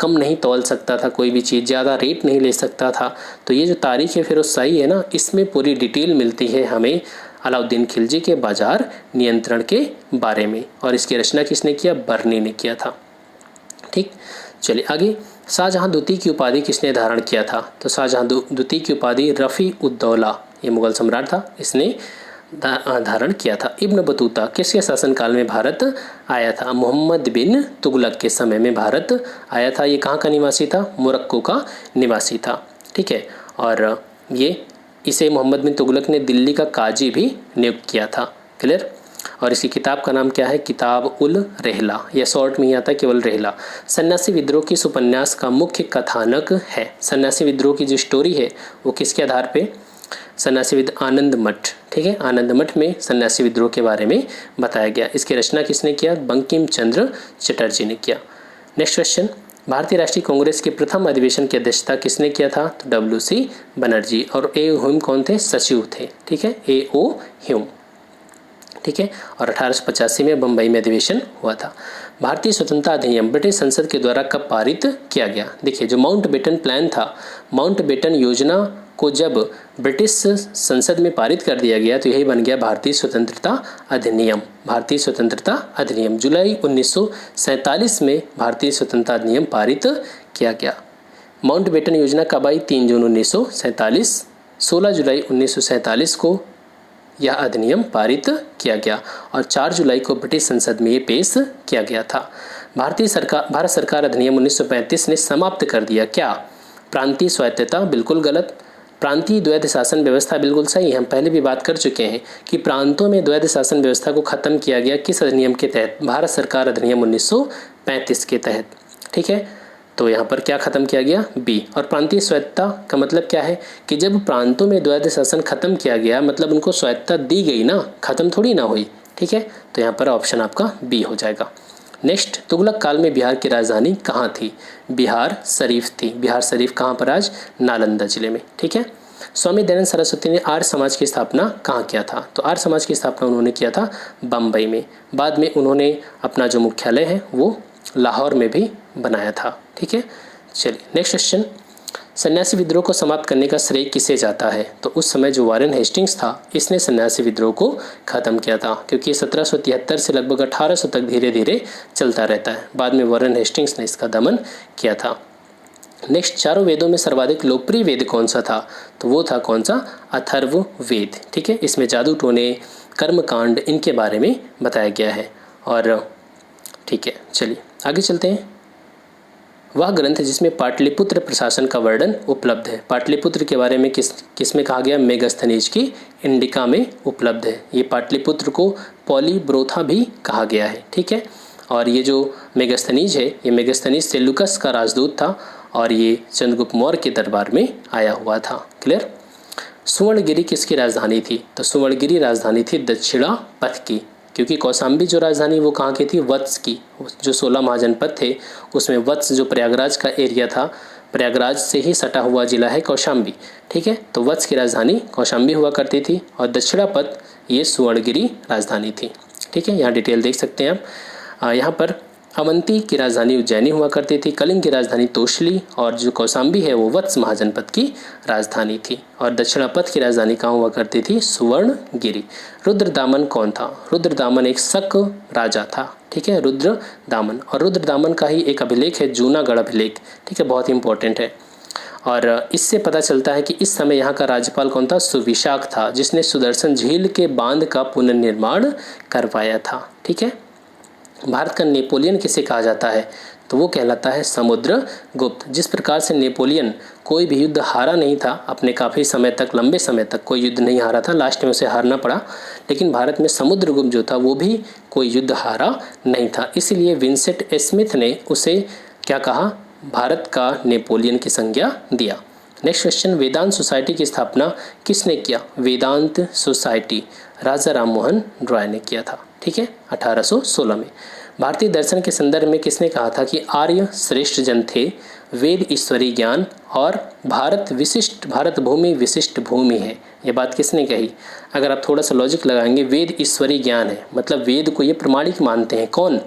कम नहीं तौल सकता था, कोई भी चीज़ ज़्यादा रेट नहीं ले सकता था। तो ये जो तारीख है फिरोज़शाही है ना, इसमें पूरी डिटेल मिलती है हमें अलाउद्दीन खिलजी के बाजार नियंत्रण के बारे में। और इसकी रचना किसने किया? बर्नी ने किया था। ठीक, चलिए आगे, शाहजहां द्वितीय की उपाधि किसने धारण किया था? तो शाहजहां द्वितीय की उपाधि रफ़ी उद्दौला, ये मुगल सम्राट था, इसने धारण किया था। इब्न बतूता किसके शासनकाल में भारत आया था? मोहम्मद बिन तुगलक के समय में भारत आया था। ये कहाँ का निवासी था? मोरक्को का निवासी था। ठीक है, और इसे मोहम्मद बिन तुगलक ने दिल्ली का काजी भी नियुक्त किया था। क्लियर? और इसकी किताब का नाम क्या है? किताब उल रहला, या शॉर्ट में ही आता केवल रहला। सन्यासी विद्रोह की इस उपन्यास का मुख्य कथानक है। सन्यासी विद्रोह की जो स्टोरी है वो किसके आधार पे? सन्यासी आनंद मठ। ठीक है, आनंद मठ में सन्यासी विद्रोह के बारे में बताया गया। इसकी रचना किसने किया? बंकिम चंद्र चटर्जी ने किया। नेक्स्ट क्वेश्चन, भारतीय राष्ट्रीय कांग्रेस के प्रथम अधिवेशन की अध्यक्षता किसने किया था? तो W.C. बनर्जी। और A.O. ह्यूम कौन थे? सचिव थे। ठीक है, A.O. ह्यूम। ठीक है, और 1885 में बम्बई में अधिवेशन हुआ था। भारतीय स्वतंत्रता अधिनियम ब्रिटिश संसद के द्वारा कब पारित किया गया? देखिए, जो माउंटबेटन प्लान था, माउंटबेटन योजना को जब ब्रिटिश संसद में पारित कर दिया गया तो यही बन गया भारतीय स्वतंत्रता अधिनियम। भारतीय स्वतंत्रता अधिनियम जुलाई 1947 में भारतीय स्वतंत्रता अधिनियम पारित किया गया। माउंटबेटन योजना कब आई? 3 जून 1947। 16 जुलाई 1947 को यह अधिनियम पारित किया गया और 4 जुलाई को ब्रिटिश संसद में ये पेश किया गया था। भारत सरकार अधिनियम 1935 ने समाप्त कर दिया क्या? प्रांतीय स्वायत्तता, बिल्कुल गलत। प्रांतीय द्वैध शासन व्यवस्था, बिल्कुल सही। हम पहले भी बात कर चुके हैं कि प्रांतों में द्वैध शासन व्यवस्था को खत्म किया गया किस अधिनियम के तहत? भारत सरकार अधिनियम 1935 के तहत। ठीक है, तो यहाँ पर क्या खत्म किया गया? बी। और प्रांतीय स्वायत्तता का मतलब क्या है कि जब प्रांतों में द्वैध शासन खत्म किया गया मतलब उनको स्वायत्तता दी गई ना, खत्म थोड़ी ना हुई। ठीक है, तो यहाँ पर ऑप्शन आपका बी हो जाएगा। नेक्स्ट, तुगलक काल में बिहार की राजधानी कहाँ थी? बिहार शरीफ थी। बिहार शरीफ कहाँ पर? आज नालंदा जिले में। ठीक है, स्वामी दयानंद सरस्वती ने आर्य समाज की स्थापना कहाँ किया था? तो आर्य समाज की स्थापना उन्होंने किया था बम्बई में। बाद में उन्होंने अपना जो मुख्यालय है वो लाहौर में भी बनाया था। ठीक है, चलिए नेक्स्ट क्वेश्चन, सन्यासी विद्रोह को समाप्त करने का श्रेय किसे जाता है? तो उस समय जो वारेन हेस्टिंग्स था इसने सन्यासी विद्रोह को ख़त्म किया था, क्योंकि 1773 से लगभग 1800 तक धीरे धीरे चलता रहता है। बाद में वारेन हेस्टिंग्स ने इसका दमन किया था। नेक्स्ट, चारों वेदों में सर्वाधिक लोकप्रिय वेद कौन सा था? तो वो था कौन सा? अथर्व वेद। ठीक है, इसमें जादू टोने, कर्मकांड, इनके बारे में बताया गया है। और ठीक है, चलिए आगे चलते हैं। वह ग्रंथ जिसमें पाटलिपुत्र प्रशासन का वर्णन उपलब्ध है। पाटलिपुत्र के बारे में किस में कहा गया? मेगस्थनीज की इंडिका में उपलब्ध है। ये पाटलिपुत्र को पॉलीब्रोथा भी कहा गया है। ठीक है, और ये जो मेगस्थनीज है, ये मेगस्थनीज सेल्यूकस का राजदूत था और ये चंद्रगुप्त मौर्य के दरबार में आया हुआ था। क्लियर। सुवर्णगिरी किसकी राजधानी थी? तो सुवर्णगिरी राजधानी थी दक्षिणापथ की, क्योंकि कौशाम्बी जो राजधानी वो कहाँ की थी? वत्स की। जो 16 महाजनपद थे उसमें वत्स जो प्रयागराज का एरिया था, प्रयागराज से ही सटा हुआ जिला है कौशाम्बी। ठीक है, तो वत्स की राजधानी कौशाम्बी हुआ करती थी और दक्षिणापथ ये सुवर्णगिरी राजधानी थी। ठीक है, यहाँ डिटेल देख सकते हैं आप। यहाँ पर अवंती की राजधानी उज्जैनी हुआ करती थी, कलिंग की राजधानी तोशली, और जो कौशाम्बी है वो वत्स महाजनपद की राजधानी थी। और दक्षिणापथ की राजधानी कहाँ हुआ करती थी? सुवर्णगिरी। रुद्रदामन कौन था? रुद्रदामन एक शक राजा था। ठीक है, रुद्रदामन, और रुद्रदामन का ही एक अभिलेख है जूनागढ़ अभिलेख। ठीक है, बहुत ही इंपॉर्टेंट है। और इससे पता चलता है कि इस समय यहाँ का राज्यपाल कौन था? सुविशाख था, जिसने सुदर्शन झील के बांध का पुनर्निर्माण करवाया था। ठीक है, भारत का नेपोलियन किसे कहा जाता है? तो वो कहलाता है समुद्रगुप्त। जिस प्रकार से नेपोलियन कोई भी युद्ध हारा नहीं था, अपने काफ़ी समय तक, लंबे समय तक कोई युद्ध नहीं हारा था, लास्ट में उसे हारना पड़ा, लेकिन भारत में समुद्रगुप्त जो था वो भी कोई युद्ध हारा नहीं था। इसीलिए विंसेंट स्मिथ ने उसे क्या कहा? भारत का नेपोलियन की संज्ञा दिया। नेक्स्ट क्वेश्चन, वेदांत सोसाइटी की स्थापना किसने किया? वेदांत सोसाइटी राजा राम मोहन रॉय ने किया था। ठीक है, 1816 में। भारतीय दर्शन के संदर्भ में किसने कहा था कि आर्य श्रेष्ठ जन थे, वेद ईश्वरीय ज्ञान और भारत भूमि विशिष्ट भूमि है? ये बात किसने कही? अगर आप थोड़ा सा लॉजिक लगाएंगे, वेद ईश्वरीय ज्ञान है मतलब वेद को ये प्रमाणिक मानते हैं। कौन?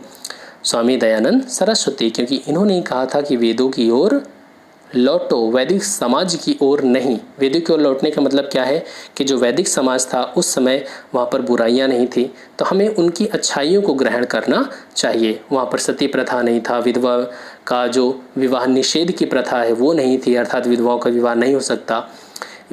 स्वामी दयानंद सरस्वती, क्योंकि इन्होंने ही कहा था कि वेदों की ओर लौटो, वैदिक समाज की ओर नहीं। वेदों की ओर लौटने का मतलब क्या है कि जो वैदिक समाज था उस समय वहाँ पर बुराइयाँ नहीं थी, तो हमें उनकी अच्छाइयों को ग्रहण करना चाहिए। वहाँ पर सती प्रथा नहीं था, विधवा का जो विवाह निषेध की प्रथा है वो नहीं थी, अर्थात विधवाओं का विवाह नहीं हो सकता।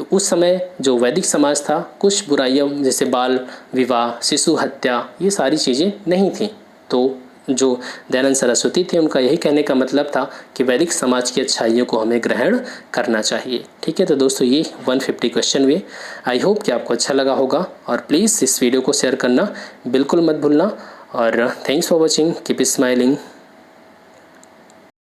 उस समय जो वैदिक समाज था, कुछ बुराइयाँ जैसे बाल विवाह, शिशु हत्या, ये सारी चीज़ें नहीं थी। तो जो दयानंद सरस्वती थे उनका यही कहने का मतलब था कि वैदिक समाज की अच्छाइयों को हमें ग्रहण करना चाहिए। ठीक है, तो दोस्तों ये 150 क्वेश्चन हुए। आई होप कि आपको अच्छा लगा होगा और प्लीज़ इस वीडियो को शेयर करना बिल्कुल मत भूलना। और thanks for watching, keep smiling.